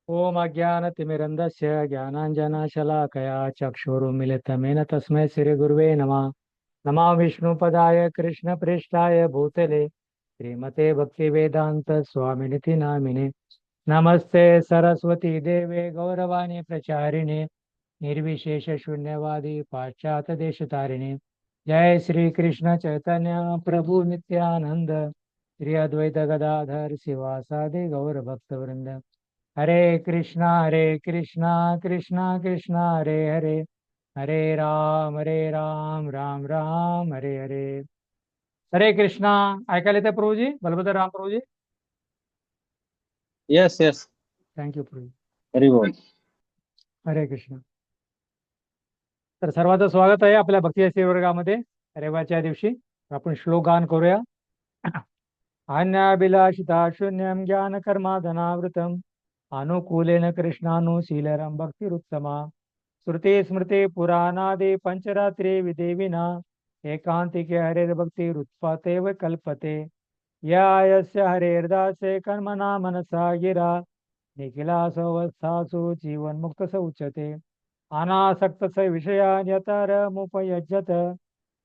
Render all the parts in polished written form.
ओम अज्ञानतिमिरन्धस्य ज्ञानाञ्जनशलाकया चक्षुरुन्मिलितं येन तस्मै श्रीगुरुवे नमः। नमः विष्णुपदाय कृष्णप्रेष्ठाय भूतले श्रीमते भक्तिवेदान्त स्वामिनिति नामिने। नमस्ते सरस्वती देवे गौरवाणी प्रचारिणे निर्विशेष शून्यवादी पाश्चात्य देशतारिणे। जय श्री कृष्ण चैतन्य प्रभु नित्यानंद श्री अद्वैत गदाधर शिवासादि गौर भक्तवृंद। हरे कृष्णा कृष्णा कृष्णा हरे हरे, हरे राम राम राम हरे हरे। हरे कृष्णा। ऐकायला येते प्रभूजी? बलभद्र राम प्रभूजी, यस यस. थँक्यू प्रभू। हरी बोल. हरे कृष्ण। तर सर्वांचं स्वागत आहे आपल्या भक्ती वर्गामध्ये रविवारच्या दिवशी. आपण श्लोकगान करूया. अन्याभिलाषिता शून्यं ज्ञान कर्माधनावृतम अनुकूलेन कृष्णानुशीलरं भक्तिरुत्तमा श्रुते स्मृते पुराणादि पंचरात्रे विदेविना एकांतिके हरेर्भक्तिरुत्पातेव कल्पते। या यस्य हरेर्दासे कर्मणा मनसा गिरा निखिलासवस्थासु जीवन्मुक्त स उच्यते। अनासक्त स विषयान् यतरमुपयज्यत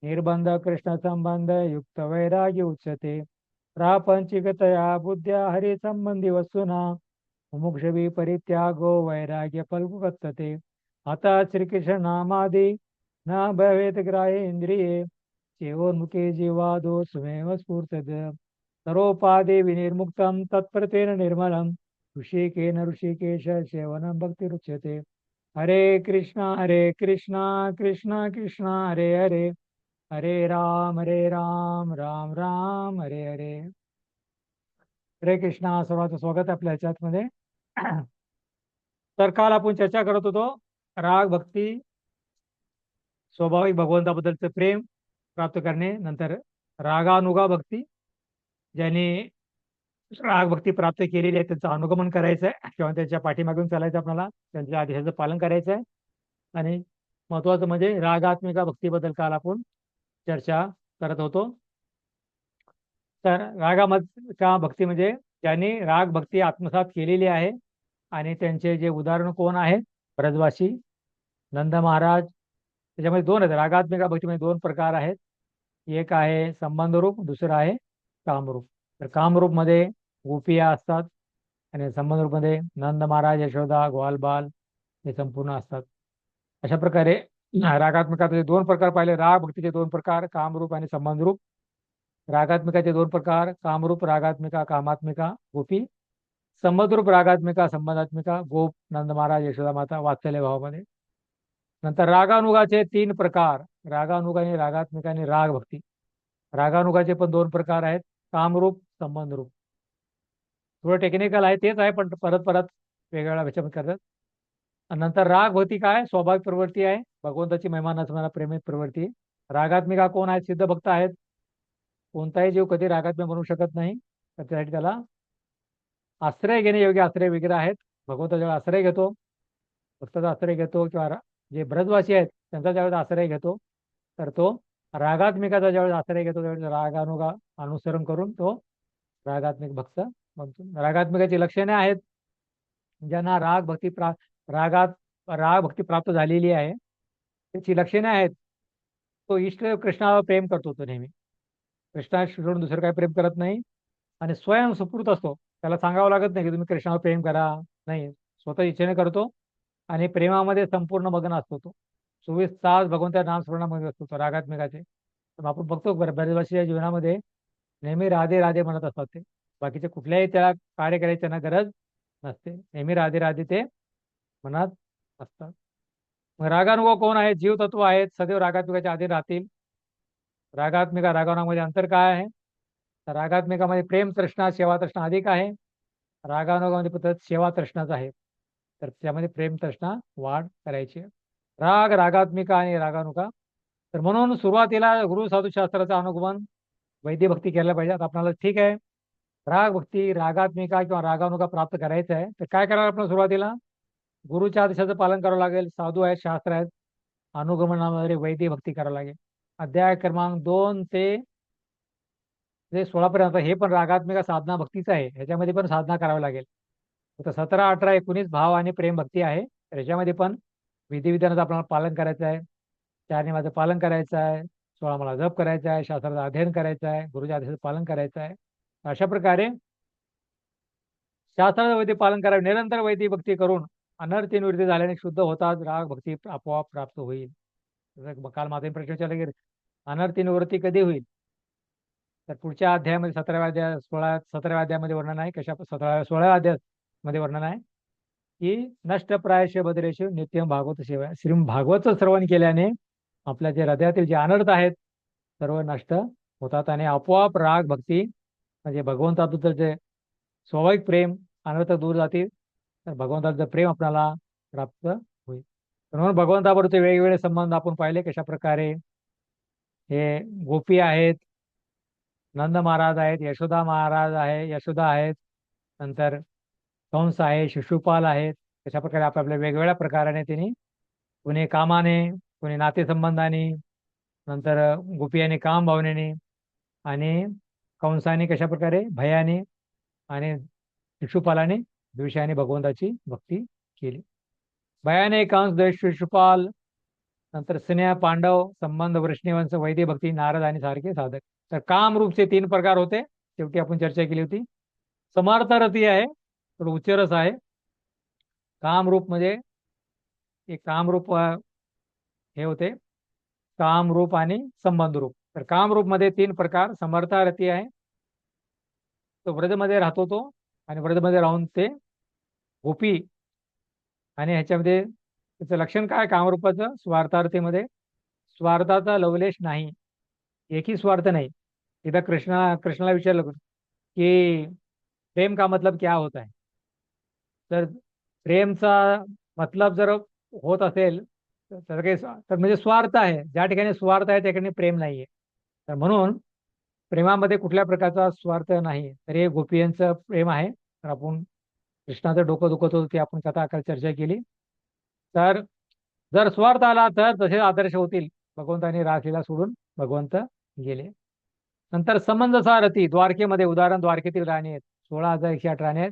निर्बंध कृष्ण संबंध युक्त वैराग्य उच्यते। प्रापंचिकतया बुद्ध्या हरिसंबंधी वस्तुना मुमुक्षवी परित्यागो वैराग्य फल्गुकत्तते। आता श्रीकृष्ण नामादि न भवेत ग्राह्य इंद्रिये चेवोन्मुखे जीवादो सुमेव स्फूर्तद। सर्वोपादि विनिर्मुक्तं तत्प्रतेन निर्मलं ऋषिकेन ऋषिकेश सेवनं भक्तिरुच्यते। हरे कृष्णा कृष्णा कृष्णा हरे हरे, हरे राम राम राम हरे हरे। हरे कृष्णा। सर्वांचं स्वागत आहे आपल्या ह्याच्यात मध्ये. तर काल आपण चर्चा करत होतो राग भक्ती स्वाभाविक भगवंताबद्दलचं प्रेम प्राप्त करणे, नंतर रागानुगा भक्ती ज्यांनी राग भक्ती प्राप्त केलेली आहे त्यांचं अनुगमन करायचं आहे किंवा त्यांच्या पाठीमागून चालायचं, आपल्याला त्यांच्या आदेशाचं पालन करायचं आहे. आणि महत्वाचं म्हणजे रागात्मिका भक्तीबद्दल काल आपण चर्चा करत होतो. तर रागात्मिका भक्ती म्हणजे ज्यांनी राग भक्ती आत्मसात केलेली आहे आणि त्यांचे जे उदाहरण कोण आहेत, ब्रजवासी नंद महाराज. त्याच्यामध्ये दोन आहेत, रागात्मिका भक्तीमध्ये दोन प्रकार आहेत. एक आहे संबंध रूप, दुसरं आहे कामरूप. तर कामरूप मध्ये गोपिया असतात आणि संबंध रूप मध्ये नंद महाराज, यशोदा, ग्वालबाल हे संपूर्ण असतात. अशा प्रकारे रागात्मिकाचे दोन प्रकार पाहिले. राग भक्तीचे दोन प्रकार, कामरूप आणि संबंधरूप. रागात्मिकाचे दोन प्रकार, कामरूप रागात्मिका, कामात्मिका गोपी. संबंधरूप रागात्मिका, संबंधात्मिका गोप, नंद महाराज, यशोदा माता वात्सल्य भावामध्ये. नंतर रागानुगाचे तीन प्रकार, रागानुगा आणि रागात्मिका आणि राग भक्ती. रागानुगाचे पण दोन प्रकार आहेत, कामरूप, संबंधरूप. थोडं टेक्निकल आहे, तेच आहे पण परत परत वेगवेगळ्या ह्याच्यामध्ये करतात. आणि नंतर राग भक्ती काय, स्वाभाविक प्रवृत्ती आहे, भगवंताची महिमा नसणारा प्रेमित प्रवृत्ती. रागात्मिका कोण आहेत, सिद्ध भक्त आहेत. कोणताही जीव कधी रागात्मक बनवू शकत नाही, तर त्यासाठी त्याला आश्रय घेणे योग्य आश्रय वगैरे आहेत. भगवंता जेव्हा आश्रय घेतो, भक्ताचा आश्रय घेतो किंवा जे ब्रजवासी आहेत त्यांचा ज्यावेळेस आश्रय घेतो, तर तो रागात्मिकाचा ज्यावेळेस आश्रय घेतो त्यावेळेस रागानुगा अनुसरण करून तो रागात्मिक भक्त बनतो. रागात्मिकाची लक्षणे आहेत, ज्यांना रागात राग भक्ती प्राप्त झालेली आहे त्याची लक्षणे आहेत. तो इष्ट कृष्णावर प्रेम करतो, तो नेहमी कृष्णा सोडून दुसरं काही प्रेम करत नाही आणि स्वयं सुपूर्त असतो. त्याला सांगावं लागत नाही की तुम्ही कृष्णावर प्रेम करा, नाही, स्वतः इच्छेने करतो आणि प्रेमामध्ये संपूर्ण मग्न असतो. तो 24 तास भगवंता नामस्मरणामध्ये असतो तो रागात्मिकाचे. तर आपण बघतो बऱ्याचशा जीवनामध्ये नेहमी राधे राधे म्हणत असतात ते, बाकीचे कुठल्याही त्याला कार्य करायची त्यांना गरज नसते, नेहमी राधे राधे ते मनात असतात. मग रागानुगा कोण आहे, जीव तत्व आहेत, सदैव रागात्मिकाच्या अधीन राहतील. रागात्मिका रागानुगामध्ये अंतर काय आहे, तर रागात्मिकामध्ये प्रेम तृष्णा सेवा तृष्णा अधिक आहे, रागानुगामध्ये फक्त सेवा तृष्णाच आहे. तर त्यामध्ये प्रेम तृष्णा वाढ करायची आहे. रागात्मिका आणि रागानुगा. तर म्हणून सुरुवातीला गुरु साधू शास्त्राचा अनुगमन वैद्य भक्ती केलं पाहिजे. आता आपल्याला ठीक आहे, राग भक्ती रागात्मिका किंवा रागानुगा प्राप्त करायचं आहे, तर काय करावं आपण सुरुवातीला? गुरुच्या आदेशाचं पालन करावं लागेल, साधू आहेत, शास्त्र आहेत, अनुगमनामध्ये वैद्य भक्ती करावं लागेल. अध्याय क्रमांक 2 ते 16 पर्यंत हे पण रागात्मिका साधना भक्तीच आहे, ह्याच्यामध्ये पण साधना करावी लागेल. तर 17, 18, 19 भाव आणि प्रेम भक्ती आहे. त्याच्यामध्ये पण विधिविधानाचं आपल्याला पालन करायचं आहे, 4 नियमाचं पालन करायचं आहे, 16 माळा जप करायचा आहे, शास्त्राचं अध्ययन करायचं आहे, गुरुच्या आदेशाचं पालन करायचं आहे. अशा प्रकारे शास्त्राचं वैदिक पालन करावे. निरंतर वैदिक भक्ती करून अनर्थ निवृत्ती झाल्याने शुद्ध होताच राग भक्ती आपोआप प्राप्त होईल. जसं काल माझा प्रश्न विचारला की अनर्थ निवृत्ती कधी होईल, तर पुढच्या अध्यायामध्ये 17व्या अध्याय 17व्या अध्यायामध्ये वर्णन आहे. 16व्या अध्यायामध्ये वर्णन आहे की नष्ट प्रायश बदरेश नित्यम भागवत सेवा. श्री भागवतचं श्रवण केल्याने आपल्या जे हृदयातील जे अनर्थ आहेत सर्व नष्ट होतात आणि आपोआप राग भक्ती म्हणजे भगवंताबद्दल जे स्वाभाविक प्रेम अनर्थ दूर जातील, तर भगवंताचं प्रेम आपल्याला प्राप्त होईल. म्हणून भगवंताबरोबरचे वेगवेगळे संबंध आपण पाहिले कशा प्रकारे. हे गोपी आहेत, नंद महाराज आहेत, यशोदा महाराज आहे, यशोदा आहेत, नंतर कंस आहे, शिशुपाल आहेत. अशा प्रकारे आपल्या वेगवेगळ्या प्रकाराने त्यांनी कोणी कामाने, कोणी नातेसंबंधाने, नंतर गोपी आणि काम भावनेने आणि कंसाने कशा प्रकारे भयाने आणि शिशुपालाने द्वेषाने भगवंताची भक्ती केली. भयाने कंस, द्वेष शिशुपाल, नंतर स्नेह पांडव, संबंध वृष्णीवंश, वैदिक भक्ती नारद आणि सारखे साधक. तर काम रूपचे 3 प्रकार होते, शेवटी आपण चर्चा केली होती. समार्थ रती आहे, थोडं उच्चरस आहे. कामरूप म्हणजे एक कामरूप हे होते, कामरूप आणि संबंध रूप. तर कामरूप मध्ये 3 प्रकार. समर्थ रती आहे, तो व्रजमध्ये राहतो तो, आणि व्रजमध्ये राहून ते गोपी, आणि ह्याच्यामध्ये त्याचं लक्षण काय कामरूपाचं, स्वार्थार्थीमध्ये स्वार्थाचा लवलेश नाही, एकही स्वार्थ नाही. एकदा कृष्णाला विचारलं की प्रेम का मतलब क्या होता है. तर प्रेमचा मतलब जर होत असेल तर काही तर म्हणजे स्वार्थ आहे. ज्या ठिकाणी स्वार्थ आहे त्या ठिकाणी प्रेम नाहीये. तर म्हणून प्रेमामध्ये कुठल्या प्रकारचा स्वार्थ नाही. तर हे गोपियांचं प्रेम आहे. तर आपण कृष्णाचं डोकं दुखत होतं ते आपण कथा चर्चा केली. तर जर स्वार्थ आला तर तसे आदर्श होतील. भगवंतांनी रासलीला सोडून भगवंत गेले. नंतर संबंधसा रती, द्वारकेमध्ये उदाहरण द्वारकेतील राणी आहेत, 16,108 राणी आहेत.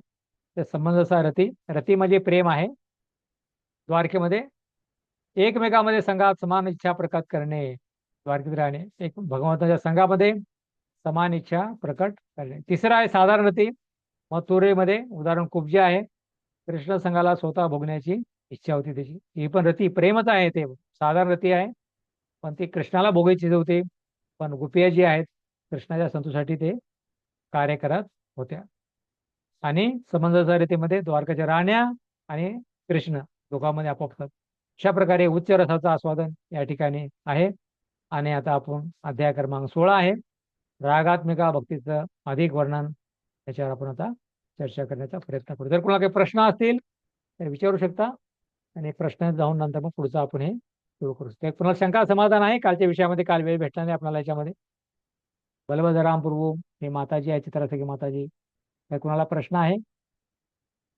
ते संबंधसा रती, रती म्हणजे प्रेम आहे. द्वारकेमध्ये एकमेकांमध्ये संघात समान इच्छा प्रकट करणे. द्वारकेतील राणी एक भगवंताच्या संघामध्ये समान इच्छा प्रकट करणे. तिसरा आहे साधारण रती, मथुरेमध्ये उदाहरण कुब्जे आहे. कृष्ण संघाला स्वतः भोगण्याची इच्छा होती त्याची. ही पण रती प्रेमच आहे, ते साधारण रती आहे पण ती कृष्णाला भोगायची होती. पण गोपिया जी आहेत कृष्णाच्या संतोषासाठी ते कार्य करत होत्या. आणि समंजसा रीतीमध्ये द्वारकाच्या राण्या आणि कृष्ण दोघांमध्ये आपोआप. अशा प्रकारे उच्च रसाचं आस्वादन या ठिकाणी आहे. आणि आता आपण अध्याय क्रमांक 16 आहे, रागात्मिका भक्तीचं अधिक वर्णन, याच्यावर आपण आता चर्चा करण्याचा प्रयत्न करू. जर कोणाला काही प्रश्न असतील तर विचारू शकता, आणि प्रश्न जाऊन नंतर मग पुढचं आपण हे सुरू करू. ते कुणाला शंका समाधान आहे कालच्या विषयामध्ये, काल वेळ भेटला नाही आपल्याला याच्यामध्ये. बलभद्राम प्रभू हे माताजी आहे, चित्रासखी माताजी. तर कुणाला प्रश्न आहे?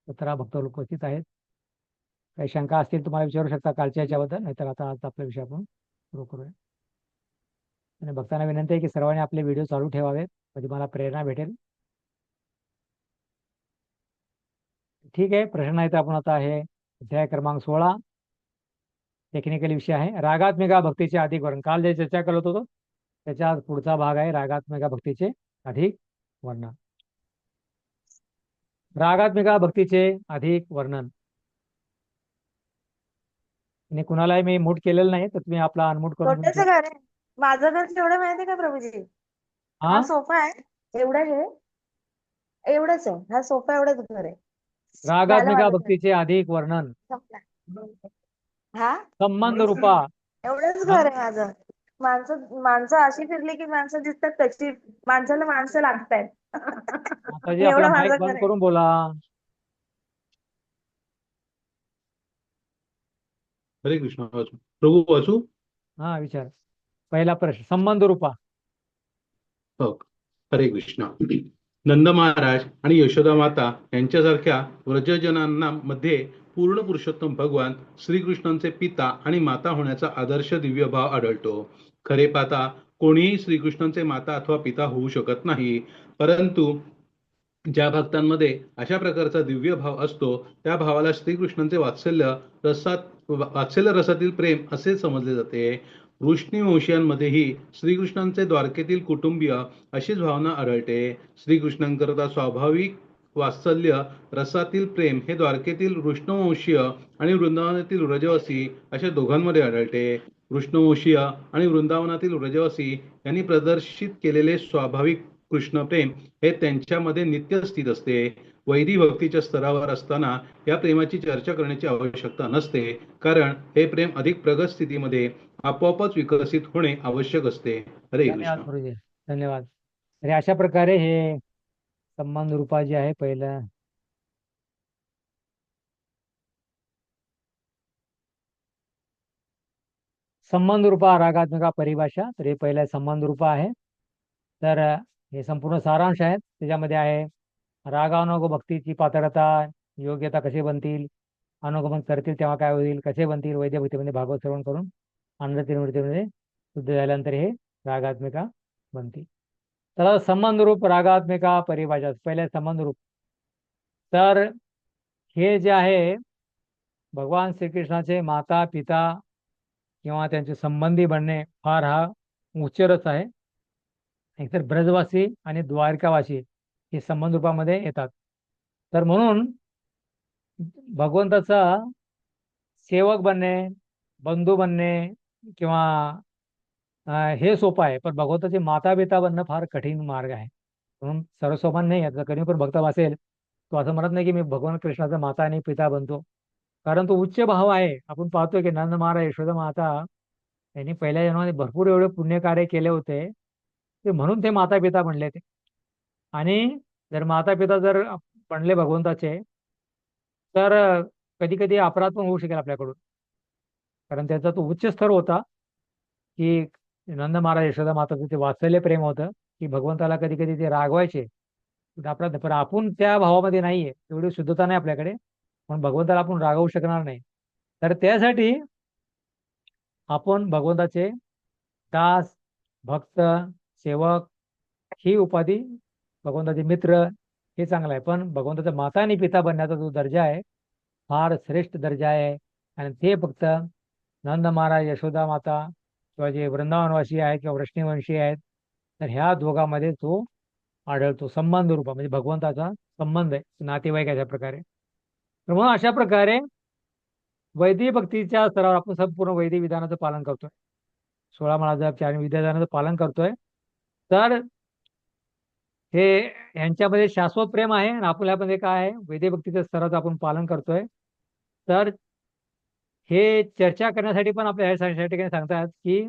17 भक्त लोक उपस्थित आहेत. काही शंका असतील तुम्हाला विचारू शकता कालच्या याच्याबद्दल, नाहीतर आता आज आपला विषय आपण सुरू करूया. आणि भक्तांना विनंती आहे की सर्वांनी आपले व्हिडिओ चालू ठेवावेत, म्हणजे मला प्रेरणा भेटेल. ठीक आहे, प्रश्न आहे तर आपण आता हे अध्याय क्रमांक 16 टेक्निकल विषय आहे, रागात्मिका भक्तीचे अधिक वर्णन. काल जे चर्चा करत होतो त्याच्या पुढचा भाग आहे रागात्मिका भक्तीचे अधिक वर्णन. रागात्मिका भक्तीचे अधिक वर्णन. आणि कुणालाही मी मूट केलेलं नाही, तर तुम्ही आपला अनमूट करून छोटस घर आहे माझं. घर तेवढं माहितीये का प्रभूजी? हा हा सोफा आहे एवढं, हे एवढंच आहे. हा सोफा एवढंच घर आहे. झालं रागात्मिका माझं घर. भक्तीचे अधिक वर्णन. संपलं. हा संबंध रूपा. एवढंच घर आहे माझं. माणसं माणसं अशी फिरली की माणसं दिसतात तशी. माणसाला माणसं लागतायत. माताजी आपला एवढं माईक माझं घर बंद आहे. करून बोला. हरे कृष्ण वाचू प्रभू वाचू. हा विचार. पहिला प्रश्न, संबंध रूपा. हो. हरे कृष्ण. नंद महाराज आणि यशोदा माता यांच्यासारख्या व्रजजनांना मध्ये पूर्ण पुरुषोत्तम भगवान श्रीकृष्णांचे पिता आणि माता होण्याचा आदर्श दिव्य भाव आढळतो. खरे पाहता कोणीही श्रीकृष्णांचे माता अथवा पिता होऊ शकत नाही, परंतु ज्या भक्तांमध्ये अशा प्रकारचा दिव्य भाव असतो त्या भावाला श्रीकृष्णांचे वात्सल्य रसातील प्रेम असे समजले जाते. वृष्णीवंशीयांमध्येही श्रीकृष्णांचे द्वारकेतील कुटुंबीय अशीच भावना आढळते. श्रीकृष्णांकरता स्वाभाविक वात्सल्य रसातील प्रेम हे द्वारकेतील वृष्णवंशीय आणि वृंदावनातील व्रजवासी अशा दोघांमध्ये आढळते. वृष्णवंशीय आणि वृंदावनातील व्रजवासी यांनी प्रदर्शित केलेले स्वाभाविक कृष्णप्रेम हे त्यांच्यामध्ये नित्य स्थित असते. वैदिक भक्तीच्या स्तरावर असताना या प्रेमाची चर्चा करण्याची आवश्यकता नसते, कारण हे प्रेम अधिक प्रगत स्थितीमध्ये आपोआपच विकसित होणे आवश्यक असते. हरे धन्यवाद कृष्ण. गुरुजी, धन्यवाद. तर अशा प्रकारे हे संबंध रूपा जे आहे पहिलं संबंध रूपा रागात्मिका परिभाषा. तर हे पहिलं संबंध रूपा आहे. तर हे संपूर्ण सारांश आहेत. त्याच्यामध्ये आहे रागानुग भक्तीची पात्रता, योग्यता कसे बनतील, अनुगमन करतील तेव्हा काय होईल, कसे बनतील, वैद्य भक्तीमध्ये भागवत श्रवण करून आनंद निर्वृत्तीमध्ये शुद्ध झाल्यानंतर हे रागात्मिका बनतील. तर संबंध रूप रागात्मिका परिभाषा पहिले संबंध रूप. तर हे जे आहे भगवान श्रीकृष्णाचे माता पिता किंवा त्यांचे संबंधी बनणे फार हा उच्चरच आहे. एकतर ब्रजवासी आणि द्वारकावासी हे संबंध रूपामध्ये येतात. तर म्हणून भगवंताचा सेवक बनणे, बंधू बनणे किंवा हे सोपं आहे, पण भगवंताचे माता पिता बनणं फार कठीण मार्ग आहे. म्हणून सर्वसामान्य नाही, याचा कधी पण भक्त असेल तो असं म्हणत नाही की मी भगवान कृष्णाचा माता आणि पिता बनतो, कारण तो उच्च भाव आहे. आपण पाहतोय की नंद महाराज यशोदा माता यांनी पहिल्या जन्मामध्ये भरपूर एवढे पुण्यकार्य केले होते, ते म्हणून ते माता पिता बनले ते. आणि जर माता पिता जर बनले भगवंताचे, तर कधी कधी अपराध पण होऊ शकेल आपल्याकडून, कारण त्याचा तो उच्च स्तर होता की नंद महाराज यशोदा माताचं ते वात्सल्य प्रेम होतं की भगवंताला कधी कधी ते रागवायचे. अपराध, पण आपण त्या भावामध्ये नाहीये, एवढी शुद्धता नाही आपल्याकडे, पण भगवंताला आपण रागवू शकणार नाही. तर त्यासाठी आपण भगवंताचे दास, भक्त, सेवक ही उपाधी, भगवंताचे मित्र हे चांगलं आहे, पण भगवंताचा माता आणि पिता बनण्याचा जो दर्जा आहे फार श्रेष्ठ दर्जा आहे. आणि ते फक्त नंद महाराज यशोदा माता किंवा जे वृंदावनवासी आहेत किंवा वृष्णीवंशी आहेत, तर ह्या दोघांमध्ये तो आढळतो. संबंध रूप म्हणजे भगवंताचा संबंध आहे, नातेवाईक अशा प्रकारे. तर म्हणून अशा प्रकारे वैदिक भक्तीच्या स्तरावर आपण संपूर्ण वैदिक विधानाचं पालन करतोय, 16 माळा जप, 4 विद्यादानाचं पालन करतोय. तर हे यांच्यामध्ये शाश्वत प्रेम आहे आणि आपल्यामध्ये काय आहे, वैदिक भक्तीच्या स्तराचं आपण पालन करतोय. तर हे चर्चा करण्यासाठी पण आपल्या ह्या ठिकाणी सांगतात की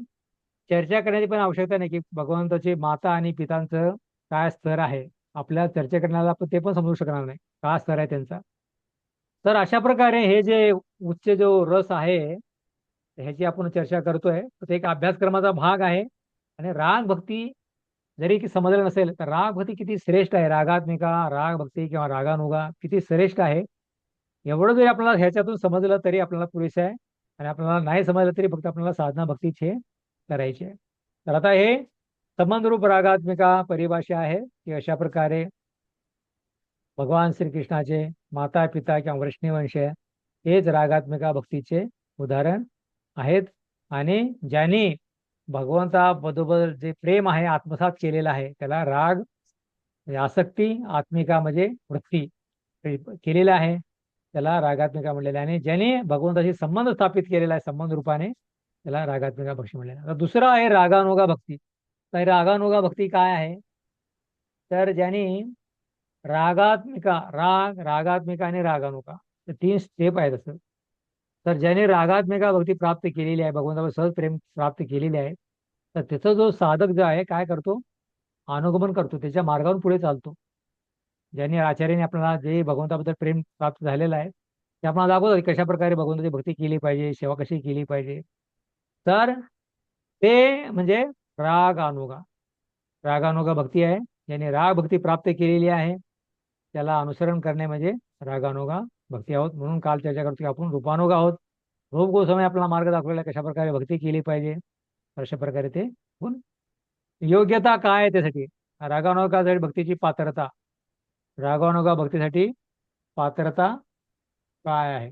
चर्चा करण्याची पण आवश्यकता नाही की भगवंताची माता आणि पितांचं काय स्तर आहे. आपल्या चर्चा करण्याला आपण ते पण समजू शकणार नाही काय स्तर आहे त्यांचा. तर अशा प्रकारे हे जे उच्च जो रस आहे ह्याची आपण चर्चा करतोय, तर ते एक अभ्यासक्रमाचा भाग आहे. आणि राग भक्ती जरी की समजलं नसेल तर राग भक्ती किती श्रेष्ठ आहे, रागात्मिका, राग भक्ती किंवा रागानुगा किती श्रेष्ठ आहे, एवढं जरी आपल्याला ह्याच्यातून समजलं तरी आपल्याला पुरेसे आहे. आणि आपल्याला नाही समजलं तरी फक्त आपल्याला साधना भक्तीच हे करायची आहे. तर आता हे संबंधरूप रागात्मिका परिभाषा आहे की अशा प्रकारे भगवान श्रीकृष्णाचे माता पिता किंवा वृष्णीवंश हेच रागात्मिका भक्तीचे उदाहरण आहेत. आणि ज्यांनी भगवंताबरोबर जे प्रेम आहे आत्मसात केलेलं आहे त्याला राग म्हणजे आसक्ती, आत्मिका म्हणजे वृत्ती केलेला आहे, त्याला रागात्मिका म्हणलेलं आहे. आणि ज्याने भगवंताशी संबंध स्थापित केलेला आहे संबंध रूपाने, त्याला रागात्मिका भक्ती म्हणलेला आहे. दुसरा आहे रागानुगा भक्ती. तर रागानुगा भक्ती काय आहे, तर ज्यांनी रागात्मिका, रागात्मिका आणि रागानुगा हे 3 स्टेप आहेत असं. तर ज्याने रागात्मिका भक्ती प्राप्त केलेली आहे, भगवंतावर सहज प्रेम प्राप्त केलेले आहे, तर त्याचा जो साधक जो आहे काय करतो, अनुगमन करतो, त्याच्या मार्गावरून पुढे चालतो. ज्यांनी आचार्याने आपल्याला जे भगवंताबद्दल प्रेम प्राप्त झालेलं आहे ते आपल्याला दाखवतात कशा प्रकारे भगवंताची भक्ती केली पाहिजे, सेवा कशी केली पाहिजे. तर ते म्हणजे रागानुगा, रागानुगा भक्ती आहे. ज्याने राग भक्ती प्राप्त केलेली आहे त्याला अनुसरण करणे म्हणजे रागानुगा भक्ती आहोत. म्हणून काल चर्चा करतो की आपण रूपानुगा आहोत. रूप गोस्वामी आपला मार्ग दाखवलेला कशा प्रकारे भक्ती केली पाहिजे, अशा प्रकारे ते पण योग्यता काय आहे त्यासाठी रागानुगासाठी भक्तीची पात्रता. रागानुगा भक्तीसाठी पात्रता काय आहे?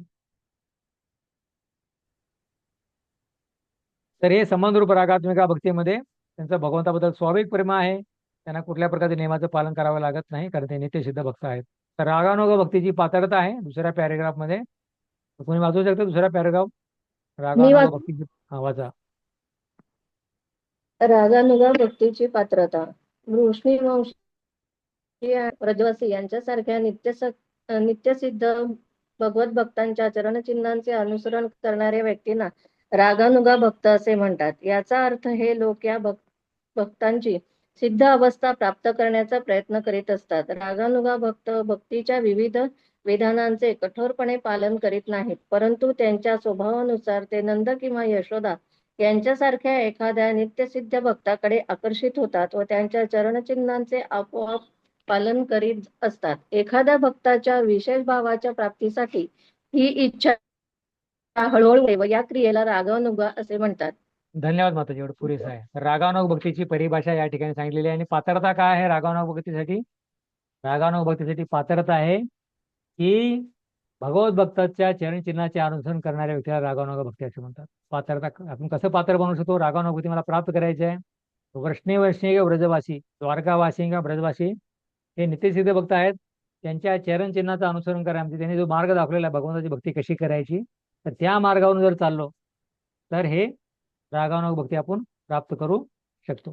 तर हे संबंधरूप रागात्मिका भक्तीमध्ये त्यांचा भगवंताबद्दल स्वाभाविक प्रेम आहे. त्यांना कुठल्या प्रकारच्या नियमाचं पालन करावं लागत नाही, कारण ते नित्यसिद्ध भक्त आहेत. तर रागानुगा भक्तीची पात्रता आहे दुसऱ्या पॅरेग्राफ मध्ये. तर कोणी वाचू शकतं दुसरा पॅरेग्राफ? मी रागानुगा भक्तीची, हा वाचा. रागानुगा भक्तीची पात्रता. वृष्णीवंशी व्रजवासी यांच्यासारख्या नित्यसिद्ध भगवत भक्तांच्या चरणचिन्हांचे अनुसरण करणाऱ्या व्यक्तींना रागानुगा भक्त असे म्हणतात. याचा अर्थ हे लोक या भक्तांची सिद्ध अवस्था प्राप्त करण्याचा प्रयत्न करीत असतात. रागानुगा भक्त भक्तीच्या विविध विधानांचे कठोरपणे पालन करीत नाहीत, परंतु त्यांच्या स्वभावानुसार ते नंद किंवा यशोदा यांच्यासारख्या एखाद्या नित्यसिद्ध भक्ताकडे आकर्षित होतात व त्यांच्या चरणचिन्हांचे आपोआप पालन करीत असतात. एखाद्या भक्ताच्या विशेष भावाच्या प्राप्तीसाठी ही इच्छा हळूहळू व या क्रियेला रागानुगा असे म्हणतात. धन्यवाद माताजी, एवढं पुरेसं आहे. रागानुग भक्तीची परिभाषा या ठिकाणी सांगितलेली आहे. आणि पात्रता काय आहे रागानुग भक्तीसाठी? रागानुग भक्तीसाठी पात्रता आहे की भगवत भक्ताच्या चरणचिन्हाचे अनुसरण करणाऱ्या व्यक्तीला रागानुग भक्ती असे म्हणतात. पात्रता आपण कसं पात्र बनवू शकतो? रागानुग भक्ती मला प्राप्त करायची आहे. वैष्णव व्रजवासी, द्वारकावासी किंवा ब्रजवासी हे नित्यसिद्ध भक्त आहेत. त्यांच्या चरणचिन्हाचं अनुसरण करा, म्हणजे त्यांनी जो मार्ग दाखवलेला आहे भगवंताची भक्ती कशी करायची, तर त्या मार्गावरून जर चाललो तर हे रागानुग भक्ती आपण प्राप्त करू शकतो.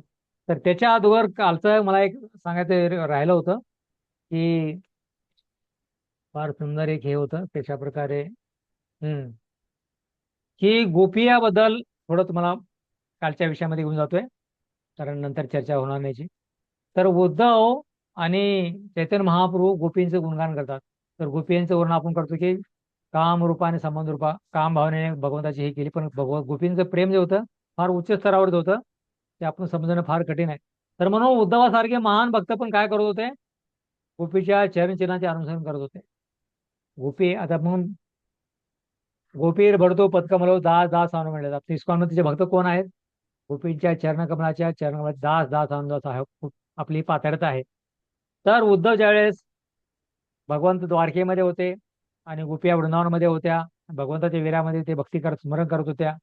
तर त्याच्या अगोदर कालचं मला एक सांगायचं राहिलं होतं की फार सुंदर एक हे होतं त्याच्या प्रकारे की गोपी याबद्दल थोडं तुम्हाला कालच्या विषयामध्ये घेऊन जातोय, कारण नंतर चर्चा होणार नाही. तर उद्धव आणि चैतन्य महाप्रभू गोपींचं गुणगान करतात. तर गोपींचं वर्णन आपण करतो की काम रूपा आणि संबंध रूपा, काम भावनेने भगवंताची हे केली, पण गोपींचं प्रेम जे होतं फार उच्च स्तरावरच होतं, ते आपण समजणं फार कठीण आहे. तर म्हणून उद्धवासारखे महान भक्त पण काय करत होते? गोपीच्या चरणचिन्हाचे अनुसरण करत होते. गोपी आता म्हणून गोपीर भरतो पदकमलो दास दास आणून म्हणले जातात. इस्कॉनचे भक्त कोण आहेत? गोपींच्या चरणकमलाच्या चरणकमलाचे दास दास आणून आपली पात्रता आहे. तर उद्धव ज्यावेळेस भगवंत द्वारकेमध्ये होते आणि गोपिया वृंदावनमध्ये होत्या, भगवंताच्या वीरामध्ये ते भक्ती करत स्मरण करत होत्या,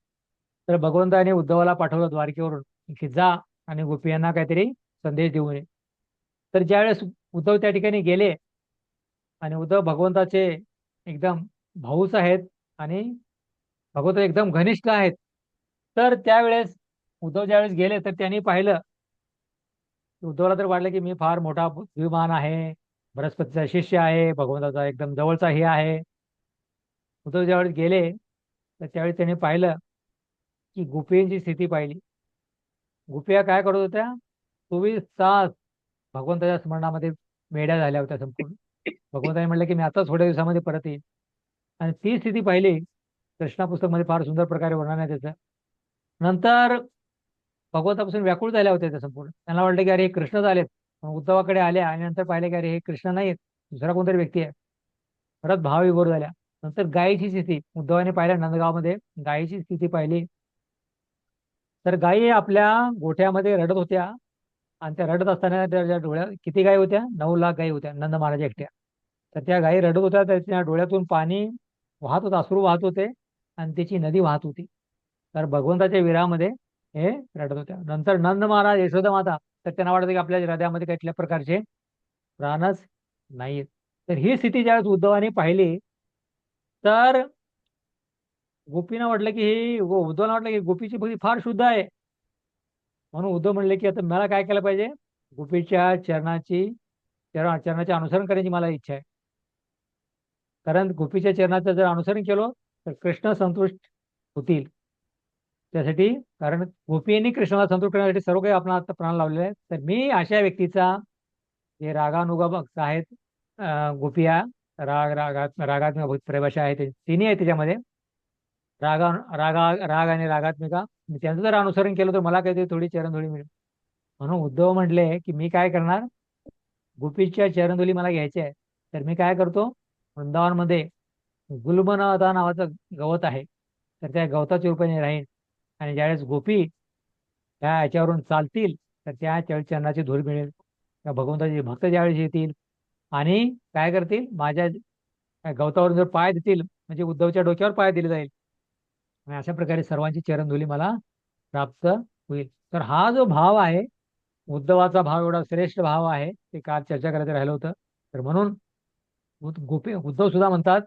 तर भगवंताने उद्धवाला पाठवलं द्वारकेवरून की जा आणि गोपियांना काहीतरी संदेश देऊ नये. तर ज्यावेळेस उद्धव त्या ठिकाणी गेले आणि उद्धव भगवंताचे एकदम भाऊच आहेत आणि भगवंत एकदम घनिष्ठ आहेत, तर त्यावेळेस उद्धव ज्यावेळेस गेले तर त्यांनी पाहिलं, उद्धवला तर वाटलं की मी फार मोठा बुद्धिमान आहे, बृहस्पतीचा शिष्य आहे, भगवंताचा एकदम जवळचा हे आहे. उद्धव ज्यावेळेस गेले तर त्यावेळेस त्यांनी पाहिलं की गोपींची स्थिती पाहिली. गोपिया काय करत होत्या? 24 तास भगवंताच्या स्मरणामध्ये वेड्या झाल्या होत्या संपूर्ण. भगवंताने म्हटलं की मी आता थोड्या दिवसामध्ये परत येईल. आणि ती स्थिती पाहिली कृष्णा पुस्तकमध्ये फार सुंदर प्रकारे वर्णन आहे त्याचं. नंतर भगवंतापासून व्याकुळ झाल्या होत्या त्या संपूर्ण. त्यांना वाटलं की अरे हे कृष्णच आलेत. मग उद्धवाकडे आल्या आणि नंतर पाहिले की अरे हे कृष्ण नाहीत, दुसरा कोणतरी व्यक्ती आहे. परत भाव विभोर झाल्या. नंतर गायीची स्थिती उद्धवाने पाहिल्या, नंदगावमध्ये गायीची स्थिती पाहिली. तर गायी आपल्या गोठ्यामध्ये रडत होत्या आणि त्या रडत असताना त्याच्या डोळ्यात किती गायी होत्या? 9 लाख गायी होत्या नंद महाराज एकट्या. तर त्या गायी रडत होत्या, त्याच्या डोळ्यातून पाणी वाहत होतं, अश्रू वाहत होते आणि त्याची नदी वाहत होती. तर भगवंताच्या विरामध्ये हे रडत होत्या. नंतर नंद महाराज, यशोदा माता, तर त्यांना वाटतं की आपल्या हृदयामध्ये कुठल्या प्रकारचे प्राणच नाहीत. तर ही स्थिती ज्यावेळेस उद्धवाने पाहिली तर गोपींना वाटलं की ही उद्धवला वाटलं की गोपीची भक्ती फार शुद्ध आहे. म्हणून उद्धव म्हणले की आता मला काय केलं पाहिजे? गोपीच्या चरणाचे अनुसरण करण्याची मला इच्छा आहे. कारण गोपीच्या चरणाचं जर अनुसरण केलं तर कृष्ण संतुष्ट होतील. त्यासाठी कारण गोपींनी कृष्णाला संतुष्ट करण्यासाठी सर्व काही आपण आता प्राण लावलेले आहेत. तर मी अशा व्यक्तीचा, जे रागानुगा भक्त आहेत, गोपिया रागात्मक भक्त परिभाषा आहे, तिन्ही आहे त्याच्यामध्ये रागा रागा राग आणि रागात्मिका. मी त्यांचं जर अनुसरण केलं तर मला काहीतरी थोडी चरणधुळी मिळेल. म्हणून उद्धव म्हटले की मी काय करणार? गोपीच्या चरणधुली मला घ्यायची आहे. तर मी काय करतो? वृंदावनमध्ये गुलबनदा नावाचं गवत आहे, तर त्या गवताच्या रूपाने राहीन. आणि ज्यावेळेस गोपी त्या याच्यावरून चालतील तर त्या चरणाची धूळ मिळेल. त्या भगवंताचे भक्त ज्यावेळेस येतील आणि काय करतील, माझ्या गवतावरून जर पाय देतील म्हणजे उद्धवच्या डोक्यावर पाय दिले जाईल आणि अशा प्रकारे सर्वांची चरणधुली मला प्राप्त होईल. तर हा जो भाव आहे, उद्धवाचा भाव एवढा श्रेष्ठ भाव आहे, ते काल चर्चा करायचं राहिलं होतं. तर म्हणून गोपी उद्धव सुद्धा म्हणतात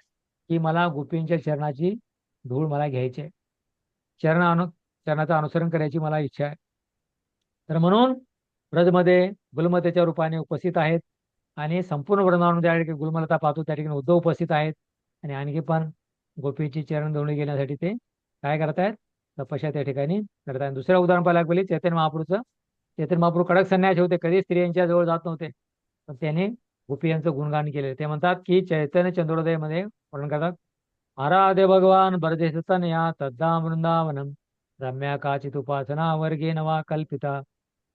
की मला गोपींच्या चरणाची धूळ मला घ्यायची आहे, चरणाचं अनुसरण करायची मला इच्छा आहे. तर म्हणून ब्रजमध्ये गुलमतेच्या रूपाने उपस्थित आहेत आणि संपूर्ण वृंदावन ज्या ठिकाणी गुलमलता पाहतो त्या ठिकाणी उद्धव उपस्थित आहेत आणि आणखी पण गोपीची चरण धुळी घेण्यासाठी ते काय करतायत, तपश्या त्या ठिकाणी करतायत. दुसरं उदाहरण पाहायला गेले चैतन्य महाप्रभूचं. चैतन्य महाप्रभू कडक संन्यासी होते, कधी स्त्रियांच्या जवळ जात नव्हते, पण त्यांनी गोपी यांचं गुणगान केले. ते म्हणतात की चैतन्य चंद्रोदय मध्ये वर्णन करतात, आराध्य भगवान बरदेशतन या तद्दाम वृंदावनम रम्या काचित उपासना वर्गे नवा कल्पिता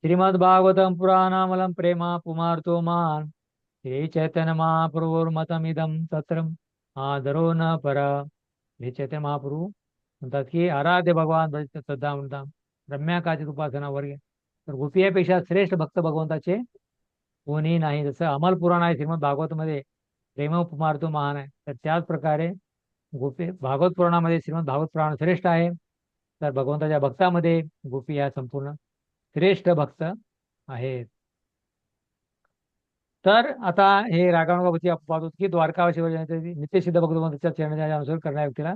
श्रीमद भागवतम पुराणामलम प्रेमा पुमार्तो मान श्री चैतन्य महाप्रभुर्मतमिदम तत्रम आदरो न परा. हे चैतन्य महाप्रभू म्हणतात की आराध्य भगवान सद्दाम वृंदाम रम्या काचित उपासना वर्गे. तर गोपियापेक्षा श्रेष्ठ भक्त भगवंताचे कोणी नाही. जसं अमल पुराण आहे श्रीमद भागवतमध्ये प्रेम पुमार्तो महान आहे, तर त्याच प्रकारे गोपी भागवत पुराणामध्ये श्रीमद भागवत पुराण श्रेष्ठ आहे. तर भगवंताच्या भक्तामध्ये गोपी या संपूर्ण श्रेष्ठ भक्त आहेत. तर आता हे रागानुगावरती आपण पाहतो की द्वारकावासी नित्यसिद्ध भगवंताच्या चरणाच्या अनुसरण करणाऱ्या व्यक्तीला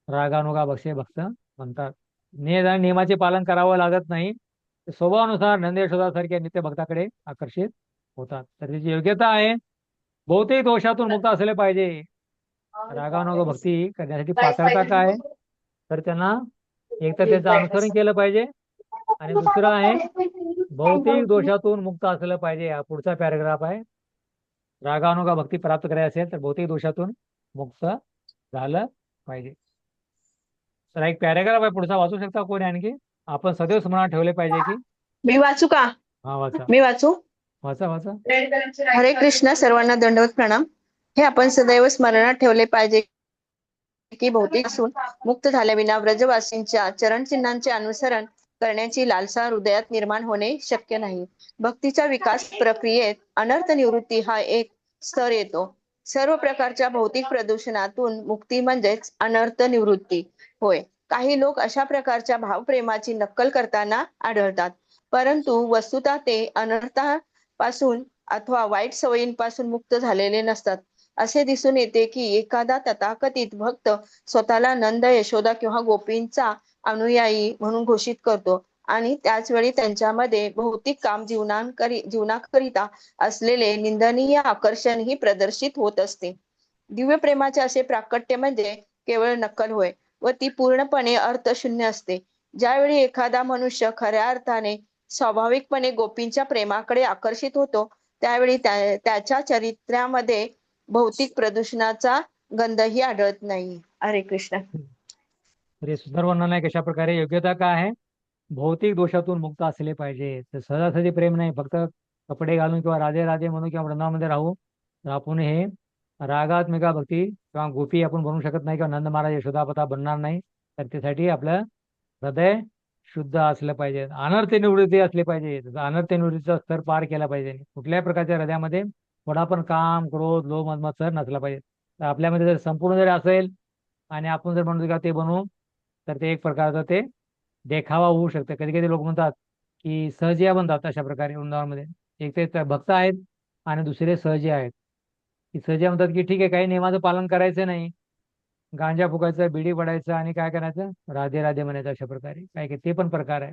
रागानुगा बक्षे भक्त म्हणतात. नियमाचे पालन करावं लागत नाही, ते स्वभावानुसार नंद यशोदासारख्या नित्य भक्ताकडे आकर्षित होतात. तर त्याची योग्यता आहे, बहुतेक दोषातून मुक्त असले पाहिजे. रागानुग भक्ती करण्यासाठी पात्रता काय आहे, तर त्यांना एक तर त्याचं अनुसरण केलं पाहिजे आणि दुसरं आहे बहुतेक दोषातून मुक्त असलं पाहिजे. हा पुढचा पॅराग्राफ आहे. रागानुगा भक्ती प्राप्त करायची असेल तर बहुतेक दोषातून मुक्त झालं पाहिजे. तर एक पॅराग्राफ आहे पुढचा, वाचू शकता कोणी आणखी? आपण सदैव स्मरणात ठेवले पाहिजे की मी वाचू का? हा वाचा मी वाचू. वाचा वाचा. हरे कृष्ण. सर्वांना दंडवत प्रणाम. हे आपण सदैव स्मरणात ठेवले पाहिजे की भौतिक असून मुक्त झाल्याविना व्रजवासींच्या चरणचिन्हांचे अनुसरण करण्याची लालसा हृदयात निर्माण होणे शक्य नाही. भक्तीच्या विकास प्रक्रियेत अनर्थ निवृत्ती हा एक स्तर येतो. सर्व प्रकारच्या भौतिक प्रदूषणातून मुक्ती म्हणजेच अनर्थ निवृत्ती होय. काही लोक अशा प्रकारच्या भावप्रेमाची नक्कल करताना आढळतात, परंतु वस्तुतः ते अनर्थापासून अथवा वाईट सवयींपासून मुक्त झालेले नसतात. असे दिसून येते की एखादा तथाकथित भक्त स्वतःला नंद यशोदा किंवा गोपींचा अनुयायी म्हणून घोषित करतो आणि त्याच वेळी त्यांच्यामध्ये भौतिक काम जीवनाकरिता असलेले निंदनीय आकर्षण ही प्रदर्शित होत असते. दिव्य प्रेमाचे असे प्राकट्य म्हणजे केवळ नक्कल होय व ती पूर्णपणे अर्थशून्य असते. ज्यावेळी एखादा मनुष्य खऱ्या अर्थाने स्वाभाविकपणे गोपींच्या प्रेमाकडे आकर्षित होतो त्यावेळी त्याच्या चरित्रामध्ये भौतिक प्रदूषणाचा गंधही आढळत नाही. हरे कृष्ण. तर सुंदर वर्णन आहे कशा प्रकारे. योग्यता काय आहे, भौतिक दोषातून मुक्त असले पाहिजे. तर सहजासहजी प्रेम नाही, फक्त कपडे घालून किंवा राधे राधे म्हणून किंवा वृंदावनामध्ये राहू तर आपण हे रागात्मिका भक्ती किंवा गोपी आपण बनवू शकत नाही किंवा नंद महाराज यशोदापता बनणार नाही. तर त्यासाठी आपलं हृदय शुद्ध असलं पाहिजे, अनर्थ निवृत्ती असली पाहिजे. अनर्थ निवृत्तीचा स्तर पार केला पाहिजे. कुठल्याही प्रकारच्या हृदयामध्ये थोडा पण काम क्रोध लोभ मत्सर नसला पाहिजे. तर आपल्यामध्ये जर संपूर्ण जर असेल आणि आपण जर म्हणतो का ते बनवू, तर ते एक प्रकारचं ते देखावा होऊ शकते. कधी कधी लोक म्हणतात की सहजिया बनतात अशा प्रकारे वृंदावनमध्ये. एक ते भक्त आहेत आणि दुसरे सहजी आहेत. की सहजिया म्हणतात की ठीक आहे, काही नियमाचं पालन करायचं नाही, गांजा फुकायचं, बिडी पडायचं आणि काय करायचं, राधे राधे म्हणायचं, अशा प्रकारे काय काय ते पण प्रकार आहे.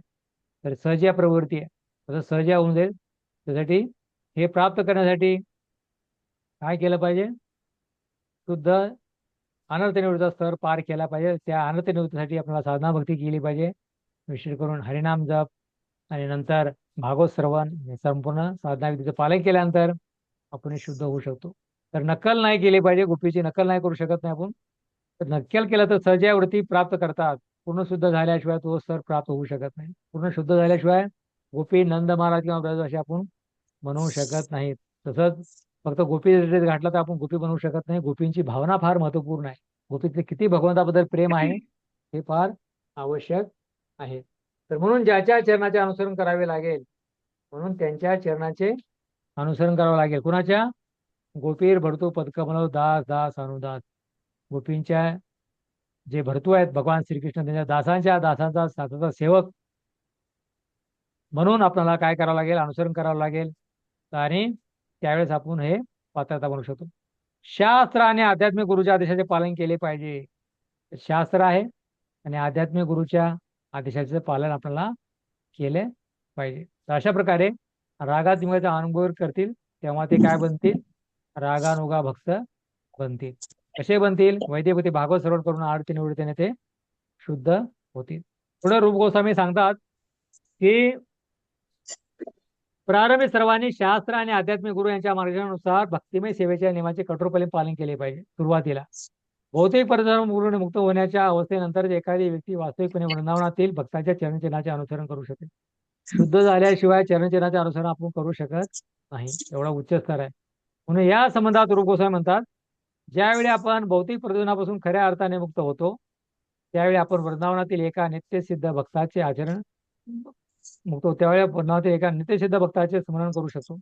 तर सहजिया प्रवृत्ती आहे, तसं सहजिया होऊन जाईल. त्यासाठी हे प्राप्त करण्यासाठी काय केलं पाहिजे, शुद्ध अनर्थ निवृत्तीचा स्तर पार केला पाहिजे. त्या अनर्थ निवृत्तीसाठी आपल्याला साधना भक्ती केली पाहिजे, विशेष करून हरिनाम जप आणि नंतर भागवत श्रवण हे संपूर्ण साधना विधीचं पालन केल्यानंतर आपण शुद्ध होऊ शकतो. तर नक्कल नाही केली पाहिजे, गोपीची नक्कल नाही करू शकत नाही आपण. तर नक्कल केलं तर सहजा वृत्ती प्राप्त करतात, पूर्ण शुद्ध झाल्याशिवाय तो स्तर प्राप्त होऊ शकत नाही. पूर्ण शुद्ध झाल्याशिवाय गोपी नंद महाराज किंवा ब्रज असे आपण बनवू शकत नाहीत. तसंच फक्त गोपी ड्रेस घातला तर आपण गोपी बनवू शकत नाही. गोपींची भावना फार महत्वपूर्ण आहे. गोपीतले किती भगवंताबद्दल प्रेम आहे हे फार आवश्यक आहे. तर म्हणून ज्याच्या चरणाचे अनुसरण करावे लागेल, म्हणून त्यांच्या चरणाचे अनुसरण करावं लागेल. कुणाच्या? गोपीर भरतू पदकमल दास दास अनुदास. गोपींच्या जे भरतू आहेत भगवान श्रीकृष्ण त्यांच्या दासांच्या दासांचा सतत सेवक म्हणून आपल्याला काय करावं लागेल, अनुसरण करावं लागेल. आणि त्यावेळेस आपण हे पात्रता बनवू शकतो. शास्त्र आणि आध्यात्मिक गुरुच्या आदेशाचे पालन केले पाहिजे. शास्त्र आहे आणि आध्यात्मिक गुरुच्या आदेशाचे पालन आपल्याला केले पाहिजे. तर अशा प्रकारे रागात्मकाचा अनुभव करतील तेव्हा ते काय बनतील, रागानुगा भक्त बनतील. कसे बनतील, वैद्यपती भागवत श्रवण करून आरती निवडतेने ते शुद्ध होतील. पुढे रूप गोस्वामी सांगतात की प्रारंभी सर्वांनी शास्त्र आणि आध्यात्मिक गुरु यांच्या मार्गदर्शनानुसार भक्तिमय सेवेच्या नियमाचे कठोरपणे पालन केले पाहिजे. सुरुवातीला बहुतेक परधर्म गुरुने मुक्त होण्याच्या अवस्थेनंतर एखादी व्यक्ती वास्तविकपणे वृंदावनातील भक्ताच्या चरणचिन्हाचे अनुसरण करू शकेल. शुद्ध झाल्याशिवाय चरणचिन्हाचे अनुसरण आपण करू शकत नाही. एवढा उच्च स्तर आहे. म्हणून या संबंधात रूप गोस्वामी म्हणतात, ज्यावेळी आपण भौतिक प्रदूषणापासून खऱ्या अर्थाने मुक्त होतो त्यावेळी आपण वृंदावनातील एका नित्यसिद्ध भक्ताचे आचरण मुक्त होतो. त्यावेळी वृंदावनातील एका नित्यसिद्ध भक्ताचे स्मरण करू शकतो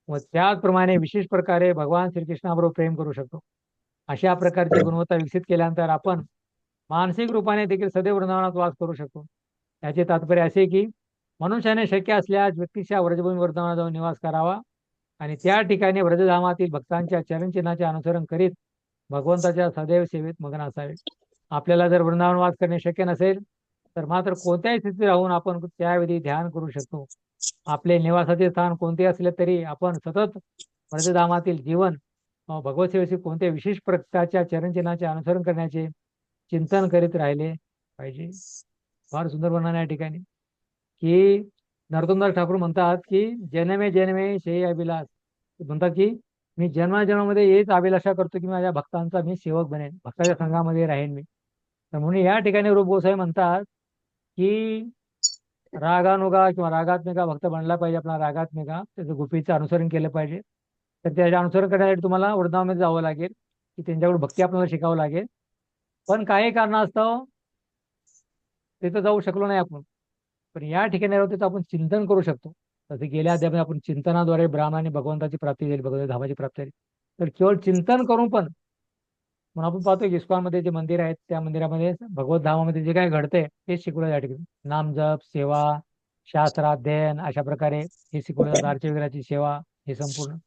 व त्याचप्रमाणे विशेष प्रकारे भगवान श्रीकृष्णाबरोबर प्रेम करू शकतो. अशा प्रकारची गुणवत्ता विकसित केल्यानंतर आपण मानसिक रूपाने देखील सदैव वृंदावनात वास करू शकतो. याचे तात्पर्य असे की मनुष्याने शक्य असल्यास व्यक्तीच्या व्रजभूमी वृंदावनात जाऊन निवास करावा आणि त्या ठिकाणी व्रजधामातील भक्तांच्या चरणचिन्हाचे अनुसरण करीत भगवंताच्या सदैव सेवेत मग्न असावे. आपल्याला जर वृंदावन वास करणे शक्य नसेल तर मात्र कोणत्याही स्थितीत राहून आपण त्यावेळी ध्यान करू शकतो. आपले निवासाचे स्थान कोणते असले तरी आपण सतत व्रजधामातील जीवन भगवत सेवेशी कोणत्या विशेष प्रकारच्या चरणचिन्हाचे अनुसरण करण्याचे चिंतन करीत राहिले पाहिजे. फार सुंदर वर्णन आहे या ठिकाणी की नरोत्तमदास ठाकूर म्हणतात की जन्मे जन्मे शेही अभिलाष. म्हणतात की मी जन्माजन्मामध्ये हेच अभिलाषा करतो की माझ्या भक्तांचा मी सेवक बनेन, भक्ताच्या संघामध्ये राहीन मी. तर म्हणून या ठिकाणी रूप गोसाई म्हणतात की रागानुगा किंवा रागात्मिका भक्त बनला पाहिजे. आपला रागात्मिका त्याचं गुपीचं अनुसरण केलं पाहिजे. तर त्याचे अनुसरण करण्यासाठी तुम्हाला वृंदावनामध्ये जावं लागेल की त्यांच्याकडून भक्ती आपल्याला शिकावं लागेल. पण काही कारणास्तव तिथं जाऊ शकलो नाही आपण, पण या ठिकाणी राहून तिथं आपण चिंतन करू शकतो. जसे गेल्या अध्यायामध्ये आपण चिंतनाद्वारे ब्राह्मणाने भगवंताची प्राप्ती झाली, भगवंत धामाची प्राप्ती झाली. तर केवळ चिंतन करून पण म्हणून आपण पाहतो की इस्कॉनमध्ये जे मंदिर आहेत त्या मंदिरामध्ये भगवत धामामध्ये जे काय घडतंय ते शिकवलं या ठिकाणी. नामजप, सेवा, शास्त्राध्ययन अशा प्रकारे हे शिकवलं जातं. आरती वगैरेची सेवा हे संपूर्ण.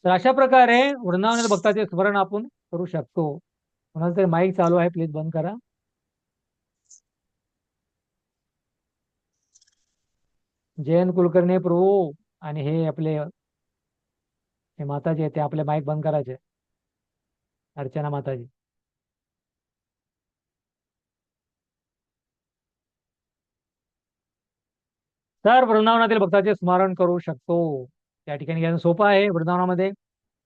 तर अशा प्रकारे वृंदावनात भक्ताचे स्मरण आपण करू शकतो. कोणाला तरी माईक चालू आहे, प्लीज बंद करा. जयंत कुलकर्णी प्रभू आणि हे आपले हे माताजी आहेत ते आपले माईक बंद करायचे. अर्चना माताजी. तर वृंदावनातील भक्ताचे स्मरण करू शकतो. त्या ठिकाणी घ्यायचं सोपं आहे वृंदावनामध्ये.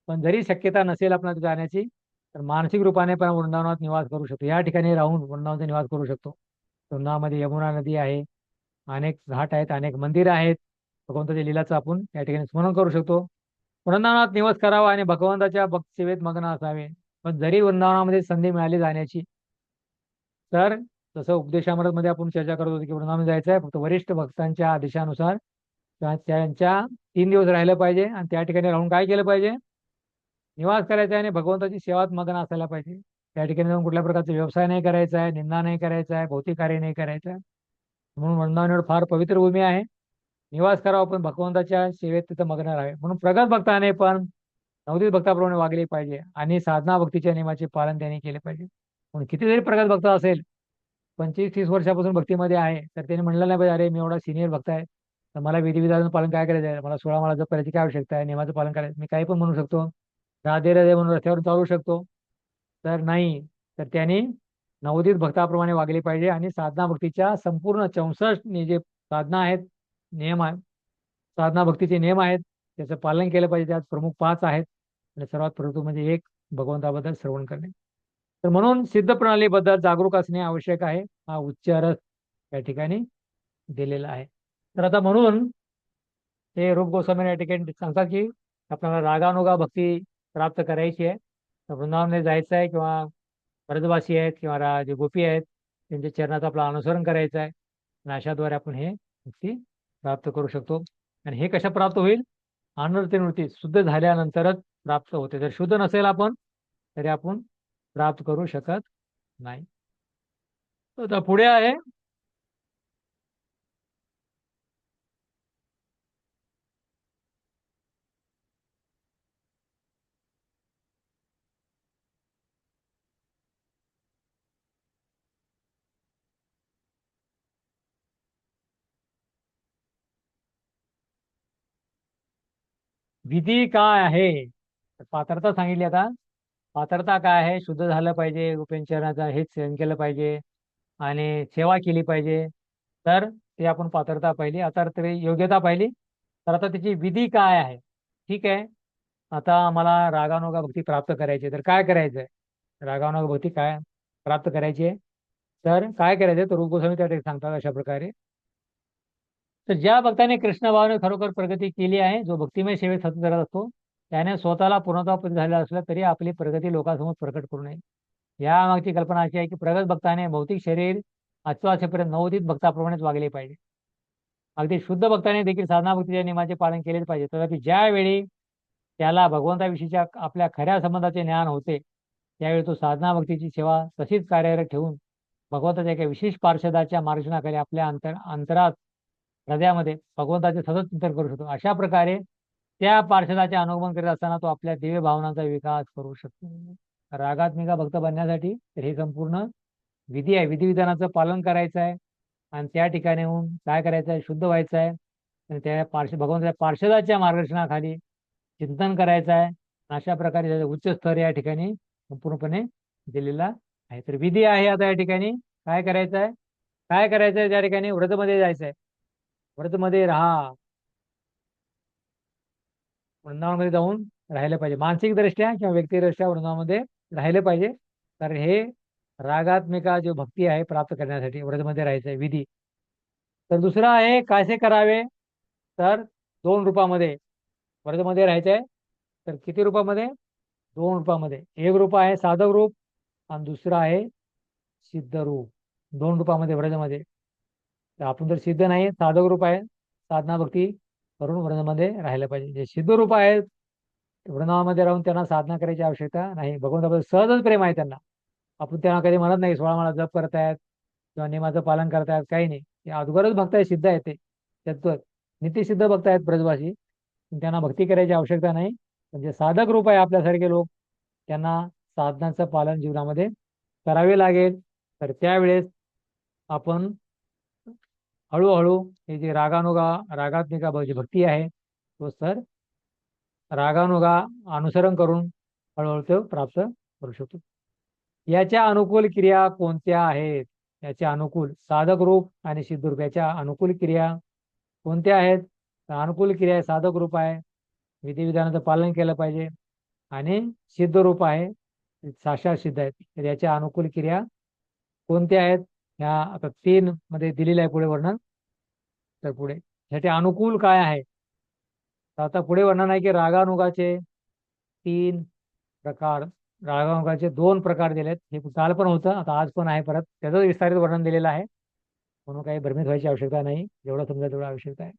पण जरी शक्यता नसेल आपल्याला जाण्याची तर मानसिक रूपाने पण वृंदावनात निवास करू शकतो. या ठिकाणी राहून वृंदावनाचा निवास करू शकतो. वृंदावनामध्ये यमुना नदी आहे, अनेक घाट आहेत, अनेक मंदिर आहेत. भगवंताच्या लीलाचं आपण या ठिकाणी स्मरण करू शकतो. वृंदावनात निवास करावा आणि भगवंताच्या भक्ती सेवेत मग्न असावे. पण जरी वृंदावनामध्ये संधी मिळाली जाण्याची तर जसं उपदेशामृतमध्ये आपण चर्चा करत होतो की वृंदावन जायचं आहे, फक्त वरिष्ठ भक्तांच्या आदेशानुसार त्यांच्या 3 दिवस राहिलं पाहिजे आणि त्या ठिकाणी राहून काय केलं पाहिजे, निवास करायचा आहे आणि भगवंताची सेवात मग्न असायला पाहिजे. त्या ठिकाणी जाऊन कुठल्या प्रकारचा व्यवसाय नाही करायचा आहे, निंदा नाही करायचा आहे, भौतिक कार्य नाही करायचं आहे. म्हणून वृंदावन फार पवित्र भूमी आहे. निवास करावा पण भगवंताच्या सेवेत तिथं मग्न राहावे. म्हणून प्रगत भक्ताने पण नवोदित भक्ताप्रमाणे वागले पाहिजे आणि साधना भक्तीच्या नियमाचे पालन त्यांनी केले पाहिजे. म्हणून किती जरी प्रगत भक्त असेल, 25-30 वर्षापासून भक्तीमध्ये आहे, तर त्यांनी म्हणलं नाही पाहिजे अरे मी एवढा सिनियर भक्त आहे तर मला विधिविधानाचं पालन काय करायचं आहे, मला 16 माळा जप करायची काय आवश्यकता आहे, नियमाचं पालन करायचं मी काही पण म्हणू शकतो, राधे राधे म्हणून रस्त्यावर चालू शकतो. तर नाही, तर त्यांनी नवोदित भक्ताप्रमाणे वागले पाहिजे आणि साधना भक्तीच्या संपूर्ण 64 जे साधना आहेत, नियम आहेत, साधना भक्तीचे नियम आहेत त्याचं पालन केलं पाहिजे. त्यात प्रमुख 5 आहेत आणि सर्वात प्रमुख म्हणजे 1 भगवंताबद्दल श्रवण करणे. तर म्हणून सिद्ध प्रणालीबद्दल जागरूक असणे आवश्यक आहे. हा उच्च रस या ठिकाणी दिलेला आहे. तर आता म्हणून ते रूप गोस्वामी या ठिकाणी सांगतात की आपल्याला रागानुगा भक्ती प्राप्त करायची आहे. तर वृंदावनमध्ये जायचं आहे किंवा ब्रजवासी आहेत किंवा जे गोपी आहेत त्यांच्या चरणाचं आपलं अनुसरण करायचं आहे आणि अशाद्वारे आपण हे भक्ती प्राप्त करू शकतो. आणि हे कशा प्राप्त होईल, अनृत्यवृत्ती शुद्ध झाल्यानंतरच प्राप्त होते. जर शुद्ध नसेल आपण तरी आपण प्राप्त करू शकत नाही. आता पुढे आहे विधी काय आहे. तर पात्रता सांगितली. आता पात्रता काय आहे. शुद्ध झालं पाहिजे, गोपीचरणाचं हेच सेवन केलं पाहिजे आणि सेवा केली पाहिजे. तर ते आपण पात्रता पाहिली. आता तरी योग्यता पाहिली. तर आता त्याची विधी काय आहे. ठीक आहे. आता मला रागानुगा भक्ती प्राप्त करायची तर काय करायचंय. रागानुगा भक्ती काय प्राप्त करायची आहे. तर काय करायचं तर रूप गोस्वामी त्या ठिकाणी सांगतात अशा प्रकारे. तर ज्या भक्ताने कृष्ण भावाने खरोखर प्रगती केली आहे, जो भक्तिमय सेवेत सतत करत असतो, त्याने स्वतःला पूर्णत्वापती झालेला असला तरी आपली प्रगती लोकांसमोर प्रकट करू नये. या मागची कल्पना अशी आहे की प्रगत भक्ताने भौतिक शरीर असेपर्यंत नवोदित भक्ताप्रमाणेच वागले पाहिजे. अगदी शुद्ध भक्ताने देखील साधना भक्तीच्या नियमाचे पालन केलेच पाहिजे. तथापि ज्यावेळी त्याला भगवंताविषयीच्या आपल्या खऱ्या संबंधाचे ज्ञान होते त्यावेळी तो साधना भक्तीची सेवा तशीच कार्यरत ठेवून भगवंताच्या एका विशेष पार्षदाच्या मार्गदर्शनाखाली आपल्या अंतरात हृदयामध्ये भगवंताचे सतत चिंतन करू शकतो. अशा प्रकारे त्या पार्षदाचे अनुगमन करीत असताना तो आपल्या दिव्य भावनांचा विकास करू शकतो. रागात्मिका भक्त बनण्यासाठी तर हे संपूर्ण विधी आहे. विधिविधानाचं पालन करायचं आहे आणि त्या ठिकाणी येऊन काय करायचं आहे. शुद्ध व्हायचं आहे आणि त्या भगवंताच्या पार्षदाच्या मार्गदर्शनाखाली चिंतन करायचं आहे. अशा प्रकारे त्याचं उच्च स्तर या ठिकाणी संपूर्णपणे दिलेला आहे. तर विधी आहे. आता या ठिकाणी काय करायचं आहे. काय करायचं आहे. त्या ठिकाणी व्रतमध्ये जायचं आहे. व्रतमध्ये राहा. वृंदावनमध्ये जाऊन राहिले पाहिजे. मानसिक दृष्ट्या किंवा व्यक्तिदृष्ट्या वृंदावनमध्ये राहिले पाहिजे. तर हे रागात्मिका जो भक्ती आहे प्राप्त करण्यासाठी व्रतमध्ये राहायचं आहे विधी. तर दुसरा आहे कसे करावे. तर 2 रूपामध्ये व्रतमध्ये राहायचं आहे. तर किती रूपामध्ये. 2 रूपामध्ये. एक रूप आहे साधक रूप आणि दुसरं आहे सिद्ध रूप. 2 रूपामध्ये व्रतमध्ये. तर आपण जर सिद्ध नाही साधक रूप आहे साधना भक्ती करून व्रतमध्ये राहिलं पाहिजे. जे सिद्ध रूप आहेत वृंदावनामध्ये राहून त्यांना साधना करायची आवश्यकता नाही. भगवंताबद्दल सहजच प्रेम आहे त्यांना. आपण त्यांना कधी म्हणत नाही 16 माळा जप करतायत किंवा नियमाचं पालन करतायत काही नाही. ते अगोदरच भक्त आहे सिद्ध आहे ते त्यात नित्यसिद्ध भक्त आहेत ब्रजवासी. त्यांना भक्ती करायची आवश्यकता नाही. म्हणजे साधक रूप आहे आपल्यासारखे लोक त्यांना साधनाचं पालन जीवनामध्ये करावे लागेल. तर त्यावेळेस आपण हळूहळू हे जे रागात्मिका जी भक्ती आहे तो सर रागानुगा अनुसरण करून हळूहळू तो प्राप्त करू शकतो. याच्या अनुकूल क्रिया कोणत्या आहेत. याच्या अनुकूल साधक रूप आणि सिद्ध रूप याच्या अनुकूल क्रिया कोणत्या आहेत. अनुकूल क्रिया साधक रूप आहे विधिविधानाचं पालन केलं पाहिजे आणि सिद्ध रूप आहे साक्षात सिद्ध आहेत. तर याच्या अनुकूल क्रिया कोणत्या आहेत. ह्या आता 3 मध्ये दिलेलं आहे पुढे वर्णन. तर पुढे ह्याचे अनुकूल काय आहे. तर आता पुढे वर्णन आहे की रागानुगाचे 3 प्रकार. रागानुगाचे 2 प्रकार दिलेत. हे काल पण होतं आता आज पण आहे परत त्याचं विस्तारित वर्णन दिलेलं आहे. म्हणून काही भ्रमित व्हायची आवश्यकता नाही. जेवढं समजा तेवढं आवश्यकता आहे.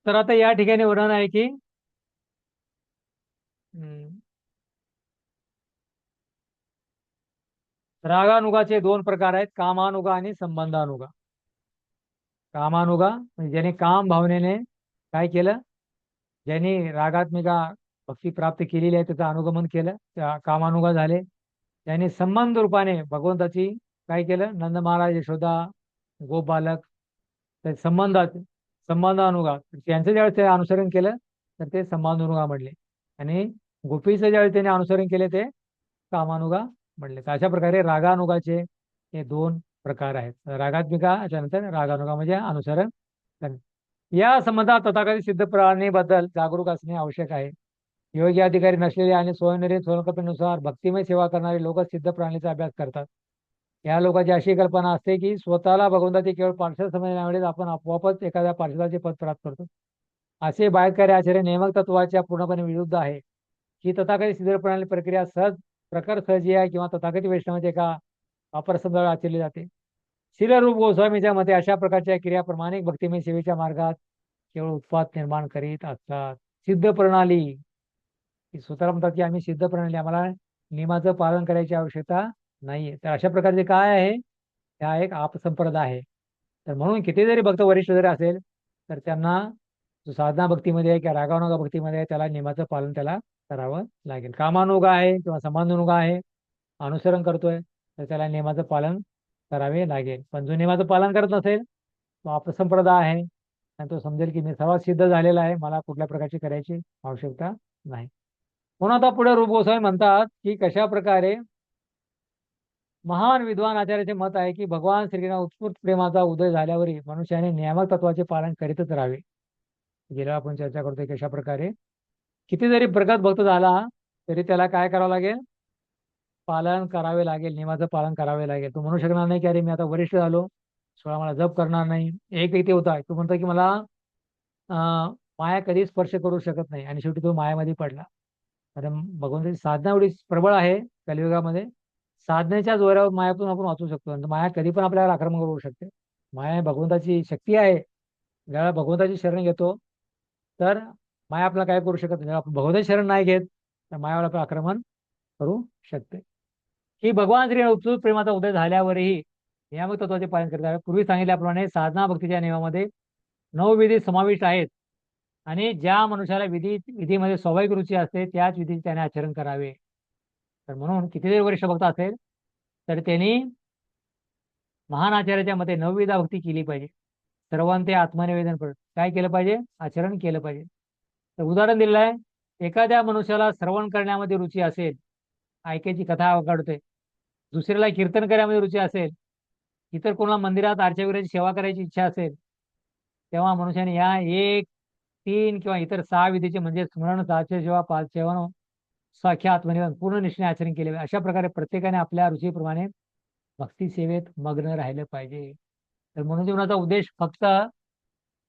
तर आता या ठिकाणी वर्णन आहे की रागानुगाचे 2 प्रकार आहेत. कामानुगा आणि संबंधानुगा. कामानुगा म्हणजे ज्याने काम भावनेने काय केलं. ज्यांनी रागात्मिका भक्ती प्राप्त केलेली आहे त्याचं अनुगमन केलं त्या कामानुगा झाले. त्यांनी संबंध रूपाने भगवंताची काय केलं. नंद महाराज यशोदा गोपालक त्या संबंधानुगा त्यांचं ज्यावेळेस ते अनुसरण केलं तर ते संबंधानुगा म्हणले आणि गोपीचं ज्यावेळेस त्याने अनुसरण केले ते कामानुगा म्हणले. तर अशा प्रकारे रागानुगाचे हे 2 प्रकार आहेत. रागात्मिका त्यानंतर रागानुगा म्हणजे अनुसरण करणे. या संबंधात तथाकथित सिद्ध प्राणीबद्दल जागरूक असणे आवश्यक आहे. योग्य अधिकारी नसलेले आणि स्वयंनिर्णय स्वयंकल्पनेनुसार भक्तिमय सेवा करणारे लोक सिद्ध प्राणीचा अभ्यास करतात. या लोकांची अशी कल्पना असते की स्वतःला भगवंताचे केवळ पार्षद समजण्यामुळेच आपण आपोआपच एखाद्या पार्षदाचे पद प्राप्त करतो. असे बाह्यकारी आश्चर्य नेमक तत्वाच्या पूर्णपणे विरुद्ध आहे. ही तथाकथित सिद्ध प्रणाली प्रक्रिया प्रखर सहजी आहे किंवा तथाकथित वैष्णवाचे एका अपर समजावर आचरली जाते. श्रील रूप गोस्वामीच्या मते अशा प्रकारच्या क्रिया प्रमाणिक भक्तिमय सेवेच्या मार्गात केवळ उत्पाद निर्माण करीत असतात. सिद्ध प्रणाली की स्वतःला म्हणतात की आम्ही सिद्ध प्रणाली, आम्हाला नियमाचं पालन करायची आवश्यकता नाहीये. तर अशा प्रकारचे काय आहे, हा एक आपसंप्रदा आहे. तर म्हणून किती जरी भक्त वरिष्ठ जरी असेल तर त्यांना जो साधना भक्तीमध्ये आहे किंवा रागानुगा भक्तीमध्ये आहे त्याला नियमाचं पालन त्याला करावं लागेल. कामानुगा आहे किंवा संबंधानुगा आहे, अनुसरण करतोय तर त्याला नियमाचं पालन करावे लागेल. पण जो नियमाचं पालन करत नसेल तो अपसंप्रदा आहे आणि तो समजेल की मी सर्वात सिद्ध झालेला आहे, मला कुठल्या प्रकारची करायची आवश्यकता नाही. म्हणून आता पुढे रूप गोस्वामी म्हणतात की कशा प्रकारे महान विद्वान आचार्याचे मत आहे की भगवान श्रीकृष्ण उत्स्फूर्त प्रेमाचा उदय झाल्यावरही मनुष्याने नियामक तत्वाचे पालन करीतच राहावे. गेल्या आपण चर्चा करतोय कशा प्रकारे किती जरी प्रगत भक्त झाला तरी त्याला काय करावं लागेल, पालन करावे लागेल, नियमाचं पालन करावे लागेल. तो म्हणू शकणार नाही की अरे मी आता वरिष्ठ झालो, सोळा मला जप करणार नाही. एक इथे होता तो म्हणतो की मला माया कधीच स्पर्श करू शकत नाही आणि शेवटी तो मायामध्ये पडला. कारण भगवंताची साधना एवढी प्रबळ आहे कलियुगामध्ये, साधनेच्या जोरावर मायातून आपण वाचू शकतो आणि माया कधी पण आपल्याला आक्रमण करू शकते. माया भगवंताची शक्ती आहे. ज्यावेळेला भगवंताची शरण घेतो तर माया आपल्याला काय करू शकत नाही. जेव्हा आपण भगवंताची शरण नाही घेत तर मायावर आपलं आक्रमण करू शकते. ही भगवान श्री उत्सुक प्रेमाचा उदय झाल्यावरही नियामक तत्वाचे पालन करत आहे. पूर्वी सांगितल्याप्रमाणे साधना भक्तीच्या नियमामध्ये 9 विधी समाविष्ट आहेत आणि ज्या मनुष्याला विधीमध्ये स्वाभाविक रुची असते त्याच विधीचे त्याने आचरण करावे. तर म्हणून किती जरी वरिष्ठ भक्त असेल तर त्यांनी महान आचार्याच्या मते 9 विधा भक्ती केली पाहिजे. सर्वांते आत्मनिवेदन कर, काय केलं पाहिजे, आचरण केलं पाहिजे. तर उदाहरण दिलेलं आहे, एखाद्या मनुष्याला श्रवण करण्यामध्ये रुची असेल, ऐकायची कथा आवडते, दुसऱ्याला कीर्तन करण्यामध्ये रुची असेल, इतर कोणाला मंदिरात आरच्या वगैरेची सेवा करायची इच्छा असेल, तेव्हा मनुष्याने या 1, 3 किंवा इतर 6 विधीचे म्हणजे स्मरण, साचे सेवा, पाच सेवन, साख्या, आत्मनिवेदन पूर्ण निष्ठेने आचरण केले पाहिजे. अशा प्रकारे प्रत्येकाने आपल्या रुचीप्रमाणे भक्ती सेवेत मग्न राहिलं पाहिजे. तर म्हणून जीवनाचा उद्देश फक्त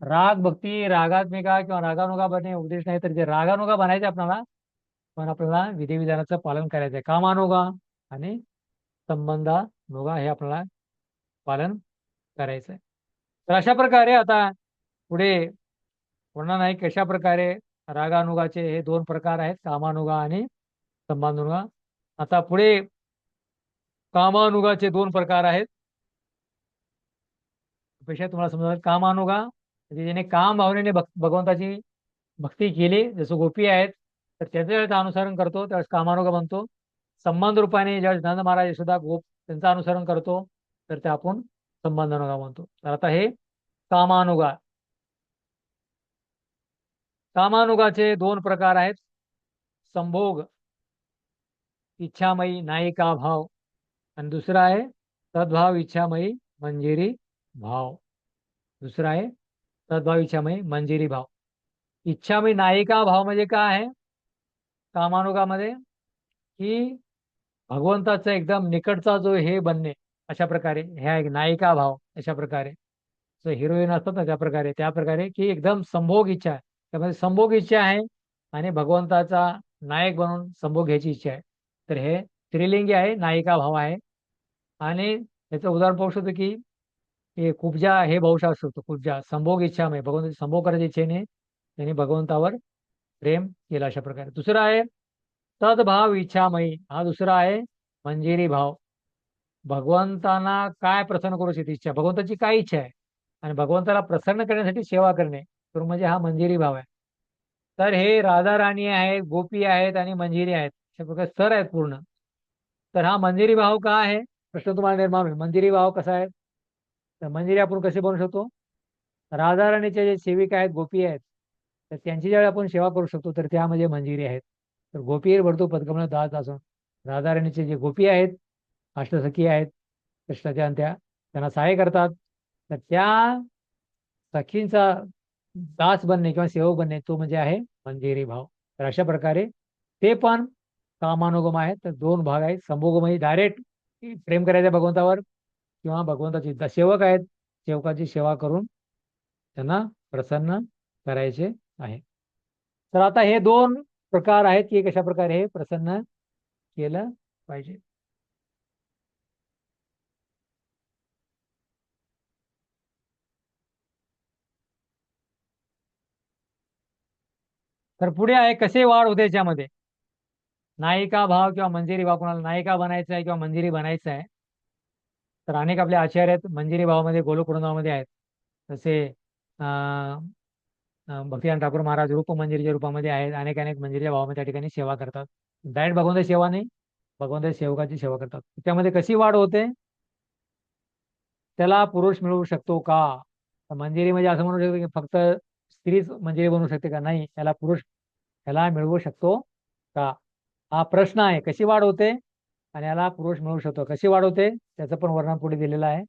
राग भक्ती रागात्मिका किंवा रागानुगा बनणे उद्देश नाही, तर जे रागानुगा बनायचे आपल्याला, पण आपल्याला विधिविधानाचं पालन करायचं आहे. कामानुगा आणि संबंधानुगा हे आपल्याला पालन करायचं आहे. तर अशा प्रकारे आता पुढे वर्णन आहे कशा प्रकारे रागानुगाचे हे 2 प्रकार आहेत, कामानुगा आणि संबंधानुगा. आता पुढे कामानुगाचे 2 प्रकार आहेत. पेक्षा तुम्हाला समजा कामानुगा म्हणजे ज्याने काम भावनेने भगवंताची भक्ती केली, जसं गोपी आहेत तर त्याचं अनुसरण करतो त्यावेळेस कामानुगा बनतो. संबंध रूपाने ज्यावेळेस नंद महाराज यशोदा गोप त्यांचं अनुसरण करतो तर ते आपण संबंधानुगा म्हणतो. तर आता हे कामानुगा. कामानुगाचे 2 प्रकार आहेत, संभोग इच्छामयी नायिका भाव आणि दुसरा आहे सद्भाव इच्छामयी मंजिरी भाव. दुसरा आहे सद्भाव इच्छामयी मंजिरी भाव. इच्छामयी नायिका भाव म्हणजे काय आहे कामानुगामध्ये, की भगवंताचा एकदम निकटचा जो हे बनणे, अशा प्रकारे ह्या एक नायिका भाव. अशा प्रकारे जो हिरोईन असतात ना त्या प्रकारे की एकदम संभोग इच्छा आहे, त्यामध्ये संभोग इच्छा आहे आणि भगवंताचा नायक बनून संभोग घ्यायची इच्छा आहे. तर हे स्त्रीलिंगी आहे, नायिका भाव आहे. आणि याचं उदाहरण पाहू शकतो की हे कुब्जा हे भाऊ असू शकतो. कुब्जा संभोग इच्छामय, भगवंताची संभोग करायच्या इच्छेने त्यांनी भगवंतावर प्रेम केलं अशा प्रकारे. दुसरा आहे सद्भाव इच्छामयी, हा दुसरा आहे मंजिरी भाव. भगवंतांना काय प्रसन्न करू शकते इच्छा, भगवंताची काय इच्छा आहे आणि भगवंताला प्रसन्न करण्यासाठी सेवा करणे, तर म्हणजे हा मंजिरी भाव आहे. तर हे राधा राणी आहेत, गोपी आहेत आणि मंजिरी आहेत, अशा प्रकारे स्तर आहेत पूर्ण. तर हा मंजिरी भाव का आहे प्रश्न तुम्हाला निर्माण होईल. मंजिरी भाव कसा आहे, तर मंजिरी आपण कसे बनवू शकतो, राधा राणीच्या जे सेविका आहेत, गोपी आहेत, तर त्यांची ज्यावेळी आपण सेवा करू शकतो तर त्या म्हणजे मंजिरी आहेत. तर गोपीर भरतो पदकमळ दास असून राधा राणीचे जे गोपी आहेत, अष्टसखी आहेत, कृष्णाच्या त्या त्यांना सहाय्य करतात, तर त्या सखींचा दास बनणे किंवा सेवक बनणे तो म्हणजे आहे मंजिरी भाव. तर अशा प्रकारे ते पण कामानुगम आहेत. तर 2 भाग आहेत, संभोगमयी डायरेक्ट प्रेम करायचं भगवंतावर, किंवा भगवंताची सेवक आहेत, सेवकाची सेवा करून त्यांना प्रसन्न करायचे आहे. तर आता हे 2 प्रकार आहेत की कशा प्रकारे हे प्रसन्न केलं पाहिजे. तर पुढे आहे कसे वाढ होते याच्यामध्ये. नायिका भाव किंवा मंजिरी भाव, कोणाला नायिका बनायचं आहे किंवा मंजिरी बनायचं आहे, तर अनेक आपले आचार्य आहेत मंजिरी भावामध्ये, गोलोक वृंदावनामध्ये आहेत. तसे भक्तिदान ठाकूर महाराज रूप मंजिरीच्या रूपामध्ये आहेत. अनेक अनेक मंजिरीच्या भावामध्ये त्या ठिकाणी सेवा करतात. डायरेक्ट भगवंत सेवा नाही, भगवंत सेवकाची सेवा करतात. त्यामध्ये कशी वाढ होते, त्याला पुरुष मिळवू शकतो का. तर मंजिरी म्हणजे असं म्हणू शकतो की फक्त स्त्रीच मंजिरी बनवू शकते का, नाही, त्याला पुरुष त्याला मिळवू शकतो का, हा प्रश्न आहे. कशी वाढ होते आणि याला पुरुष मिळवू शकतो, कशी वाढ होते त्याचं पण वर्णन पुढे दिलेलं आहे.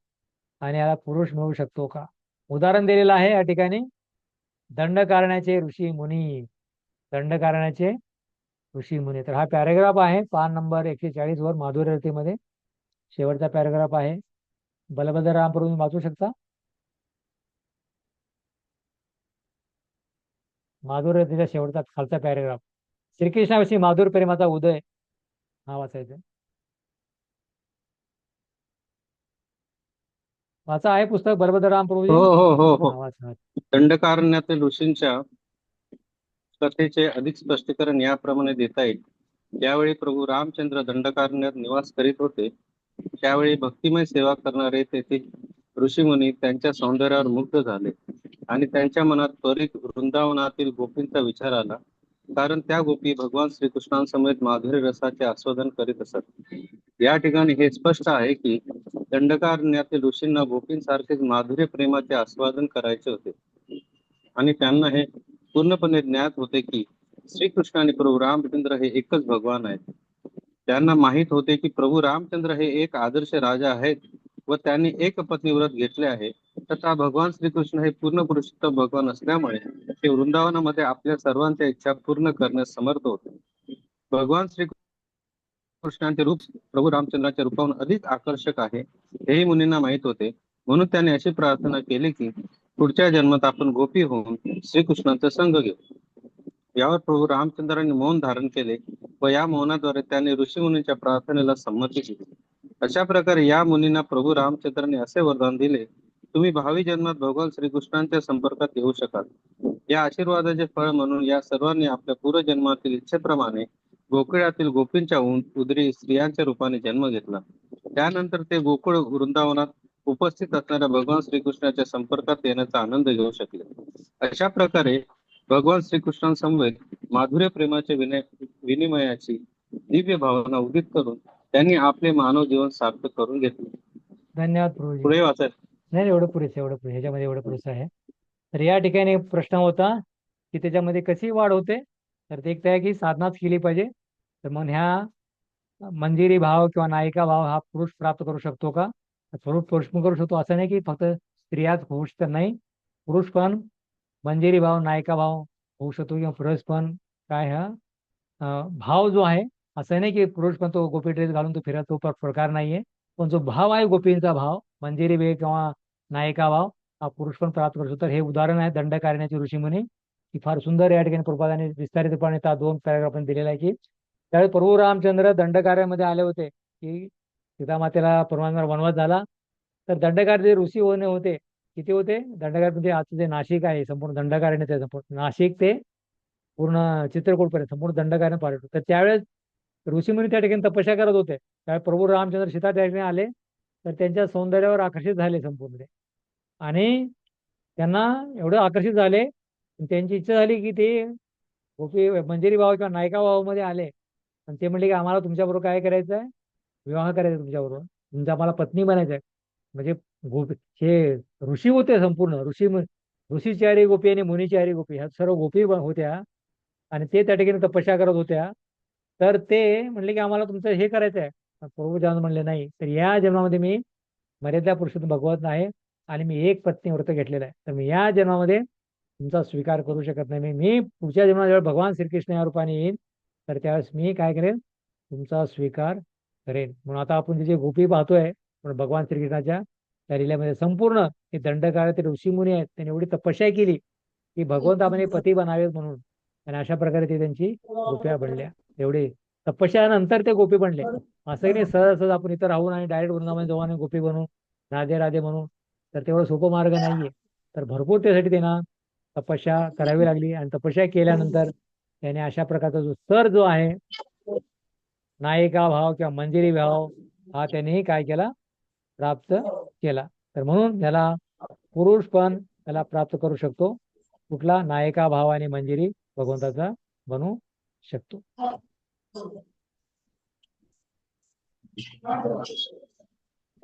आणि याला पुरुष मिळवू शकतो का, उदाहरण दिलेलं आहे या ठिकाणी. दंडकारण्याचे ऋषी मुनी, दंडकारण्याचे ऋषी मुनी. तर हा पॅरेग्राफ आहे पान नंबर 140 वर माधुर्य रतीमध्ये, शेवटचा पॅरेग्राफ आहे. बलभद्र राम तुम्ही वाचू शकता. माधुर्य रतीचा शेवटचा खालचा पॅरेग्राफ, श्रीकृष्णाविषयी माधुर प्रेमाचा उदय, हा वाचायचा. वाचा, आहे पुस्तक बलभद्र राम प्रभूजी. हो हो हो हो. हा वाचा. दंडकारण्यातील ऋषींच्या कथेचे अधिक स्पष्टीकरण याप्रमाणे देता येईल. ज्यावेळी प्रभू रामचंद्र दंडकारण्यात निवास करीत होते, त्यावेळी भक्तिमय सेवा करणारे तेथील ऋषीमुनी त्यांच्या सौंदर्यावर मुग्ध झाले आणि त्यांच्या मनात त्वरित वृंदावनातील गोपींचा विचार आला, कारण त्या गोपी भगवान श्रीकृष्णांसमेत माधुरी रसाचे आस्वादन करीत असत. या ठिकाणी हे स्पष्ट आहे की दंडकारण्यातील ऋषींना गोपींसारखेच माधुर्य प्रेमाचे आस्वादन करायचे होते आणि त्यांना हे पूर्णपणे ज्ञात होते की श्रीकृष्ण आणि प्रभू रामचंद्र हे एकच भगवान आहेत. त्यांना माहित होते की प्रभू रामचंद्र हे एक आदर्श राजा आहेत व त्यांनी एक पत्नी व्रत घेतले आहे, तथा भगवान श्रीकृष्ण हे पूर्ण पुरुषोत्तम भगवान असल्यामुळे ते वृंदावनामध्ये आपल्या सर्वांच्या इच्छा पूर्ण करण्यास समर्थ होते. भगवान श्रीकृष्णांचे रूप प्रभू रामचंद्राच्या रूपाहून अधिक आकर्षक आहे हेही मुनींना माहित होते. म्हणून त्यांनी अशी प्रार्थना केली की पुढच्या जन्मात आपण गोपी होऊन श्रीकृष्णांचा संग घेऊ. यावर प्रभू रामचंद्रांनी मौन धारण केले व या मौनाद्वारे त्यांनी ऋषीमुनींच्या प्रार्थनेला संमती दिली. अशा प्रकारे या मुनींना प्रभू रामचंद्रांनी असे वरदान दिले, तुम्ही भावी जन्मात भगवान श्रीकृष्णांच्या संपर्कात येऊ शकाल. या आशीर्वादाचे फळ म्हणून या सर्वांनी आपल्या पूर्वजन्मातील इच्छेप्रमाणे गोकुळातील गोपींच्या उदरी स्त्रियांच्या रूपाने जन्म घेतला. त्यानंतर ते गोकुळ वृंदावनात उपस्थित असणाऱ्या भगवान श्रीकृष्णाच्या संपर्कात येण्याचा आनंद घेऊ शकले. अशा प्रकारे भगवान श्रीकृष्णांसमवेत माधुर्य प्रेमाच्या विनिमयाची दिव्य भावना उदित करून त्यांनी आपले मानव जीवन सार्थक करून घेतले. धन्यवाद प्रभूजी. पुढे वाचायचं. नाही, एवढं पुरेसं, एवढं पुरेसं, ह्याच्यामध्ये एवढं पुरेसं आहे. तर या ठिकाणी एक प्रश्न होता की त्याच्यामध्ये कशी वाढ होते, तर ते एक आहे की साधनाच केली पाहिजे. तर मग ह्या मंजिरी भाव किंवा नायिका भाव हा पुरुष प्राप्त करू शकतो का, पुरुष पण करू शकतो, असं नाही की फक्त स्त्रियाच होऊ शकत नाही, पुरुष पण मंजिरी भाव नायिका भाव होऊ शकतो, किंवा पुरुष पण काय हा भाव जो आहे, असं नाही की पुरुष पण तो गोपी ड्रेस घालून तो फिरत, तो प्रकार नाहीये. पण जो भाव आहे गोपींचा भाव, मंजिरी वे किंवा नायिका भाव, हा पुरुष पण प्राप्त करू शकतो. तर हे उदाहरण आहे दंडकारण्याची ऋषीमुनी, की फार सुंदर या ठिकाणी प्रभुपादांनी विस्तारितपणे त्या 2 पॅराग्राफ दिलेला आहे. की त्यावेळी प्रभू रामचंद्र दंडकार्यामध्ये आले होते, की सीतामातेला परमात्मा वनवास झाला, तर दंडकार जे ऋषी होते किती होते, दंडकार म्हणजे आजचं जे नाशिक आहे संपूर्ण दंडकारण्य, संपूर्ण नाशिक ते पूर्ण चित्रकूटपर्यंत संपूर्ण दंडकारण्य पाडत. तर त्यावेळेस ऋषीमुनी त्या ठिकाणी तपस्या करत होते. त्यावेळी प्रभू रामचंद्र सीता त्या ठिकाणी आले, तर त्यांच्या सौंदर्यावर आकर्षित झाले संपूर्ण ते. आणि त्यांना एवढं आकर्षित झाले, त्यांची इच्छा झाली की ते गोपी मंजिरी भाव किंवा नायिका भावामध्ये आले. आणि ते म्हणले की आम्हाला तुमच्याबरोबर काय करायचं आहे, विवाह करायचा तुमच्याबरोबर, तुमचा आम्हाला पत्नी बनायचं आहे. म्हणजे गोपी हे ऋषी होते, संपूर्ण ऋषीचारी गोपी आणि मुनीचारी गोपी ह्या सर्व गोपी होत्या, आणि ते त्या ठिकाणी तपस्या करत होत्या. तर ते म्हणले की आम्हाला तुमचं हे करायचं आहे. प्रभूजान म्हणले नाही, तर या जन्मामध्ये मी मर्यादा पुरुषोत्तम भगवंत आहे आणि मी एक पत्नी व्रत घेतलेलं आहे, तर मी या जन्मामध्ये तुमचा स्वीकार करू शकत नाही. मी पुढच्या जन्मात जेव्हा भगवान श्रीकृष्ण या रूपाने येईल, तर त्यावेळेस मी काय करेन, तुमचा स्वीकार करेन. म्हणून आता आपण जे गोपी पाहतोय पण भगवान श्रीकृष्णाच्या त्या लीलेमध्ये संपूर्ण हे दंडकारणातील ऋषीमुनी आहेत, त्यांनी एवढी तपस्या केली की भगवंत आपण पती बनावेत म्हणून, आणि अशा प्रकारे ते त्यांची गोप्या बनल्या. एवढी तपस्यानंतर ते गोपी बनले. असं नाही सहज सहज आपण इथं राहून आणि डायरेक्ट वृंदावन जाऊ आणि गोपी बनू, राधे राधे म्हणून, तर तेवढं सोपं मार्ग नाहीये. तर भरपूर त्यासाठी त्यांना तपस्या करावी लागली, आणि तपस्या केल्यानंतर त्याने अशा प्रकारचा जो स्तर जो आहे नायिका भाव किंवा मंजिरी भाव हा त्यानेही काय केला, प्राप्त केला. तर म्हणून याला पुरुष पण त्याला प्राप्त करू शकतो. कुठला? नायिका भाव आणि मंजिरी भगवंताचा बनू शकतो.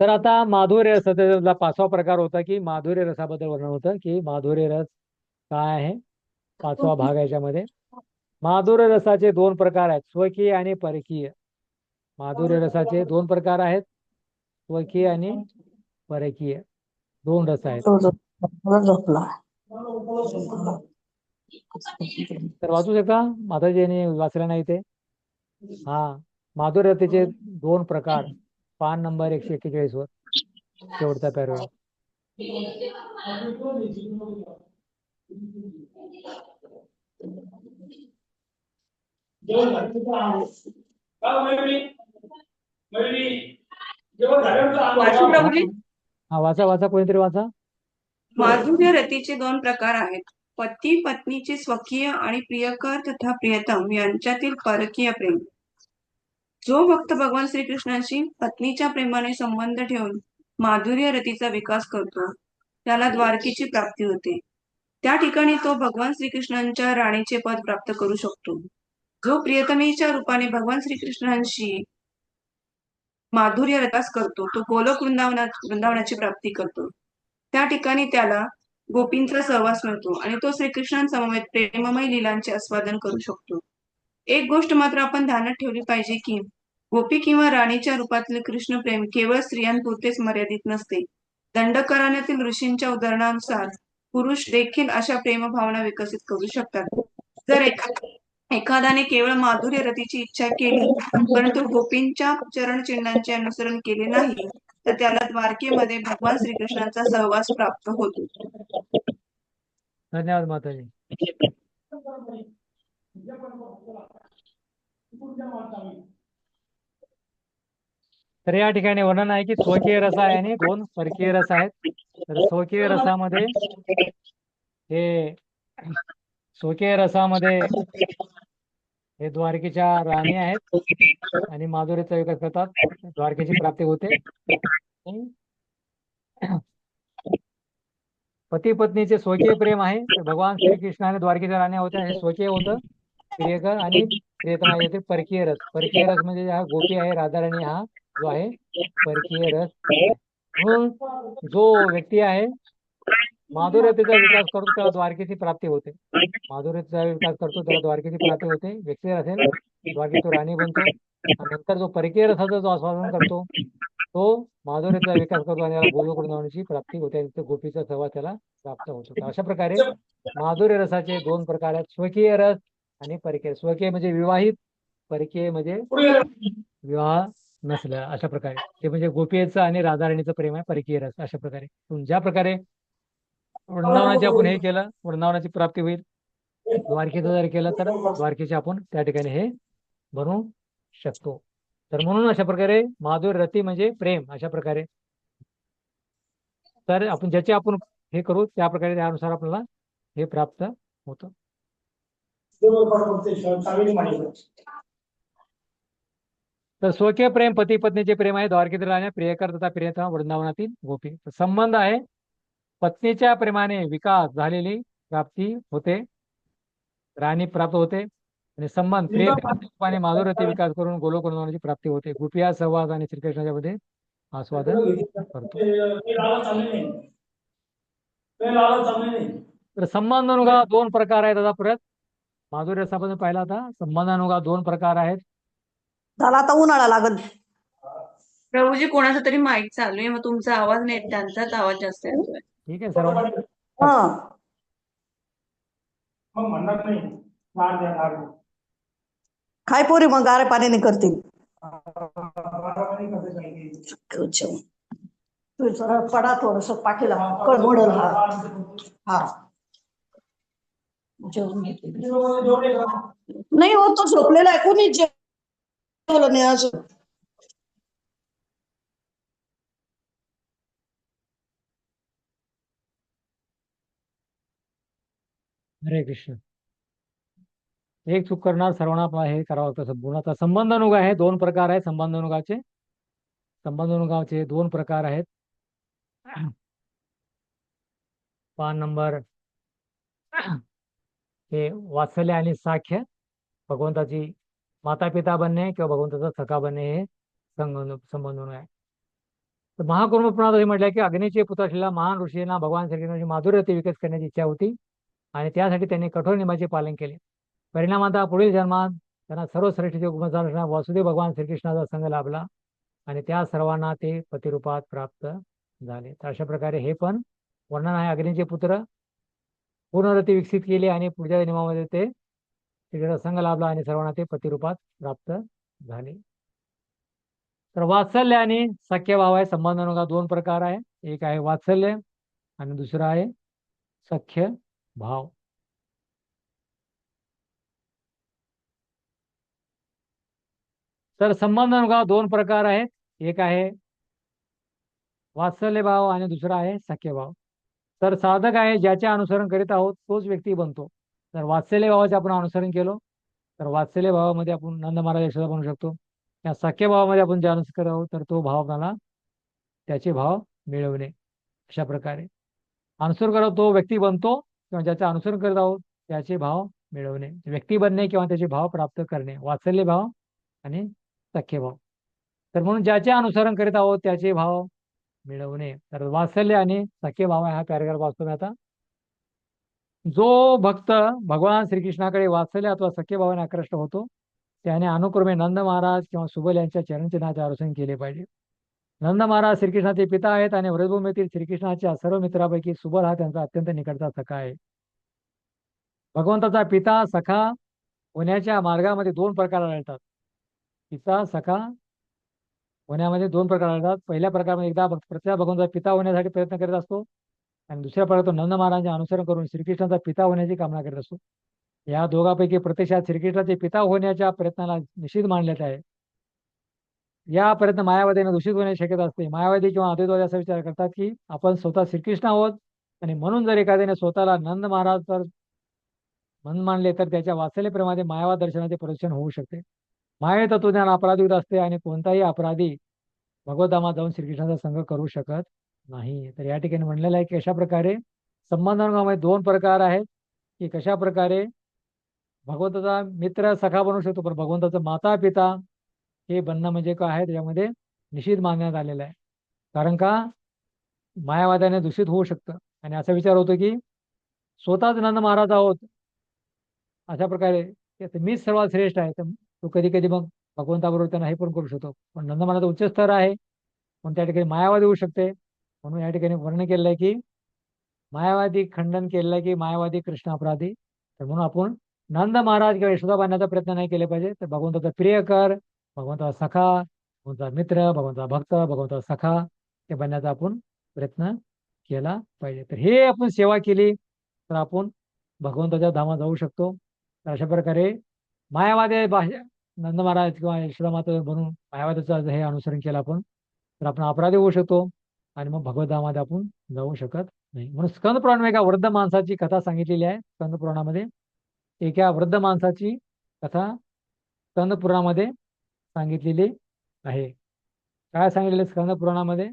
तर आता माधुर्य रसाचा 5वा प्रकार होता की माधुर्य रसाबद्दल वर्णन होतं की माधुर्य रस काय आहे. 5वा भाग याच्यामध्ये माधुर्य रसाचे 2 प्रकार आहेत, स्वकीय आणि परकीय. माधुर्य रसाचे 2 प्रकार आहेत, स्वकीय आणि परकीय 2 रस आहेत. तर वाचू शकता? माताजीने वाचलं नाही ते. हा, माधुर्य रसाचे 2 प्रकार, पान नंबर 141 वर शेवटचा पॅराग्राफ. वाचू प्रभूजी? हा, वाचा वाचा, कोणीतरी वाचा. माधुर्य रतीचे 2 प्रकार आहेत, पती पत्नीचे स्वकीय आणि प्रियकर तथा प्रियतम यांच्यातील परकीय प्रेम. जो भक्त भगवान श्रीकृष्णांशी पत्नीच्या प्रेमाने संबंध ठेवून माधुर्य रतीचा विकास करतो त्याला द्वारकेची प्राप्ती होते. त्या ठिकाणी तो भगवान श्रीकृष्णांच्या राणीचे पद प्राप्त करू शकतो. जो प्रियतमेच्या रूपाने भगवान श्रीकृष्णांशी माधुर्य रतास करतो तो गोलोक वृंदावनाची प्राप्ती करतो. त्या ठिकाणी त्याला गोपींचा सहवास मिळतो आणि तो श्रीकृष्णांसमवेत प्रेममय लीलांचे आस्वादन करू शकतो. एक गोष्ट मात्र आपण ध्यानात ठेवली पाहिजे की गोपी किंवा राणीच्या रूपातील कृष्ण प्रेम केवळ स्त्रियांपुरतेच मर्यादित नसते. दंडकारण्यातील ऋषींच्या उदाहरणानुसार पुरुष देखील अशा प्रेमभावना विकसित करू शकतात. जर एखाद्याने केवळ माधुर्य रतीची इच्छा केली परंतु गोपींच्या चरण चिन्हांचे अनुसरण केले नाही तर त्याला द्वारकेमध्ये भगवान श्रीकृष्णांचा सहवास प्राप्त होतो. धन्यवाद माताजी. तर या ठिकाणी वर्णन आहे की स्वकीय रस आहे आणि 2 परकीय रस आहेत. तर स्वकीय रसामध्ये हे द्वारकेच्या राणी आहेत आणि माधुर्याचा विकास करतात, द्वारकेची प्राप्ती होते. पती पत्नीचे स्वकीय प्रेम आहे, तर भगवान श्रीकृष्ण आणि द्वारकेच्या राण्या होत्या, हे स्वकीय होतं. प्रियकर आणि प्रियतमा येथे परकीय रस. परकीय रस म्हणजे हा गोपी आहे, राधाराणी, हा जो आहे परकीय रस आहे. म्हणून जो व्यक्ती आहे माधुर्यतेचा विकास करतो त्याला द्वारकेची प्राप्ती होते. माधुर्यतेचा विकास करतो त्याला द्वारकेची प्राप्ती होते. व्यक्ती असेल द्वारकेत तो राणी बनतो. आणि नंतर जो परकीय रसाचा जो आस्वादन करतो तो माधुर्याचा विकास करतो आणि त्याला गोलोक वृंदावनाची प्राप्ती होते आणि गोपीचा सहवास त्याला प्राप्त होतो. तर अशा प्रकारे माधुर्य रसाचे 2 प्रकार आहेत, स्वकीय रस आणि परकीय. स्वकीय म्हणजे विवाहित, परकीय म्हणजे विवाह नसलं. अशा प्रकारे ते म्हणजे गोपीचं आणि राधाराणीचं प्रेम आहे परकीय रस. अशा प्रकारे ज्या प्रकारे वृंदावनाची आपण हे केलं, वृंदावनाची प्राप्ती होईल. द्वारकेचं जर केलं तर द्वारकेचे आपण त्या ठिकाणी हे बनवू शकतो. तर म्हणून अशा प्रकारे माधुर्य रती म्हणजे प्रेम. अशा प्रकारे तर आपण ज्याचे आपण हे करू त्या प्रकारे त्यानुसार आपल्याला हे प्राप्त होतं. तर स्वकीय प्रेम पती पत्नीचे प्रेम आहे, द्वारकेतील राण्या प्रियकर तथा प्रियतमा वृंदावनातील गोपी. तर संबंध आहे पत्नीच्या प्रेमाने विकास झालेली प्राप्ती होते, राणी प्राप्त होते. आणि संबंध प्रियतमाने माधुर्यते विकास करून गोलोक वृंदावनाची प्राप्ती होते. गोपिया सहवास आणि श्रीकृष्णाच्या मध्ये आस्वादन करतो. तर संबंधानुगा 2 प्रकार आहेत. आता परत माधुर्य रसाबद्दल पाहिला होता. संबंधानुगा 2 प्रकार आहेत. त्याला आता उन्हाळा लागल. प्रभूजी कोणाचा तरी माईक चालू आहे, मग तुमचा आवाज नाही, त्यांचाच आवाज जास्त येतोय. ठीक आहे सर्वांना. काय पोरी मग गारे पाण्याने करतील. पडा थोडस पाठीला कळ मोडल. हा जेवून घेते. नाही हो, तो झोपलेला आहे. कोणी जेवलं नाही अजून. हरे कृष्ण. एक चूक करणार सर्वांना आपल्याला हे करावं लागतं संपूर्ण. आता संबंधानुग आहे, दोन प्रकार आहेत संबंधानुगाचे. संबंधानुगाचे दोन प्रकार आहेत. पान नंबर हे वात्सल्य आणि साख्य, भगवंताची माता पिता बनणे किंवा भगवंताचा सखा बनणे हे संबंध आहे. तर महाकुर्मपुराणात असे म्हटलंय की अग्नीचे पुत्र असलेल्या महान ऋषींना भगवान श्रीकृष्णाची माधुर्यते विकसित करण्याची इच्छा होती आणि त्यासाठी त्यांनी कठोर नियमाचे पालन केले. परिणामात पुढील जन्मात त्यांना सर्वश्रेष्ठीचे गुणसार असणारा वासुदेव भगवान श्रीकृष्णाचा संग लाभला आणि त्या सर्वांना ते पतिरूपात प्राप्त झाले. तर अशा प्रकारे हे पण वर्णन आहे. अग्नीचे पुत्र पूर्णरती विकसित केली आणि पुढच्या जन्मामध्ये ते तिकडे संघ लाभला आणि सर्वांना ते पतिरूपात प्राप्त झाले. तर वात्सल्य आणि सख्य भाव आहे. संबंधानुगा दोन प्रकार आहे. एक आहे वात्सल्य आणि दुसरा आहे सख्य भाव. तर संबंधानुगा दोन प्रकार आहेत. एक आहे वात्सल्य भाव आणि दुसरा आहे सख्य भाव. तर साधक आहे ज्याचे अनुसरण करीत आहोत तोच व्यक्ती बनतो. तर वात्सल्य भावाचे आपण अनुसरण केलं तर वात्सल्य भावामध्ये आपण नंद महाराज यशोदा बनू शकतो. या सख्य भावामध्ये आपण जे अनुसरण करत आहोत तर तो भाव आपल्याला त्याचे भाव मिळवणे. अशा प्रकारे अनुसरण करत तो व्यक्ती बनतो किंवा ज्याचे अनुसरण करत आहोत त्याचे भाव मिळवणे. व्यक्ती बनणे किंवा त्याचे भाव प्राप्त करणे, वात्सल्य भाव आणि सख्य भाव. तर म्हणून ज्याचे अनुसरण करीत आहोत त्याचे भाव मिळवणे. तर वात्सल्य आणि सख्य भाव हा पॅराग्राफ वाचतो मी आता. जो भक्त भगवान श्रीकृष्णाकडे वात्सल्य अथवा सख्य भावाने आकृष्ट होतो त्याने अनुक्रमे नंद महाराज किंवा सुबल यांच्या चरणचिन्हाचे अनुसरण केले पाहिजे. नंद महाराज श्रीकृष्णाचे पिता आहेत आणि व्रजभूमीतील श्रीकृष्णाच्या सर्व मित्रापैकी सुबल हा त्यांचा अत्यंत निकटचा सखा आहे. भगवंताचा पिता सखा होण्याच्या मार्गामध्ये दोन प्रकार आढळतात. पिता सखा होण्यामध्ये दोन प्रकार आढळतात. पहिल्या प्रकारामध्ये एकदा प्रत्येक भगवंताचा पिता होण्यासाठी प्रयत्न करीत असतो आणि दुसऱ्या प्रकारात तो नंद महाराजांचे अनुसरण करून श्रीकृष्णाचा पिता होण्याची कामना करीत असतो. या दोघांपैकी प्रत्यक्षात श्रीकृष्णाचे पिता होण्याच्या प्रयत्नाला निषिद्ध मानण्यात आहे. या प्रयत्न मायावादीने दूषित होण्याची शक्यता असते. मायावादी किंवा अद्वैतवादी असा विचार करतात की आपण स्वतः श्रीकृष्ण आहोत आणि म्हणून जर एखाद्याने स्वतःला नंद महाराज तर मन मानले तर त्याच्या वात्सल्यप्रेमाने मायावाद दर्शनाचे प्रदर्शन होऊ शकते. मायावी तत्वज्ञान अपराधीत असते आणि कोणताही अपराधी भगवद्धामात जाऊन श्रीकृष्णाचा संग करू शकत नाही. तर या ठिकाणी म्हणलेलं आहे की अशा प्रकारे संबंधानुगामध्ये दोन प्रकार आहेत की कशा प्रकारे भगवंताचा मित्र सखा बनवू शकतो पण भगवंताचा माता पिता हे बनणं म्हणजे काय आहे त्याच्यामध्ये निषिद्ध मानण्यात आलेलं आहे. कारण का मायावाद्याने दूषित होऊ शकतं आणि असा विचार होतो की स्वतःच नंद महाराज आहोत अशा प्रकारे मीच सर्वात श्रेष्ठ आहे. तर तो कधी कधी मग भगवंताबरोबर त्यांना हे पण करू शकतो. पण नंद महाराज उच्च स्तर आहे पण त्या ठिकाणी मायावादी होऊ शकते. म्हणून या ठिकाणी वर्णन केलेलं आहे की मायावादी खंडन केलेलं आहे की मायावादी कृष्ण अपराधी. तर म्हणून आपण नंद महाराज किंवा यशोदा बनण्याचा प्रयत्न नाही केले पाहिजे. तर भगवंताचा प्रियकर, भगवंताचा सखा, भगवंताचा मित्र, भगवंताचा भक्त, भगवंताचा सखा हे बनण्याचा आपण प्रयत्न केला पाहिजे. तर हे आपण सेवा केली तर आपण भगवंताच्या धामात जाऊ शकतो. तर अशा प्रकारे मायावादी भाषा नंद महाराज किंवा यशोदा माता बनून मायावाद्याचं हे अनुसरण केलं आपण तर आपण अपराधी होऊ शकतो आणि मग भगवद्धामामध्ये आपण जाऊ शकत नाही. म्हणून स्कंद पुराण एका वृद्ध माणसाची कथा सांगितलेली आहे. स्कंद पुराणामध्ये एका वृद्ध माणसाची कथा स्कंद पुराणामध्ये सांगितलेली आहे. काय सांगितलेलं स्कंद पुराणामध्ये?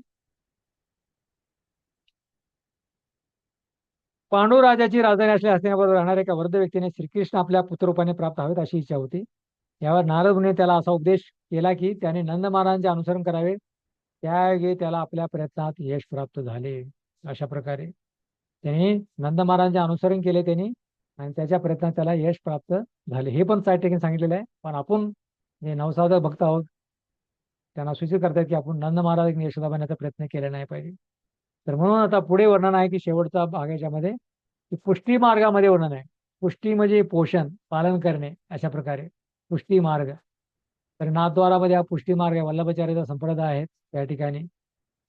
पांडू राजाची राजधानी असल्या हस्तिनापुरात राहणाऱ्या एका वृद्ध व्यक्तीने श्रीकृष्ण आपल्या पुत्ररूपाने प्राप्त हवेत अशी इच्छा होती. यावर नारद मुनीने त्याला असा उपदेश केला की त्याने नंद महाराजांचे अनुसरण करावे. त्यावेळी त्याला आपल्या प्रयत्नात यश प्राप्त झाले. अशा प्रकारे त्यांनी नंद महाराजांचे अनुसरण केले त्यांनी आणि त्याच्या प्रयत्नात त्याला यश प्राप्त झाले. हे पण साईड ठिकाणी सांगितलेलं आहे. पण आपण जे नवसाधक भक्त आहोत त्यांना सूचित करतात की आपण नंद महाराज यशोदा बनण्याचा प्रयत्न केला नाही पाहिजे. तर म्हणून आता पुढे वर्णन आहे की शेवटचा भाग याच्यामध्ये की पुष्टी मार्गामध्ये वर्णन आहे. पुष्टी म्हणजे पोषण पालन करणे अशा प्रकारे पुष्टी मार्ग. तर नाथद्वारामध्ये हा पुष्टी मार्ग आहे. वल्लभाचार्याचा संप्रदाय आहे त्या ठिकाणी.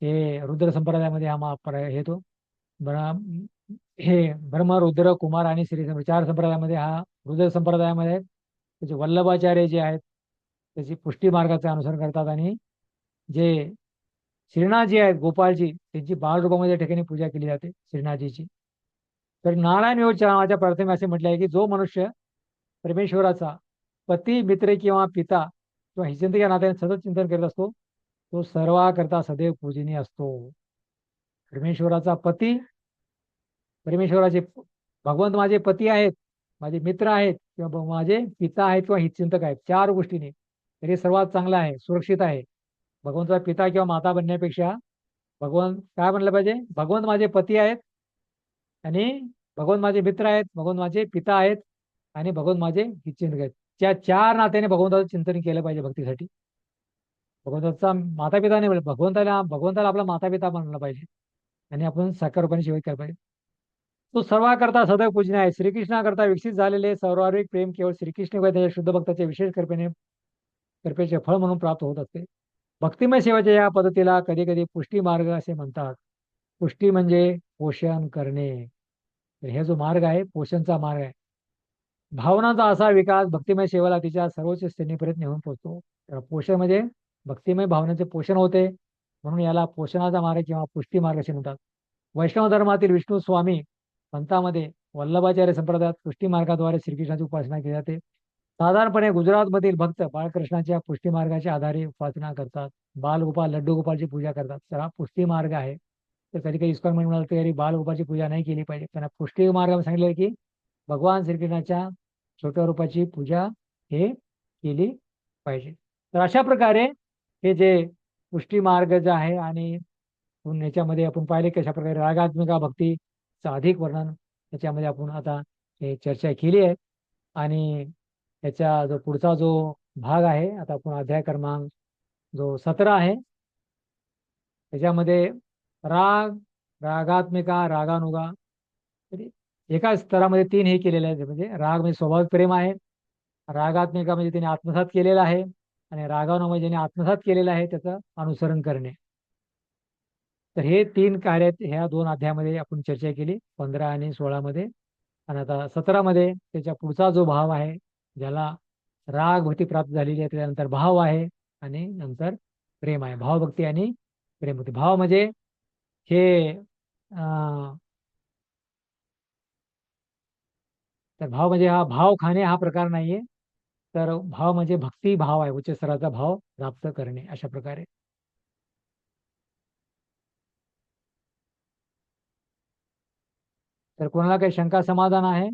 हे रुद्र संप्रदायामध्ये हा येतो. हे ब्रह्म रुद्र कुमार आणि श्री चार संप्रदायामध्ये हा रुद्र संप्रदायामध्ये आहेत. त्याचे वल्लभाचार्य जे आहेत त्याची पुष्टी मार्गाचे अनुसरण करतात आणि जे श्रीनाथजी आहेत गोपाळजी त्यांची बाळरूपामध्ये ठिकाणी पूजा केली जाते श्रीनाथजीची. तर नारायण योग नावाच्या प्रार्थने असे म्हटले आहे की जो मनुष्य परमेश्वराचा पती, मित्र किंवा पिता किंवा हिचंत या नात्याने सतत चिंतन करत असतो, तो सर्वाकरता सदैव पूजनीय असतो. परमेश्वराचा पती, परमेश्वराचे भगवंत माझे पती आहेत, माझे मित्र आहेत किंवा माझे पिता आहेत किंवा हितचिंतक आहेत, चार गोष्टीने तरी सर्वात चांगला आहे, सुरक्षित आहे. भगवंताचा पिता किंवा माता बनण्यापेक्षा भगवंत काय म्हणलं पाहिजे, भगवंत माझे पती आहेत आणि भगवंत माझे मित्र आहेत, भगवंत माझे पिता आहेत आणि भगवंत माझे हितचिंतक आहेत. त्या चार नात्याने भगवंताचं चिंतन केलं पाहिजे भक्तीसाठी. भगवंताचा माता पिता नाही, भगवंताला आपला माता पिता मानला पाहिजे आणि आपण साकार रूपाने सेवा केलं पाहिजे. तो सर्वाकरता सदैव पूजनीय आहे. श्रीकृष्णाकरता विकसित झालेले सर्वाधिक प्रेम केवळ श्रीकृष्ण व त्याच्या शुद्ध भक्ताच्या विशेष कृपेचे फळ म्हणून प्राप्त होत असते. भक्तिमय सेवेच्या या पद्धतीला कधी कधी पुष्टी मार्ग असे म्हणतात. पुष्टी म्हणजे पोषण करणे. तर हे जो मार्ग आहे, पोषणचा मार्ग आहे. भावनांचा असा विकास भक्तिमय सेवेला तिच्या सर्वोच्च श्रेणीपर्यंत नेऊन पोहोचतो. तर पोषण म्हणजे भक्तिमय भावनेचे पोषण होते, म्हणून याला पोषणाचा मार्ग किंवा पुष्टी मार्ग असे म्हणतात. वैष्णव धर्मातील विष्णू स्वामी पंथामध्ये वल्लभाचार्य संप्रदायात पुष्टी मार्गाद्वारे श्रीकृष्णाची उपासना केली जाते. साधारणपणे गुजरातमधील भक्त बाळकृष्णाच्या पुष्टी मार्गाच्या आधारे उपासना करतात. बालगोपाल, लड्डू गोपालची पूजा करतात. तर हा पुष्टी मार्ग आहे. तर कधी कधी इस्कॉन मध्ये म्हणाल तरी बालगोपालची पूजा नाही केली पाहिजे. त्यांना पुष्टी मार्ग सांगितलं की भगवान श्रीकृष्णाच्या छोट्या रूपाची पूजा हे केली पाहिजे. तर अशा प्रकारे हे जे पुष्टी मार्ग जे आहे आणि याच्यामध्ये आपण पाहिले कशा प्रकारे रागात्मिका भक्तीचं अधिक वर्णन याच्यामध्ये आपण आता हे चर्चा केली आहे. आणि याचा जो पुढचा जो भाग आहे, आता आपण अध्याय क्रमांक जो 17 आहे त्याच्यामध्ये राग, रागात्मिका, रागानुगा, एका स्तरामध्ये 3 हे केलेले आहेत. म्हणजे राग म्हणजे स्वाभाविक प्रेम आहे, रागात्मिका म्हणजे त्याने आत्मसात केलेला आहे आणि रागानुगा म्हणजे ज्याने आत्मसात केलेलं आहे त्याचं अनुसरण करणे. तर हे 3 कार्य ह्या 2 अध्यायामध्ये आपण चर्चा केली, 15 आणि 16 मध्ये. आणि आता 17 मध्ये त्याच्या पुढचा जो भाव आहे, ज्याला राग भक्ती प्राप्त झालेली आहे, त्याच्यानंतर भाव आहे आणि नंतर प्रेम आहे. भावभक्ती आणि प्रेमभक्ती. भाव म्हणजे हे तर भाव म्हणजे हा भाव खाणे हा प्रकार नाहीये. तर भाव म्हणजे भक्ती भाव आहे, उच्च स्तराचा भाव प्राप्त करणे अशा प्रकारे. तर कोणाला काही शंका समाधान आहे?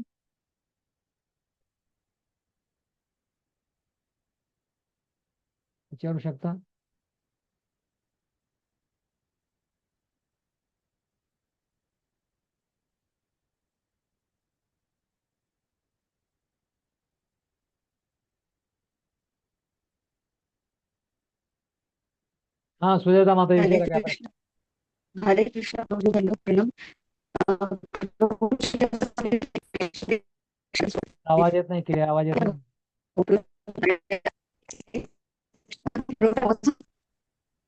विचारू शकता. हा, सुजाता माता हरे विचारा काय प्रश्न. कृष्ण हरे कृष्ण प्रभु दंडवत प्रणाम. आवाज येत नाही, क्लिअर आवाज येत नाही.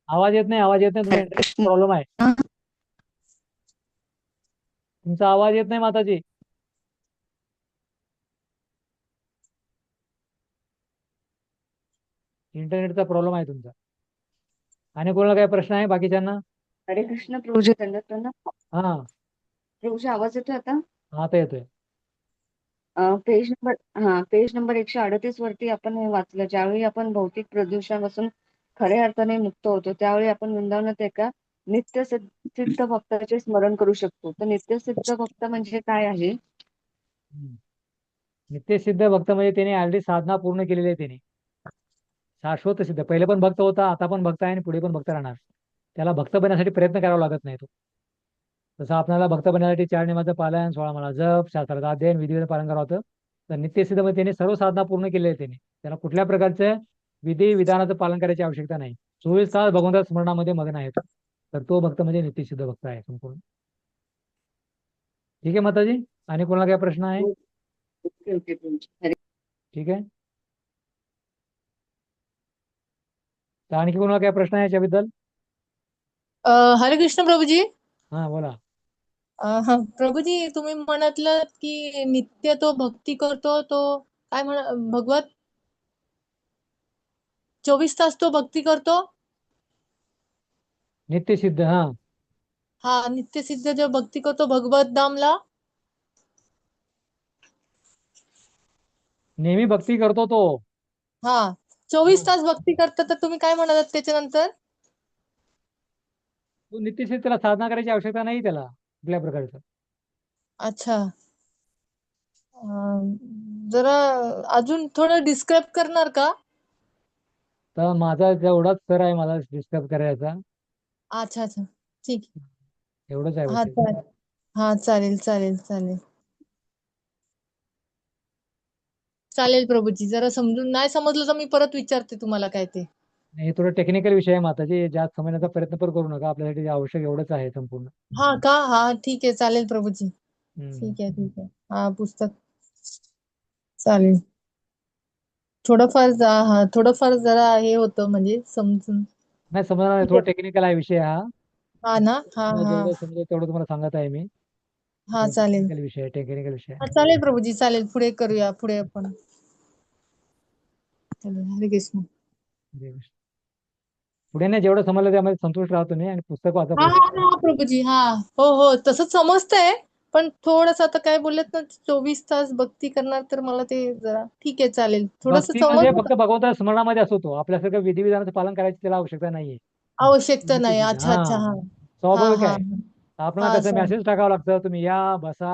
आवाज येत नाही, आवाज येत नाही. तुमचा इंटरनेट प्रॉब्लेम आहे. तुमचा आवाज येत नाही माताजी. इंटरनेटचा प्रॉब्लेम आहे तुमचा. आणि कोणाला काय प्रश्न आहे बाकीच्यांना? हरे कृष्ण प्रभूजी दंडवत प्रणाम. हा, प्रभूजी आवाज येतोय आता? आता येतोय. पेज नंबर 138 वरती आपण हे वाचलं, ज्यावेळी आपण भौतिक प्रदूषणापासून खऱ्या अर्थाने मुक्त होतो त्यावेळी आपण वृंदावनात एका नित्य सिद्ध भक्ताचे स्मरण करू शकतो. तर नित्य सिद्ध भक्त म्हणजे काय आहे? नित्यसिद्ध भक्त म्हणजे त्याने ऑलरेडी साधना पूर्ण केलेली आहे. त्याने शाश्वत सिद्ध, पहिले पण भक्त होता, आता पण भक्त आहे आणि पुढे पण भक्त राहणार. त्याला भक्त बनण्यासाठी प्रयत्न करावा लागत नाही. तो जसं आपल्याला भक्त बनण्यासाठी 4 नियमाचं पालन, 16 मला जप, शास्त्राचं अध्ययन, विधीचं पालन करावं होतं. तर नित्यसिद्ध मध्ये त्याने सर्व साधना पूर्ण केलेली आहे. त्याला कुठल्या प्रकारचं विधी विधानाचं पालन करायची आवश्यकता नाही. 24 तास भगवंताच्या स्मरणामध्ये मग्न आहे. तर तो भक्त म्हणजे नित्यसिद्ध भक्त आहे संपूर्ण. ठीक आहे माताजी. आणि कोणाला काय प्रश्न आहे? Okay okay Prabhuji. ठीक आहे. तर आणखी कोणाला काय प्रश्न आहे याच्याबद्दल? हरे कृष्ण प्रभूजी. हा, बोला. हा प्रभूजी, तुम्ही म्हणतलं की नित्य तो भक्ती करतो, तो काय भगवत 24 तास तो भक्ती करतो. नित्यसिद्ध. हा, हा नित्य सिद्ध जो भक्ती करतो भगवत धामला. नेहमी भक्ती करतो तो. हा 24 तास भक्ती करतात, तर तुम्ही काय म्हणालात त्याच्यानंतर? तो नित्यशील त्याला साधना करायची आवश्यकता नाही त्याला कुठल्या प्रकारचं. अच्छा. अं, जरा अजून थोडं डिस्क्राईब करणार का? तर माझा जेवढाच स्तर आहे मला डिस्टर्ब करायचा अच्छा अच्छा, ठीक आहे. एवढंच आहे हा बस. चालेल. हा चालेल चालेल चालेल चालेल प्रभूजी. जरा समजून नाही समजलं तर मी परत विचारते तुम्हाला काय ते. हे थोडं टेक्निकल विषय आहे माताजी, जास्त समजण्याचा प्रयत्न पण करू नका, आपल्यासाठी जे आवश्यक एवढंच आहे संपूर्ण. हा का? हा ठीक आहे, चालेल प्रभूजी. हम्म. ठीक आहे ठीक आहे. हा पुस्तक चालेल. थोडंफार जरा हे होतं म्हणजे समजून. नाही समजणार नाही, ठीक थोडं आहे. टेक्निकल आहे विषय हा. हा ना. हा मला हा जेवढं समजेल तेवढं तुम्हाला सांगत आहे मी. हा चालेल. टेक्निकल विषय हा चालेल प्रभूजी, चालेल. पुढे करूया, पुढे आपण. चालेल. हरे कृष्ण. आहे. पुढे नाही, जेवढं समजलं त्यामध्ये संतुष्ट राहतो मी आणि पुस्तक वाचा हा पुढे. हा हा प्रभूजी. हा हो हो, तसं समजतंय. पण थोडस आता काय बोललेत ना, 24 तास भक्ती करणार, तर मला ते जरा ठीक आहे, चालेल. थोडस भक्ती म्हणजे समजलं. फक्त भगवंताच्या स्मरणामध्ये असतो तो, आपल्यासारखं विधिविधानाचं पालन करायची त्याला आवश्यकता नाहीये. आवश्यकता नाही. अच्छा अच्छा. हा हा हा स्वाभाविक हा आहे. आपल्याला हा कसं चालेल. मेसेज टाकावं लागतं, तुम्ही या बसा,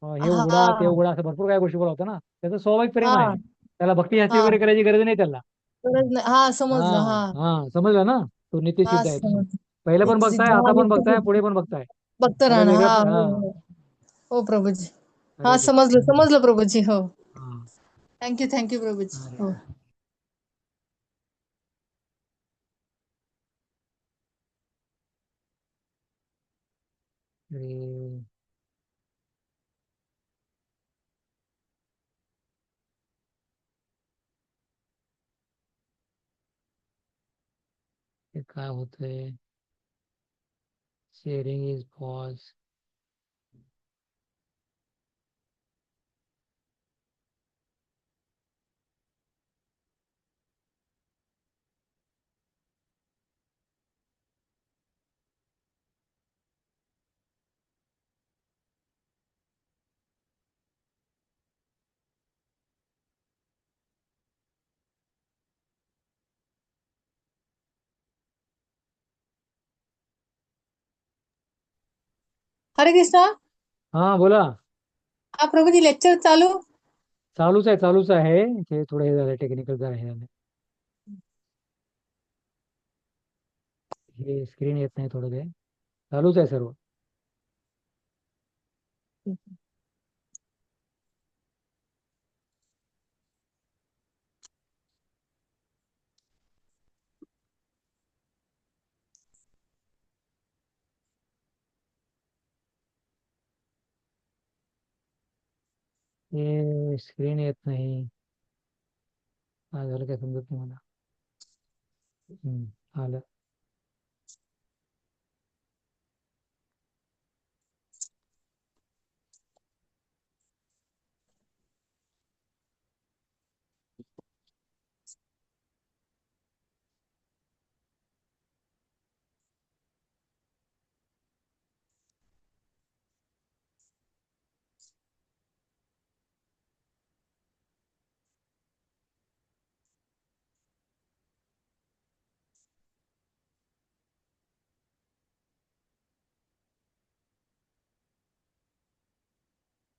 हे उघडा ते हा उघडा, असं भरपूर काही गोष्टी बोलवतं ना. त्याचं स्वाभाविक प्रेम हा आहे, त्याला भक्ती जास्ती हा वगैरे करायची गरज नाही त्याला. गरज नाही. हा हा समजलं. हा हा समजलं ना. तो हा नित्यसिद्ध आहे तो. समजलं. पहिलं पण नित्य बघताय, सिद्ध. हा आता पण नित्य बघताय, सिद्ध. पुढे पण बघताय. भक्त त्याला राहणं. वेगळं हा हो हा. हो हो प्रभूजी. हा हरे कृष्ण. समजलं समजलं प्रभूजी. हो. हा. थँक्यू प्रभूजी. हरे हो. कृष्ण. हरे हे काय होतंय? Sharing is pause. Hare Krishna. हा बोला. हा प्रभूजी, लेक्चर चालू. चालूच आहे. हे थोडं हे झालं, टेक्निकल जरा हे झालं. हे स्क्रीन येत नाही थोडं, ते चालूच आहे सर्व. हे स्क्रीन येत नाही, काय झालं काय समजत नाही मला. आलं.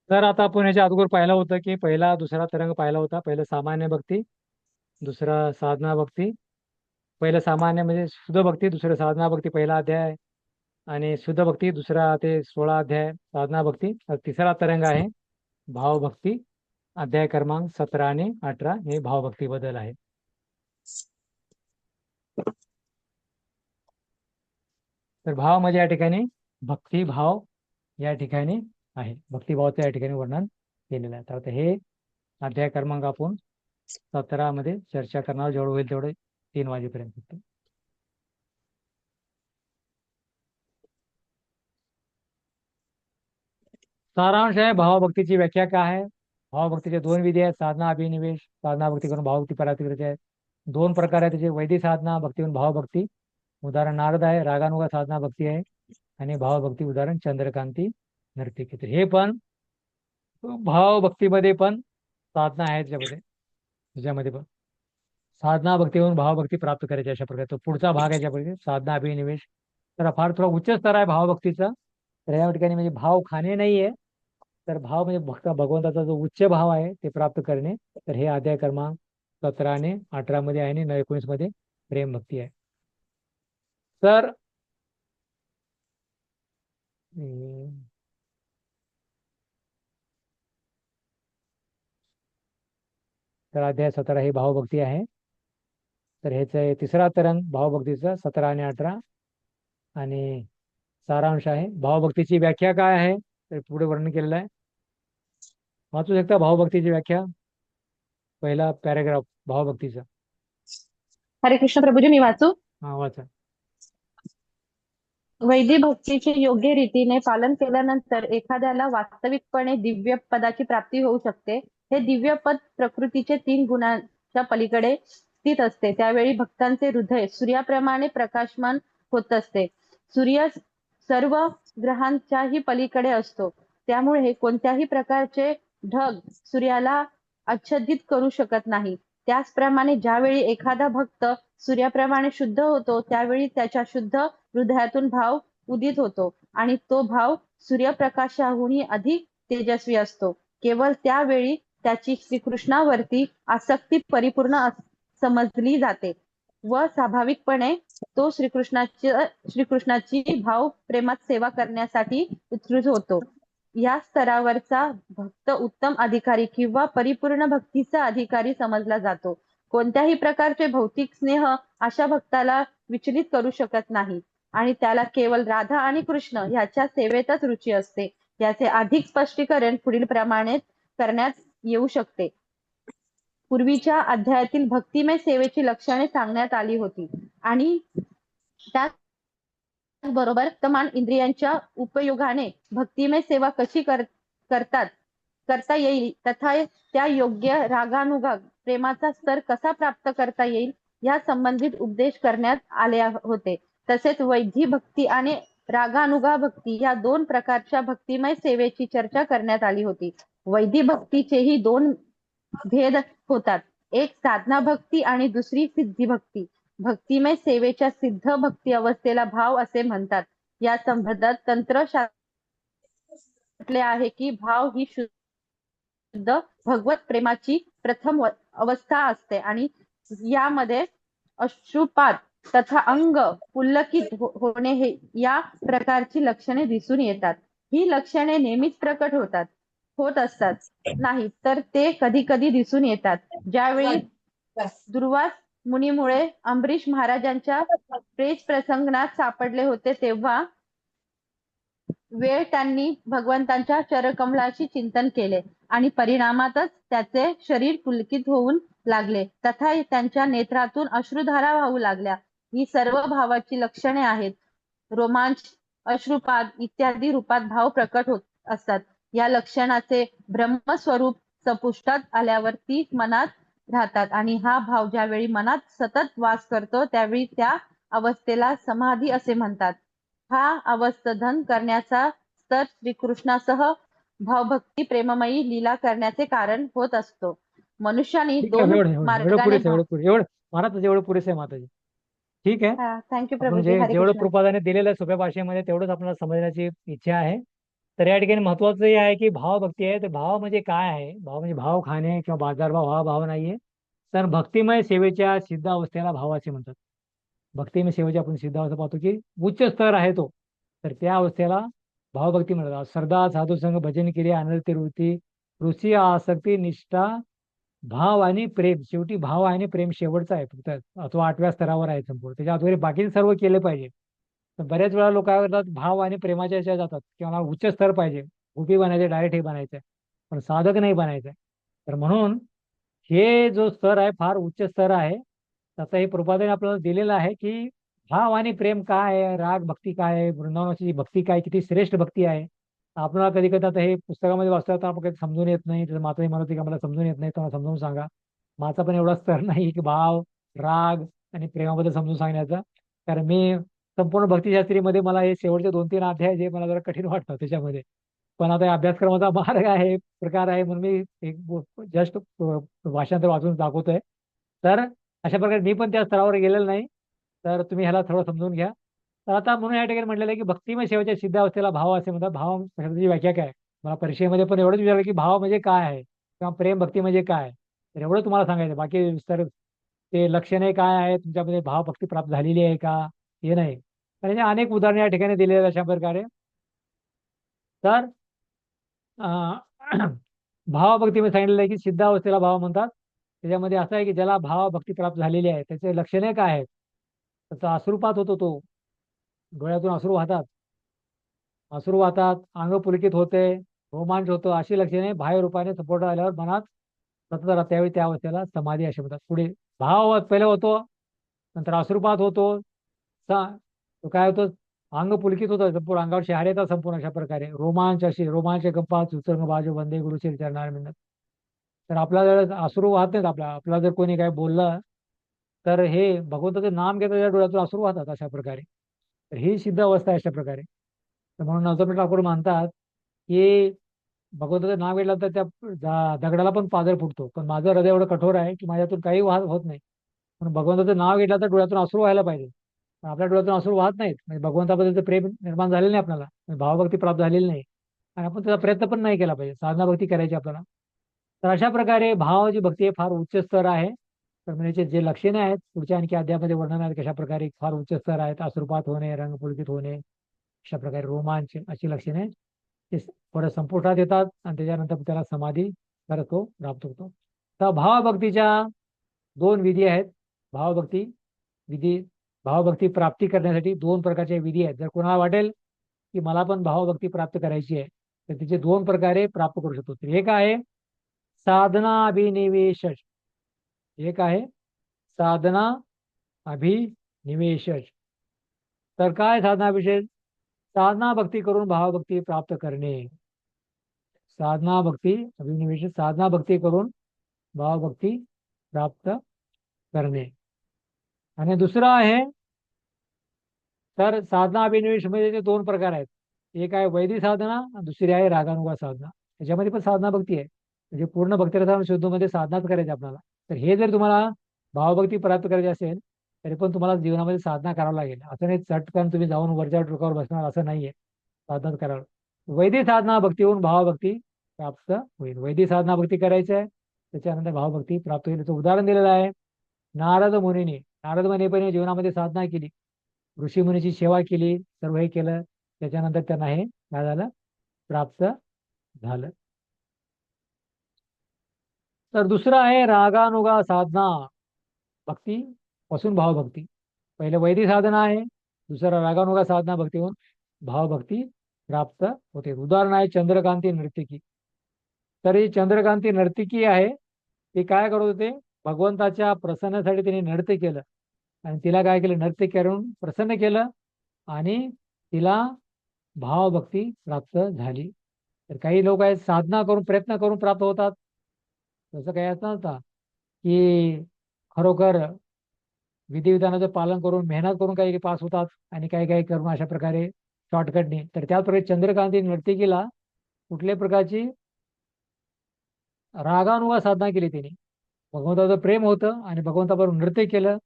तर आता आपण ह्याच्या अगोदर पाहिलं होतं की पहिला दुसरा तरंग पाहिला होता. पहिलं सामान्य भक्ती, दुसरा साधना भक्ती. पहिलं सामान्य म्हणजे शुद्ध भक्ती, दुसरं साधना भक्ती पहिला अध्याय, आणि शुद्ध भक्ती दुसरा ते 16 अध्याय साधना भक्ती. तिसरा तरंग आहे भावभक्ती, अध्याय क्रमांक 17 आणि 18 हे भावभक्ती बद्दल आहे. तर भाव म्हणजे या ठिकाणी भक्तिभाव या ठिकाणी आहे. भक्तिभावाचं या ठिकाणी वर्णन केलेलं आहे. तर आता हे अध्याय क्रमांक आपण 17 मध्ये चर्चा करणार, जेवढं होईल तेवढे 3 वाजेपर्यंत. सारांश आहे भावभक्तीची व्याख्या काय आहे. भावभक्तीचे 2 विधी आहेत, साधना अभिनिवेश. साधना भक्ती करून भावभक्ती परातीकृत आहे. 2 प्रकार आहेत त्याचे, वैदिक साधना भक्ती करून भावभक्ती. उदाहरण नारद आहे, रागानुगा साधना भक्ती आहे. आणि भावभक्ती उदाहरण चंद्रकांती नर्तिकी. तर हे पण भावभक्तीमध्ये पण साधना आहे त्याच्यामध्ये पण साधना भक्तीवरून भावभक्ती प्राप्त करायची अशा प्रकारे तो पुढचा भाग आहे ज्याप्रकारे साधना अभिनिवेश. तर फार थोडा उच्च स्तर आहे भावभक्तीचा. तर या ठिकाणी म्हणजे भाव खाणे नाहीये, तर भाव म्हणजे भगवंताचा जो उच्च भाव आहे ते प्राप्त करणे. तर हे अध्याय क्रमांक 17 आणि 18 मध्ये आहे आणि 19 मध्ये प्रेम भक्ती आहे. तर तर अध्याय 17 ही भावभक्ती आहे. तर ह्याचं तिसरा तरंग भावभक्तीचा 17 आणि 18 आणि सारांश आहे. भावभक्तीची व्याख्या काय आहे तर पुढे वर्णन केलेलं आहे. वाचू शकता भावभक्तीची व्याख्या, पहिला पॅराग्राफ भावभक्तीचा. हरे कृष्ण प्रभूजी, मी वाचू? हा वाचा. वैदिक भक्तीचे योग्य रीतीने पालन केल्यानंतर एखाद्याला वास्तविकपणे दिव्य पदाची प्राप्ती होऊ शकते. हे दिव्य पद प्रकृतीचे 3 गुणांच्या पलीकडे स्थित असते. त्यावेळी भक्तांचे हृदय सूर्याप्रमाणे प्रकाशमान होत असते. सूर्य सर्व ग्रहांच्याही पलीकडे असतो. त्यामुळे कोणत्याही प्रकारचे ढग सूर्याला आच्छादित करू शकत नाही. त्याचप्रमाणे ज्यावेळी एखादा भक्त सूर्याप्रमाणे शुद्ध होतो त्यावेळी त्याच्या शुद्ध हृदयातून भाव उदित होतो आणि तो भाव सूर्यप्रकाशाहूनही अधिक तेजस्वी असतो. केवळ त्यावेळी त्याची श्रीकृष्णावरती आसक्ती परिपूर्ण समजली जाते व स्वाभाविकपणे तो श्रीकृष्णाची भाव प्रेमात सेवा करण्यासाठी उत्सुक होतो. या स्तरावरचा भक्त उत्तम अधिकारी किंवा परिपूर्ण भक्तीचा अधिकारी समजला जातो. कोणत्याही प्रकारचे भौतिक स्नेह अशा भक्ताला विचलित करू शकत नाही आणि त्याला केवळ राधा आणि कृष्ण ह्याच्या सेवेतच रुची असते. याचे अधिक स्पष्टीकरण पुढील प्रमाणे करण्यात येऊ शकते. पूर्वीच्या अध्यायातील भक्तिमय सेवेची लक्षणे सांगण्यात आली होती आणि त्याचबरोबर वर्तमान इंद्रियांच्या उपयोगाने भक्तिमय सेवा कशी करता येईल तथा त्या योग्य रागानुगा प्रेमाचा स्तर कसा प्राप्त करता येईल या संबंधित उपदेश करण्यात आले होते. तसेच वैधी भक्ती आणि रागानुगा भक्ती या 2 प्रकारच्या भक्तिमय सेवेची चर्चा करण्यात आली होती. वैधी भक्तीचेही 2 भेद होतात, एक साधना भक्ती आणि दुसरी सिद्धी भक्ती. भक्तिमय सेवेच्या सिद्ध भक्ती अवस्थेला भाव असे म्हणतात. या संबंधात तंत्रशास्त्र आहे की भाव ही शुद्ध भगवत प्रेमाची प्रथम अवस्था असते आणि यामध्ये अश्रुपात तथा अंग पुलकित होणे हे या प्रकारची लक्षणे दिसून येतात. ही लक्षणे नेहमीच प्रकट होत असतात नाही तर ते कधी कधी दिसून येतात. ज्यावेळी दुर्वास मुनीमुळे अंबरीश महाराजांच्या प्रेस प्रसंगात सापडले होते तेव्हा त्यांनी भगवंतांच्या चरणकमलाशी चिंतन केले आणि परिणामातच त्याचे शरीर पुलकित होऊन लागले तथा त्यांच्या नेत्रातून अश्रुधारा वाहू लागल्या. ही सर्व भावाची लक्षणे आहेत. रोमांच, अश्रुपात इत्यादी रूपात भाव प्रकट होत असतात. या लक्षणाचे ब्रह्मस्वरूप संपुष्टात आल्यावर ती मनात राहतात आणि हा भाव ज्यावेळी मनात सतत वास करतो त्यावेळी त्या अवस्थेला समाधी असे म्हणतात. हा अवस्थाधन करण्याचा स्तर श्रीकृष्णासह भावभक्ती प्रेममयी लीला करण्याचे कारण होत असतो. मनुष्याने ठीक आहे, 2 एवढं मार्गाने एवढं महाराज जेवढं पुरेसं आहे माताजी. ठीक आहे. थँक्यू आपण प्रभूजी. हरे जेवढं कृष्ण. कृपादाने दिलेलं आहे सोप्या भाषेमध्ये तेवढंच आपल्याला समजण्याची इच्छा आहे. तर या ठिकाणी महत्वाचं हे आहे की भावभक्ती आहे तर भाव म्हणजे काय आहे. भाव म्हणजे भाव खाणे किंवा बाजारभाव हा भाव नाहीये. तर भक्तिमय सेवेच्या सिद्ध अवस्थेला भाव असे म्हणतात. भक्तिमय सेवेची आपण सिद्ध अवस्था पाहतो की उच्च स्तर आहे तो, तर त्या अवस्थेला भावभक्ती म्हणतात. श्रद्धा साधू संघ भजन केले आनंद वृत्ती रुची आसक्ती निष्ठा भाव आणि प्रेम. शेवटी भाव आणि प्रेम शेवटचा आहे फक्त, तो 8व्या स्तरावर आहे संपूर्ण. त्याच्या आतवरी बाकी सर्व केले पाहिजे. तर बऱ्याच वेळा लोक काय करतात भाव आणि प्रेमाच्या याच्या जातात किंवा मला उच्च स्तर पाहिजे, गोपी बनायचे, डायरेक्ट हे बनायचंय, पण साधक नाही बनायचंय. तर म्हणून हे जो स्तर आहे फार उच्च स्तर आहे. आता हे प्रपादाने आपल्याला दिलेलं आहे की भाव आणि प्रेम काय आहे, राग भक्ती काय आहे, वृंदावनाची भक्ती काय, किती श्रेष्ठ भक्ती आहे. आपल्याला कधी कधी आता हे पुस्तकामध्ये वाचलं तर आपण काही समजून येत नाही. तर माताही म्हणत होती की मला समजून येत नाही, तर मला समजून सांगा. माझा पण एवढा स्तर नाही की भाव राग आणि प्रेमाबद्दल समजून सांगण्याचा. कारण मी संपूर्ण भक्तिशास्त्रीमध्ये मला हे शेवटचे 2-3 अध्याय जे मला जरा कठीण वाटतं त्याच्यामध्ये. पण आता या अभ्यासक्रमाचा मार्ग आहे, प्रकार आहे, म्हणून मी एक जस्ट भाषांतर वाचून दाखवतोय. तर अशा प्रकारे मी पण त्या स्तरावर गेलेलो नाही, तर तुम्ही ह्याला थोडं समजून घ्या. तर आता म्हणून या ठिकाणी म्हटलेलं आहे की भक्तिमय सेवेच्या सिद्धावस्थेला भाव असे म्हणतात. भाव शब्दाची व्याख्या काय? मला परीक्षेमध्ये पण एवढंच विचारलं की भाव म्हणजे काय आहे किंवा प्रेम भक्ती म्हणजे काय आहे. तर एवढं तुम्हाला सांगायचं, बाकी विस्तार ते लक्षणे काय आहे, तुमच्यामध्ये भाव भक्ती प्राप्त झालेली आहे का, हे नाही. तर याचे अनेक उदाहरणे या ठिकाणी दिलेली आहेत अशा प्रकारे. तर अं, भावभक्तीमध्ये सांगितलेलं आहे की सिद्धावस्थेला भाव म्हणतात. त्याच्यामध्ये असं आहे की ज्याला भाव भक्ती प्राप्त झालेली आहे त्याचे लक्षणे काय आहेत. त्याचा अश्रुपात होतो, तो डोळ्यातून अश्रू वाहतात, अश्रू वाहतात, अंग पुलकित होते, रोमांच होतो, अशी लक्षणे बाह्य रूपाने सपोर्ट आल्यावर मनात सतत राहते, त्यावेळी त्या अवस्थेला समाधी असे म्हणतात. पुढे भाव पहिले होतो, नंतर अश्रुपात होतो, तो काय होतो, अंग पुलकित होतं, संपूर्ण अंगावर शहारे येतात संपूर्ण अशा प्रकारे, रोमांच अशी रोमांच गप्पा सुचंग बाजू बंदे गुरुश्री चरणार म्हणत. तर आपला जर अश्रू वाहत नाहीत, आपला जर कोणी काय बोललं तर हे भगवंताचं नाम घेता त्या डोळ्यातून अश्रू वाहतात अशा प्रकारे. तर ही सिद्ध अवस्था आहे अशा प्रकारे. तर म्हणून नवजोत ठाकूर मानतात की भगवंताचं नाव घेतलं तर त्या दगडाला पण पाझर फुटतो, पण माझं हृदय एवढं कठोर आहे की माझ्यातून काही वाद होत नाही. म्हणून भगवंताचं नाव घेतलं तर डोळ्यातून अश्रू व्हायला पाहिजे. पण आपल्या डोळ्यातून अश्रू वाहत नाहीत, म्हणजे भगवंताबद्दलचं प्रेम निर्माण झालेलं नाही आपल्याला, म्हणजे भावभक्ती प्राप्त झालेली नाही, आणि आपण त्याचा प्रयत्न पण नाही केला पाहिजे, साधना भक्ती करायची आपल्याला. तर अशा प्रकारे भावाची भक्ती हे फार उच्च स्तर आहे. तर म्हणजे जे लक्षणे आहेत पुढच्या आणखी अध्यायामध्ये वर्णन आहेत कशा प्रकारे फार उच्च स्तर आहेत. अश्रुपात होणे, रंग पुलकित होणे, अशा प्रकारे रोमांच, अशी लक्षणे ते थोडं संपुष्टात येतात आणि त्याच्यानंतर त्याला समाधी खरं तो प्राप्त होतो. तर भावभक्तीच्या दोन विधी आहेत. भावभक्ती विधी, भावभक्ती प्राप्ती करण्यासाठी दोन प्रकारचे विधी आहेत. जर कोणाला वाटेल की मला पण भावभक्ती प्राप्त करायची आहे तर तिचे दोन प्रकारे प्राप्त करू शकतो. तर एक आहे साधना अभिनिवेश, एक आहे साधना अभिनिवेश. तर काय साधना विशेष? साधना भक्ती करून भावभक्ती प्राप्त करणे. साधना भक्ती अभिनिवेश, साधना भक्ती करून भावभक्ती प्राप्त करणे. आणि दुसरं आहे, तर साधना अभिनिवेश मध्ये ते दोन प्रकार आहेत. एक आहे वैदिक साधना आणि दुसरी आहे रागानुगा साधना. त्याच्यामध्ये पण साधना भक्ती आहे, म्हणजे पूर्ण भक्तिरथा शुद्धमध्ये साधनाच करायची आपल्याला. तर हे जर तुम्हाला भावभक्ती प्राप्त करायची असेल तरी पण तुम्हाला जीवनामध्ये साधना करावं लागेल. असं नाही चटकन तुम्ही जाऊन वरच्या टोकावर बसणार, असं नाहीये. साधनाच करावं. वैदिक साधना भक्ती होऊन भावभक्ती प्राप्त होईल. वैदिक साधना भक्ती करायची आहे, त्याच्यानंतर भावभक्ती प्राप्त होईल. याचं उदाहरण दिलेलं आहे नारद मुनीने. नारद मुनीपणे जीवनामध्ये साधना केली, ऋषी मुनीची सेवा केली, सर्व हे केलं, त्याच्यानंतर त्यांना हे काय झालं, प्राप्त झालं. तर दुसरं आहे रागानुगा साधना भक्ती पासून भावभक्ती. पहिले वैदिक साधना आहे, दुसरा रागानुगा साधना भक्ती होऊन भावभक्ती प्राप्त होते. उदाहरण आहे चंद्रकांती नर्तकी. तर ही चंद्रकांती नर्तकी आहे, ती काय करत होते, भगवंताच्या प्रसन्नासाठी तिने नृत्य केलं आणि तिला काय केलं, नृत्य करून प्रसन्न केलं आणि तिला भावभक्ती प्राप्त झाली. तर काही लोक आहेत साधना करून प्रयत्न करून प्राप्त होतात, तसं काही असं नसतं की खरोखर विधिविधानाचं पालन करून मेहनत करून काही पास होतात आणि काही काही करून अशा प्रकारे शॉर्टकटने. तर त्याचप्रकारे चंद्रकांती नर्तकीला कुठल्याही प्रकारची रागानुगा साधना केली तिने, भगवंताचं प्रेम होतं आणि भगवंताबरोबर नृत्य केलं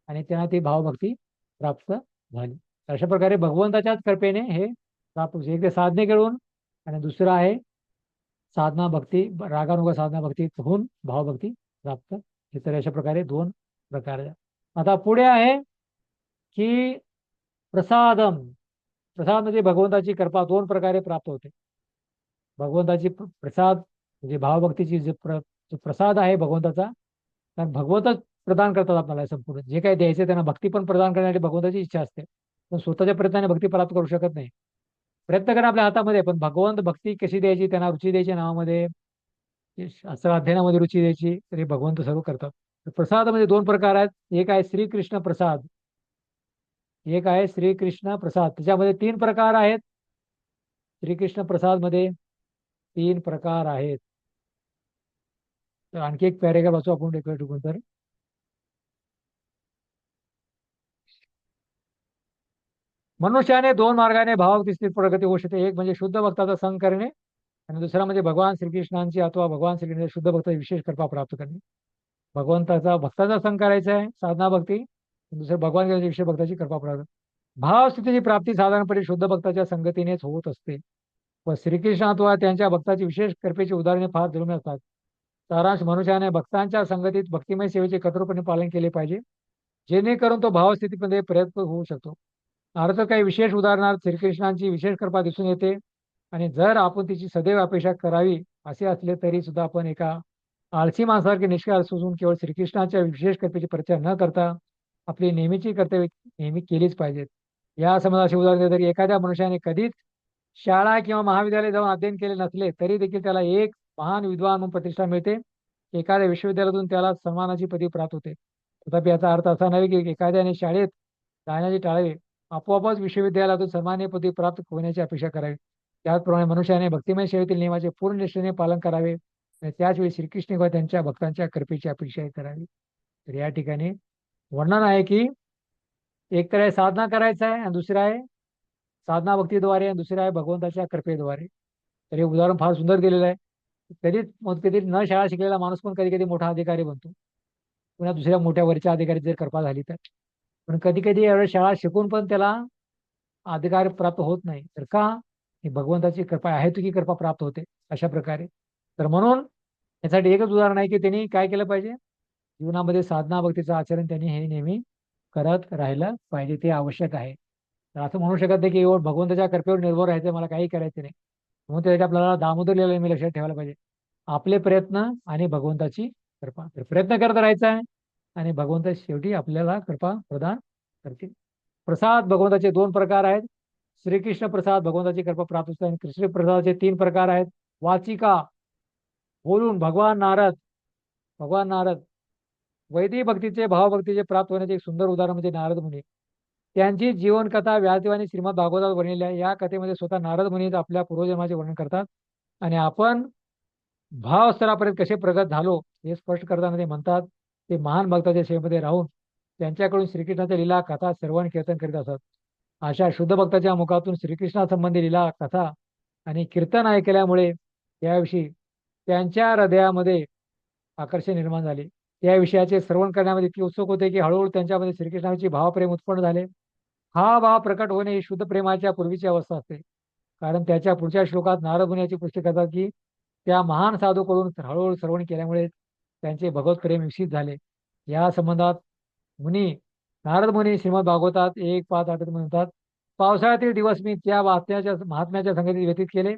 आणि त्यांना ती भावभक्ती प्राप्त झाली. अशा प्रकारे भगवंताच्याच कृपेने हे प्राप्त होते. एक ते साधने करून आणि दुसरं आहे साधना भक्ती, रागानुगा साधना भक्ती होऊन भावभक्ती प्राप्त. हे तर अशा प्रकारे दोन प्रकार आहेत. आता पुढे आहे की प्रसादम. प्रसाद म्हणजे भगवंताची कृपा दोन प्रकारे प्राप्त होते. भगवंताची प्रसाद म्हणजे भावभक्तीची जो प्रसाद आहे भगवंताचा, कारण भगवंतच प्रदान करतात आपल्याला संपूर्ण जे काही द्यायचे त्यांना. भक्ती पण प्रदान करण्याची भगवंताची इच्छा असते, पण स्वतःच्या प्रयत्नाने भक्ती प्राप्त करू शकत नाही. प्रयत्न करा आपल्या हातामध्ये, पण भगवंत भक्ती कशी द्यायची, त्यांना रुची द्यायची नावामध्ये, असं अध्ययनामध्ये रुची द्यायची, तर हे भगवंत सर्व करतात. तर प्रसादामध्ये दोन प्रकार आहेत. एक आहे श्रीकृष्ण प्रसाद, एक आहे श्रीकृष्ण प्रसाद. त्याच्यामध्ये तीन प्रकार आहेत. श्रीकृष्ण प्रसाद मध्ये तीन प्रकार आहेत. तर आणखी एक पॅरेग्राफ वाचू आपण ठिकून. तर मनुष्याने दोन मार्गाने भावभक्तीची प्रगती होऊ शकते. एक म्हणजे शुद्ध भक्ताचा संग करणे आणि दुसरा म्हणजे भगवान श्रीकृष्णांची अथवा भगवान श्रीकृष्णाच्या शुद्ध भक्त विशेष कृपा प्राप्त करणे. भगवंताचा भक्ताचा संग करायचा आहे साधना भक्ती, दुसरं भगवान विषय भक्ताची कृपा प्राप्त. भावस्थितीची प्राप्ती साधारणपणे शुद्ध भक्ताच्या संगतीनेच होत असते व श्रीकृष्ण अथवा त्यांच्या भक्ताची विशेष कृपेची उदाहरणे फार दुर्मिळ असतात. सारांश मनुष्याने भक्तांच्या संगतीत भक्तिमय सेवेचे कठोरपणे पालन केले पाहिजे, जेणेकरून तो भावस्थितीमध्ये प्रयत्न होऊ शकतो. अर्थ काही विशेष उदाहरणार्थ श्रीकृष्णांची विशेष कृपा दिसून येते आणि जर आपण तिची सदैव अपेक्षा करावी असे असले तरी सुद्धा आपण एका आळशी माणसासारखे निष्काळ सोडून केवळ श्रीकृष्णाच्या विशेष कृपेची प्रचार न करता आपली नेहमीची कर्तव्य नेहमी केलीच पाहिजेत. या संबंधाचे उदाहरण दिले तरी एखाद्या मनुष्याने कधीच शाळा किंवा महाविद्यालय जाऊन अध्ययन केले नसले तरी देखील त्याला एक महान विद्वान म्हणून प्रतिष्ठा मिळते. एखाद्या विश्वविद्यालयातून त्याला सन्मानाची पदवी प्राप्त होते. तथापि याचा अर्थ असा नाही की एखाद्याने शाळेत जाण्याचे टाळावे, आपोआपच विश्वविद्यालयातून सन्माननीय पदवी प्राप्त होण्याची अपेक्षा करावी. त्याचप्रमाणे मनुष्याने भक्तिमय सेवेतील नियमाचे पूर्ण निष्ठेने पालन करावे आणि त्याचवेळी श्रीकृष्ण व त्यांच्या भक्तांच्या कृपेची अपेक्षा करावी. तर या ठिकाणी वर्णन आहे की एक तर आहे साधना करायचं आहे आणि दुसरं आहे साधना भक्तीद्वारे आणि दुसरं आहे भगवंताच्या कृपेद्वारे. तर हे उदाहरण फार सुंदर दिलेलं आहे. कधी न शाळा शिकलेला माणूस पण कधी कधी मोठा अधिकारी बनतो, पुन्हा दुसऱ्या मोठ्या वरच्या अधिकारी जर कृपा झाली तर. पण कधी कधी एवढ्या शाळा शिकून पण त्याला अधिकार प्राप्त होत नाही. तर का? ही भगवंताची कृपा आहे, तुझी कृपा प्राप्त होते अशा प्रकारे. तर म्हणून यासाठी एकच उदाहरण आहे की त्यांनी काय केलं पाहिजे, जीवनामध्ये साधना भक्तीचं आचरण त्यांनी हे नेहमी करत राहिलं पाहिजे, ते आवश्यक आहे. तर असं म्हणू शकत नाही की एवढं भगवंताच्या कृपेवर निर्भर राहायचं, मला काही करायचं नाही. म्हणून त्याच्या आपल्याला दामोदर लिहिलं मी लक्षात ठेवायला पाहिजे, आपले प्रयत्न आणि भगवंताची कृपा. तर प्रयत्न करत राहायचा आहे आणि भगवंत शेवटी आपल्याला कृपा प्रदान करतील. प्रसाद भगवंताचे दोन प्रकार आहेत. श्रीकृष्ण प्रसाद भगवंताची कृपा प्राप्त होते आणि कृष्ण प्रसादाचे तीन प्रकार आहेत. वाचिका बोलून भगवान नारद वैदिक भक्तीचे भावभक्तीचे प्राप्त होण्याचे एक सुंदर उदाहरण म्हणजे नारद मुनी. त्यांची जीवनकथा व्यासदेवाने श्रीमद भागवतात वर्णिली आहे. या कथेमध्ये स्वतः नारद मुनी आपल्या पूर्वजन्माचे वर्णन करतात आणि आपण भाव स्तरापर्यंत कसे प्रगत झालो हे स्पष्ट करताना ते म्हणतात, ते महान भक्ताच्या सेवेमध्ये राहून त्यांच्याकडून श्रीकृष्णाच्या लीला कथा श्रवण कीर्तन करीत असत. अशा शुद्ध भक्ताच्या मुखातून श्रीकृष्णासंबंधी लीला कथा आणि कीर्तन ऐकल्यामुळे त्याविषयी त्यांच्या हृदयामध्ये आकर्षण निर्माण झाले. त्या विषयाचे श्रवण करण्यामध्ये इतके उत्सुक होते की हळूहळू त्यांच्यामध्ये श्रीकृष्णाचे भावप्रेम उत्पन्न झाले. हा भाव प्रकट होणे ही शुद्ध प्रेमाच्या पूर्वीची अवस्था असते. कारण त्याच्या पुढच्या श्लोकात नारद मुनी याची पुष्टी करतात की त्या महान साधूकडून हळूहळू श्रवण केल्यामुळे त्यांचे भगवत प्रेम विकसित झाले. या संबंधात नारद मुनी श्रीमद भागवतात 1:5-8 म्हणतात, पावसाळ्यातील दिवस मी त्या महात्म्याच्या संगतीत व्यतीत केले.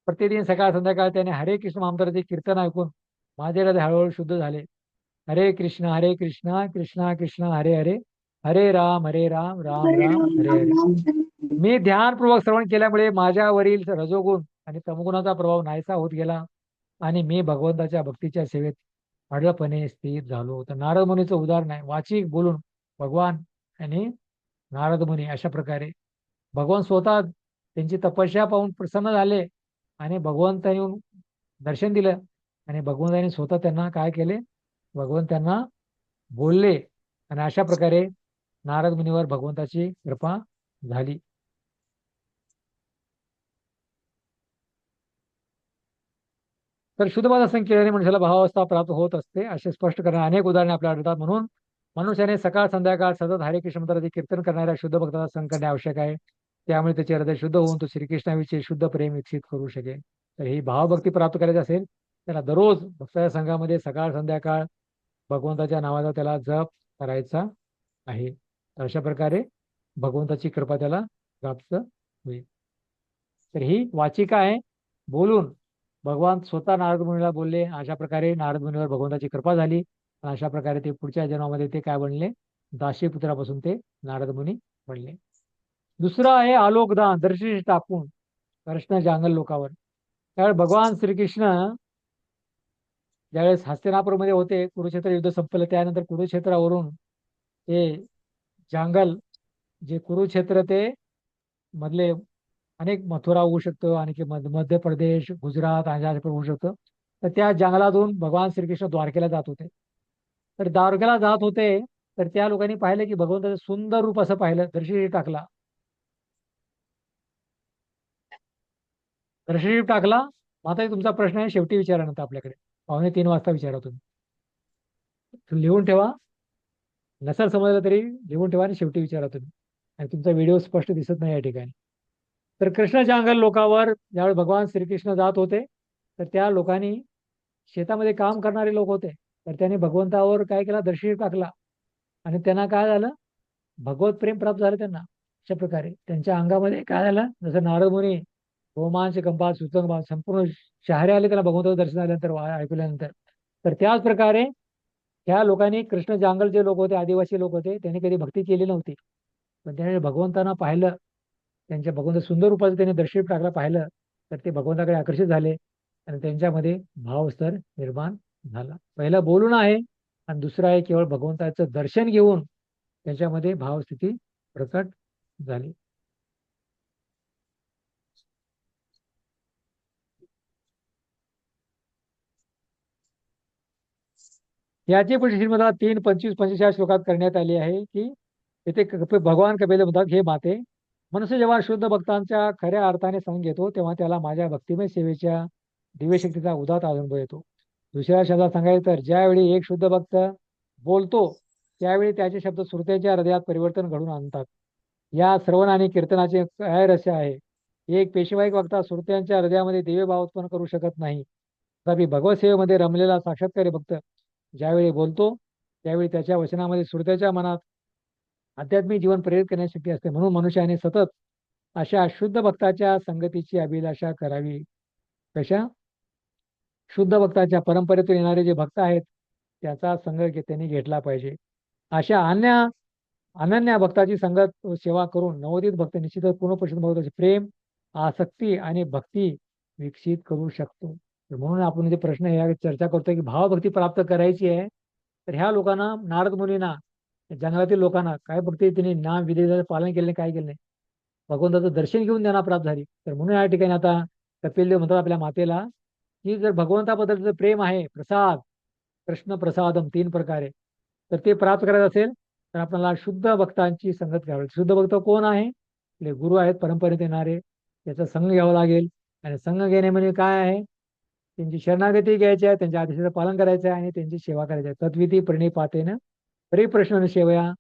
प्रतिदिन सकाळ संध्याकाळ त्याने हरे कृष्ण महामंत्राचे कीर्तन ऐकून माझे हृदय हळूहळू शुद्ध झाले. हरे कृष्ण कृष्ण कृष्ण हरे हरे, हरे राम राम राम हरे हरे. मी ध्यानपूर्वक श्रवण केल्यामुळे माझ्यावरील रजोगुण आणि तमगुणाचा प्रभाव नाहीसा होत गेला आणि मी भगवंताच्या भक्तीच्या सेवेत अढळपणे स्थिर झालो. तर नारद मुनीचं उदाहरण आहे. वाचिक बोलून भगवान आणि नारद मुनी अशा प्रकारे भगवान स्वतः त्यांची तपस्या पाहून प्रसन्न झाले आणि भगवंतांनी येऊन दर्शन दिलं आणि भगवंतांनी स्वतः त्यांना काय केले, भगवंत त्यांना बोलले आणि अशा प्रकारे नारद मुनीवर भगवंताची कृपा झाली. तर शुद्ध भावासन केल्याने मनुष्याला भावावस्था प्राप्त होत असते असे स्पष्ट करणारे अनेक उदाहरणे आपल्याला आढळतात. म्हणून मनुष्याने सकाळ संध्याकाळ सतत हरे कृष्ण मंत्राचे कीर्तन करणाऱ्या शुद्ध भक्ताचा संग करणे आवश्यक आहे. त्यामुळे त्याचे हृदय शुद्ध होऊन तो श्रीकृष्णाविषयी शुद्ध प्रेम विकसित करू शकेल. तर ही भावभक्ती प्राप्त करायची असेल त्याला दररोज भक्ताच्या संघामध्ये सकाळ संध्याकाळ भगवंताच्या नावाचा त्याला जप करायचा आहे. तर अशा प्रकारे भगवंताची कृपा त्याला प्राप्त होईल. तर ही वाचिका आहे. बोलून भगवान स्वतः नारद मुनीला बोलले. अशा प्रकारे नारद मुनीवर भगवंताची कृपा झाली आणि अशा प्रकारे ते पुढच्या जन्मामध्ये ते काय बनले, दासी पुत्रापासून ते नारद मुनी बनले. दुसरं आहे आलोकदान, दर्शी टाकून कृष्ण जांगल लोकावर. त्यावेळी भगवान श्रीकृष्ण ज्यावेळेस हस्तिनापूरमध्ये होते, कुरुक्षेत्र युद्ध संपलं त्यानंतर कुरुक्षेत्रावरून ते जांगल जे कुरुक्षेत्र ते मधले अनेक मथुरा होऊ शकतं आणखी मध्य प्रदेश गुजरात आणि होऊ शकतं. तर त्या जंगलातून भगवान श्रीकृष्ण द्वारकेला जात होते. तर द्वारकेला जात होते तर त्या लोकांनी पाहिलं की भगवंताचं सुंदर रूप असं पाहिलं. दर्शी टाकला आता तुमचा प्रश्न आहे शेवटी विचारा नंतर आपल्याकडे 2:45 वाजता विचारा तुम्ही. लिहून ठेवा, नसेल समजलं तरी लिहून ठेवा आणि शेवटी विचारा तुम्ही. आणि तुमचा व्हिडिओ स्पष्ट दिसत नाही या ठिकाणी. तर कृष्णाच्या अंगल लोकावर ज्यावेळी भगवान श्रीकृष्ण जात होते तर त्या लोकांनी शेतामध्ये काम करणारे लोक होते, तर त्यांनी भगवंतावर काय केला, दर्शन टाकला आणि त्यांना काय झालं, भगवत प्रेम प्राप्त झालं त्यांना. अशा प्रकारे त्यांच्या अंगामध्ये काय झालं, जसं नारद मुनी रोमांच कंपात सुतंग संपूर्ण शहारे आले त्याला भगवंताचं दर्शन झाल्यानंतर ऐकल्यानंतर. तर त्याच प्रकारे त्या लोकांनी कृष्ण जांगल जे लोक होते, आदिवासी लोक होते, त्यांनी कधी भक्ती केली नव्हती, पण त्याने भगवंतांना पाहिलं, त्यांच्या भगवंत सुंदर रूपाचं त्यांनी दर्शन टाकलं पाहिलं, तर ते भगवंताकडे आकर्षित झाले आणि त्यांच्यामध्ये भावस्तर निर्माण झाला. पहिला बोलून आहे आणि दुसरं आहे केवळ भगवंताचं दर्शन घेऊन त्यांच्यामध्ये भावस्थिती प्रकट झाली. याची पुढे श्रीमंतात 3:25-45 श्लोकात करण्यात आली आहे की येथे भगवान कपिल म्हणतात, हे माते, मनुष्य जेव्हा शुद्ध भक्तांच्या खऱ्या अर्थाने संग घेतो तेव्हा त्याला माझ्या भक्तिमय सेवेच्या दिव्यशक्तीचा उदात अनुभव येतो. दुसऱ्या शब्दात सांगायचं तर ज्यावेळी एक शुद्ध भक्त बोलतो त्यावेळी त्याचे शब्द श्रोत्याच्या हृदयात परिवर्तन घडून आणतात. या श्रवण आणि कीर्तनाचे काय रहस्य आहे. एक पेशवाईक वक्ता श्रोत्यांच्या हृदयामध्ये दिव्य भाव उत्पन्न करू शकत नाही, तथापि भगवत सेवेमध्ये रमलेला साक्षात्कारी भक्त ज्यावेळी बोलतो त्यावेळी त्याच्या वचनामध्ये श्रोत्याच्या मनात आध्यात्मिक जीवन प्रेरित करण्याची शक्ती असते. म्हणून मनुष्याने सतत अशा शुद्ध भक्ताच्या संगतीची अभिलाषा करावी. कशा? शुद्ध भक्ताच्या परंपरेतून येणारे जे भक्त आहेत त्याचा संग त्यांनी घेतला पाहिजे. अशा अनन्या भक्ताची संगत सेवा करून नवोदित भक्त निश्चितच पूर्ण परिशुद्ध भक्ताचे प्रेम, आसक्ती आणि भक्ती विकसित करू शकतो. म्हणून आपण जे प्रश्न या चर्चा करतोय की भावभक्ती प्राप्त करायची आहे, तर ह्या लोकांना, नारद मुनींना, जंगलातील लोकांना काय भक्ती त्यांनी नाम विधेचं पालन केलं, काय केलं नाही, भगवंताचं दर्शन घेऊन त्यांना प्राप्त झाली. तर म्हणून या ठिकाणी आता कपिलदेव म्हणतात आपल्या मातेला की जर भगवंताबद्दलचं प्रेम आहे, प्रसाद, कृष्ण प्रसादम 3 प्रकारे, तर ते प्राप्त करायचं असेल तर आपल्याला शुद्ध भक्तांची संगत घ्यावी. शुद्ध भक्त कोण आहे? आपले गुरु आहेत परंपरेत येणारे, त्याचा संघ घ्यावा लागेल. आणि संघ घेणे म्हणजे काय आहे, त्यांची शरणागती घ्यायची आहे, त्यांच्या आदेशाचं पालन करायचं आहे आणि त्यांची सेवा करायची आहे. तद्विधी प्रणिपातेन परिप्रश्न सेवया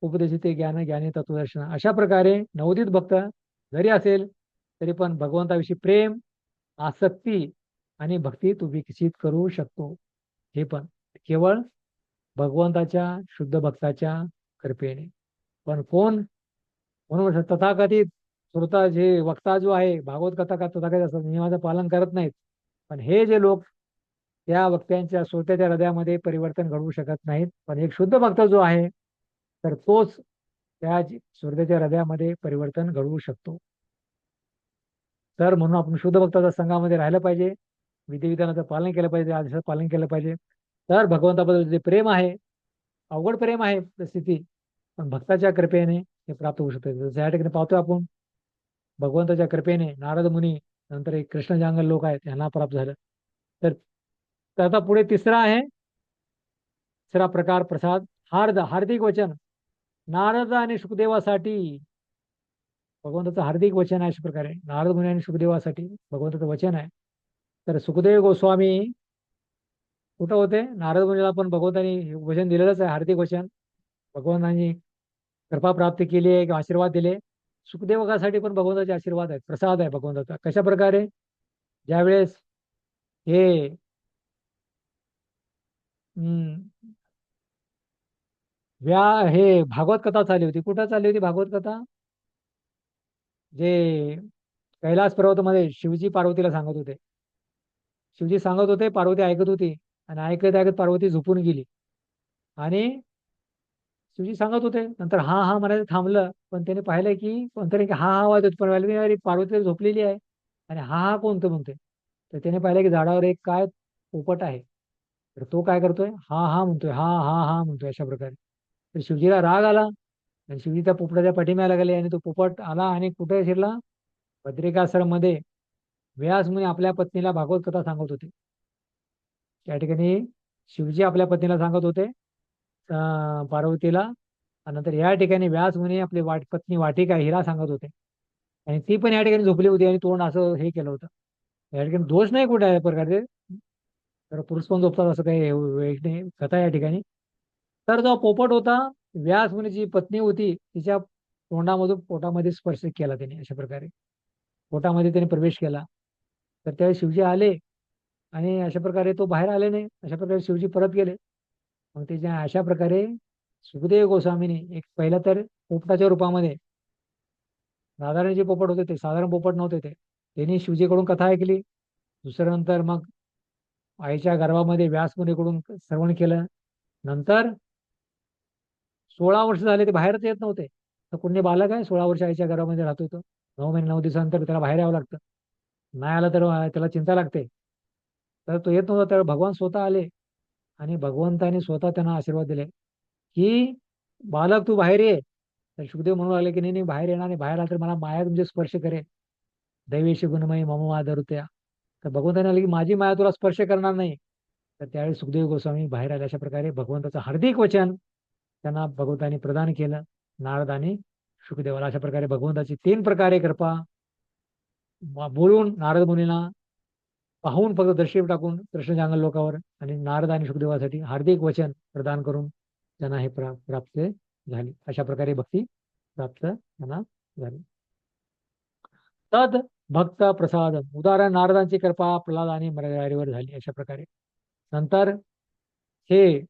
उपदेशिते ज्ञान ज्ञानी तत्वदर्शन. अशा प्रकारे नवोदित भक्त जरी असेल तरी पण भगवंताविषयी प्रेम, आसक्ती आणि भक्ती तू विकसित करू शकतो. हे पण केवळ भगवंताच्या शुद्ध भक्ताच्या कृपेने. पण कोण? म्हणून तथाकथित श्रोता जे वक्ता जो आहे, भागवत कथा का तथाकथित असतात, नियमाचं पालन करत नाहीत, पण हे जे लोक त्या वक्त्यांच्या श्रोत्याच्या हृदयामध्ये परिवर्तन घडवू शकत नाहीत. पण एक शुद्ध भक्त जो आहे तर तोच त्या श्रोत्याच्या हृदयामध्ये परिवर्तन घडवू शकतो. तर म्हणून आपण शुद्ध भक्ताच्या संघामध्ये राहिलं पाहिजे, विधिविधानाचं पालन केलं पाहिजे, आदेशाचं पालन केलं पाहिजे. तर भगवंताबद्दल जे प्रेम आहे, अवघड प्रेम आहे परिस्थिती, पण भक्ताच्या कृपेने हे प्राप्त होऊ शकते. जसं या ठिकाणी पाहतोय आपण, भगवंताच्या कृपेने नारद मुनी, नंतर एक कृष्ण जांगल लोक आहेत यांना प्राप्त झालं. तर आता पुढे तिसरा आहे, तिसरा प्रकार प्रसाद, हार्दिक वचन. नारद आणि सुखदेवासाठी भगवंताचं हार्दिक वचन आहे. अशा प्रकारे नारद मुनी आणि सुखदेवासाठी भगवंताचं वचन आहे. तर सुखदेव गोस्वामी कुठं होते? नारद मुनीला पण भगवंतांनी वचन दिलेलंच आहे, हार्दिक वचन. भगवंतांनी कृपा प्राप्त केली आहे किंवा आशीर्वाद दिले. सुखदेवकासाठी पण भगवंताचे आशीर्वाद आहेत, प्रसाद आहे भगवंताचा. कशा प्रकारे? ज्यावेळेस हे हे भागवत कथा चालली होती. कुठं चालली होती भागवत कथा? जे कैलास पर्वतामध्ये शिवजी पार्वतीला सांगत होते. शिवजी सांगत होते, पार्वती ऐकत होती आणि ऐकत ऐकत पार्वती झोपून गेली. आणि शिवजी सांगत होते, नंतर हा हा म्हणायचं थांबलं, पण त्याने पाहिलं की कोणतरी हा हा आवाज होत, पण अरे पार्वती झोपलेली आहे आणि हा हा कोणतं म्हणते. तर त्याने पाहिलं की झाडावर एक काय पोपट आहे, तर तो काय करतोय, हा हा म्हणतोय, हा हा हा म्हणतोय. अशा प्रकारे तर शिवजीला राग आला आणि शिवजी त्या पोपटाच्या पाठीमागे लागले आणि तो पोपट आला आणि कुठे शिरला? बद्रिकाश्रम मध्ये. व्यास मुनी आपल्या पत्नीला भागवत कथा सांगत होते. त्या ठिकाणी शिवजी आपल्या पत्नीला सांगत होते पार्वतीला, आणि नंतर या ठिकाणी व्यास मुनी आपली पत्नी वाटिका हिला सांगत होते. आणि ती पण या ठिकाणी झोपली होती आणि तोंड असं हे केलं होतं. या ठिकाणी दोष नाही कुठे आहे प्रकारे, तर पुरुष पण झोपतात असं काही वेळ नाही कथा या ठिकाणी. तर जो पोपट होता, व्यास मुनीची पत्नी होती, तिच्या तोंडामधून पोटामध्ये स्पर्श केला त्याने अशा प्रकारे, पोटामध्ये त्याने प्रवेश केला. तर त्यावेळी शिवजी आले आणि अशा प्रकारे तो बाहेर आले नाही, अशा प्रकारे शिवजी परत गेले. मग त्याच्या अशा प्रकारे सुखदेव गोस्वामीने एक पहिला तर पोपटाच्या रूपामध्ये, साधारण जे पोपट होते ते साधारण पोपट नव्हते ते, त्यांनी शिवजीकडून कथा ऐकली. दुसरं नंतर मग आईच्या गर्भामध्ये व्यासमुनीकडून श्रवण केलं. नंतर 16 वर्ष झाले ते बाहेरच येत नव्हते. तर कुणी बालक आहे 16 वर्ष आईच्या गर्भामध्ये राहतो तो, 9 महिने 9 दिवसानंतर त्याला बाहेर यावं लागतं. नाही आलं तर त्याला चिंता लागते. तर तो येत नव्हता, त्यावेळी भगवान स्वतः आले आणि भगवंताने स्वतः त्यांना आशीर्वाद दिले की बालक तू बाहेर ये. तर सुखदेव म्हणू लागले की नाही नाही बाहेर येणार नाही, बाहेर आला तर मला माया तुमचे स्पर्श करे, दैवेशी गुणमयी मम माधरुत्या. तर भगवंताने आले की माझी माया तुला स्पर्श करणार नाही. तर त्यावेळी सुखदेव गोस्वामी बाहेर आले. अशा प्रकारे भगवंताचं हार्दिक वचन त्यांना भगवंताने प्रदान केलं, नारद आणि शुकदेवाला. अशा प्रकारे भगवंताची 3 प्रकारे कृपा, बोलून नारद मुनींना, पाहून फक्त दर्शन टाकून कृष्ण जांगल लोकावर, आणि नारद आणि शुकदेवासाठी हार्दिक वचन प्रदान करून त्यांना हे प्राप्त झाली. अशा प्रकारे भक्ती प्राप्त त्यांना झाली. तद भक्त प्रसाद, उदाहरण नारदांची कृपा प्रल्हाद आणि मर्यादेवर झाली. अशा प्रकारे नंतर हे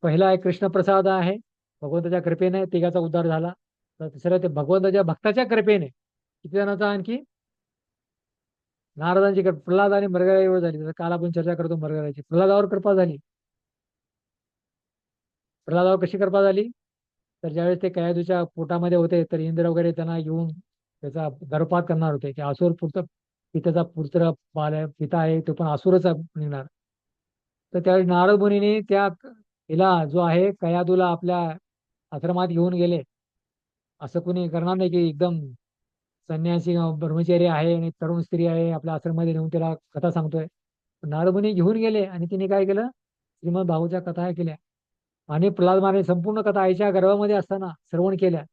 पहिला आहे कृष्ण प्रसाद आहे, भगवंताच्या कृपेने तिघाचा उद्धार झाला. तर तिसरं ते भगवंताच्या भक्ताच्या कृपेने किती जणांचा, आणखी नारदांची कृपा प्रल्हाद आणि मर्यादेवर झाली. तर काल आपण चर्चा करतो मर्यादेची. प्रल्हादावर कृपा झाली. प्रल्हादावर कशी कृपा झाली, तर ज्यावेळेस ते कयादूच्या पोटामध्ये होते तर इंद्र वगैरे त्यांना येऊन त्याचा गर्भपात करणार होते की असुर पित्याचा पुत्र पिता आहे तो पण असुरच निघणार. तर त्यावेळी नारद मुनीने त्या हिला जो आहे कयादूला आपल्या आश्रमात घेऊन गेले. असं कोणी करणार नाही की एकदम संन्यासी ब्रह्मचारी आहे आणि तरुण स्त्री आहे आपल्या आश्रमामध्ये नेऊन त्याला कथा सांगतोय. नारद मुनी घेऊन गेले आणि तिने काय केलं, श्रीमद भागवतच्या कथा केल्या आणि प्रल्हाद महाराज संपूर्ण कथा आईच्या गर्भामध्ये असताना श्रवण केल्या.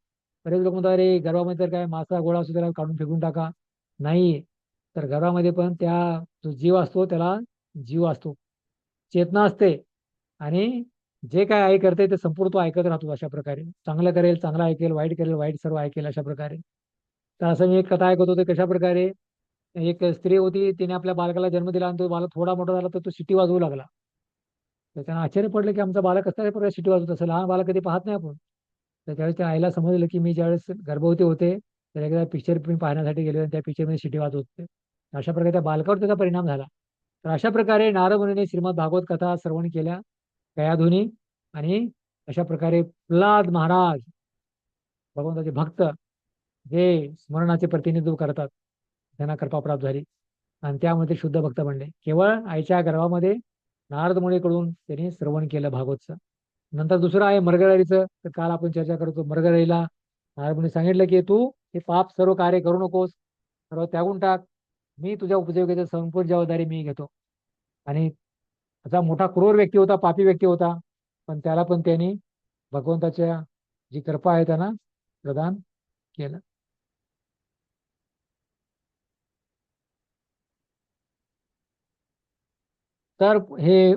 बरेच लोक म्हणतात अरे गर्भामध्ये तर काय मासा गोळा असतो त्याला काढून फेकून टाका. नाही, तर गर्भामध्ये पण त्या जो जीव असतो त्याला जीव असतो, चेतना असते, आणि जे काय आई करते ते संपूर्ण तो ऐकत राहतो. अशा प्रकारे चांगलं करेल चांगलं ऐकेल, वाईट करेल वाईट सर्व ऐकेल. अशा प्रकारे तर असं मी एक कथा ऐकत होतो. कशा प्रकारे एक स्त्री होती, तिने आपल्या बालकाला जन्म दिला आणि तो बालक थोडा मोठा झाला तर तो शिटी वाजवू लागला. तर त्यांना आश्चर्य पडलं की आमचा बालक कसा प्रकारे शिटी वाजवत असेल, लहान बालक कधी पाहत नाही आपण. तर त्यावेळेस त्या आईला समजलं की मी ज्यावेळेस गर्भवती होते तर एकदा पिक्चर मी पाहण्यासाठी गेलो आणि त्या पिक्चरमध्ये शिटी वाजवत होते. अशा प्रकारे त्या बालकावर त्याचा परिणाम झाला. तर अशा प्रकारे नारद मुनीने श्रीमद भागवत कथा श्रवण केल्या कयाधुनी, आणि अशा प्रकारे प्रल्हाद महाराज भगवंताचे भक्त जे स्मरणाचे प्रतिनिधित्व करतात त्यांना कृपा प्राप्त झाली आणि त्यामुळे ते शुद्ध भक्त बनले. केवळ आईच्या गर्भामध्ये नारद मुनीकडून त्यांनी श्रवण केलं भागवतचं. नंतर दुसरं आहे मर्गराईचं. तर काल आपण चर्चा करतो मर्गराईला नारद मुनी सांगितलं की तू हे पाप सर्व कार्य करू नकोस, सर्व त्यागून टाक, मी तुझ्या उपजीविकेची संपूर्ण जबाबदारी मी घेतो. आणि असा मोठा क्रूर व्यक्ती होता, पापी व्यक्ती होता, पण त्याला पण त्यांनी भगवंताच्या जी कृपा आहे त्यांना प्रदान केलं. तर हे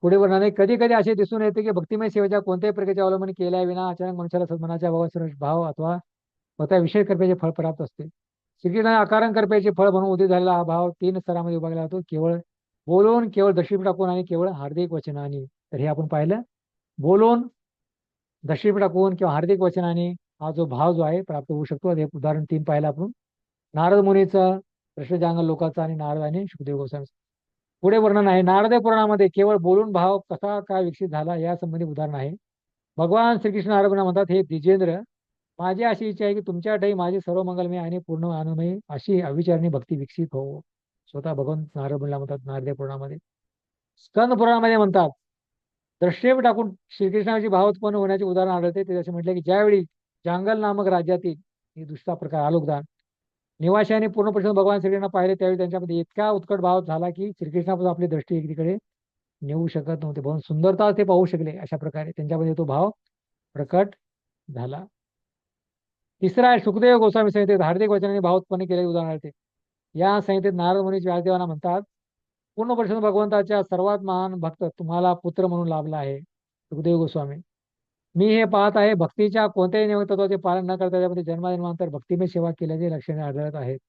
पुढे वर्णनाने कधी कधी असे दिसून येते की भक्तिमय सेवेच्या कोणत्याही प्रकारचे अवलंबन केल्याविना अचानक मनुष्याला सन्मानाच्या भाव अथवा स्वतः विशेष कृपेचे फळ प्राप्त असते. श्रीकृष्णाने अकारण कृपेचे फळ म्हणून उदित झालेला हा भाव 3 स्तरामध्ये विभागला जातो, केवळ बोलून, केवळ दर्शिप टाकून आणि केवळ हार्दिक वचनाने. तर हे आपण पाहिलं, बोलून, दर्शिप टाकून किंवा हार्दिक वचनाने हा जो भाव जो आहे प्राप्त होऊ शकतो. हे उदाहरण 3 पाहिलं आपण, नारद मुनीचं, कृष्ण जांगल लोकांचं आणि नारद आणि सुखदेव गोस्वामी. पुढे वर्णन आहे नारद पुराणामध्ये केवळ बोलून भाव कसा काय विकसित झाला या संबंधी उदाहरण आहे. भगवान श्रीकृष्ण नारदांना म्हणतात, हे द्विजेंद्र, माझी अशी इच्छा आहे की तुमच्या ठाई माझी सर्व मंगलमय आणि पूर्ण आनंदमय अशी अविचारणी भक्ती विकसित हो. स्वतः भगवान नारद मुनीला म्हणतात नारद पुराणामध्ये. स्कंद पुराणामध्ये म्हणतात, दृष्टेप टाकून श्रीकृष्णाची भाव उत्पन्न होण्याचे उदाहरण आढळते. ते असे म्हटले की ज्यावेळी जांगल नामक राज्यातील ही दुसरा प्रकार आलोकदान निवाशाने पूर्णपणे भगवान श्रीकृष्ण पाहिले त्यावेळी त्यांच्यामध्ये इतका उत्कट भाव झाला की श्रीकृष्णापासून आपली दृष्टी एकीकडे नेऊ शकत नव्हते, बहुत सुंदरता ते पाहू शकले. अशा प्रकारे त्यांच्यामध्ये तो भाव प्रकट झाला. तिसरा आहे सुखदेव गोस्वामी संहितेत हार्दिक वचनाने भाव उत्पन्न केलेले उदाहरण आहे. या संहितेत नारद मुनी व्यासदेवांना म्हणतात, पूर्ण पुरुषोत्तम भगवंताच्या सर्वात महान भक्त तुम्हाला पुत्र म्हणून लाभला आहे. सुखदेव गोस्वामी, मी हे पाहत आहे, भक्तीच्या कोणत्याही नियमतत्वाचे पालन न करता त्यामध्ये जन्माजन्मांतर भक्तिमय सेवा केल्याचे लक्षणे आढळत आहेत.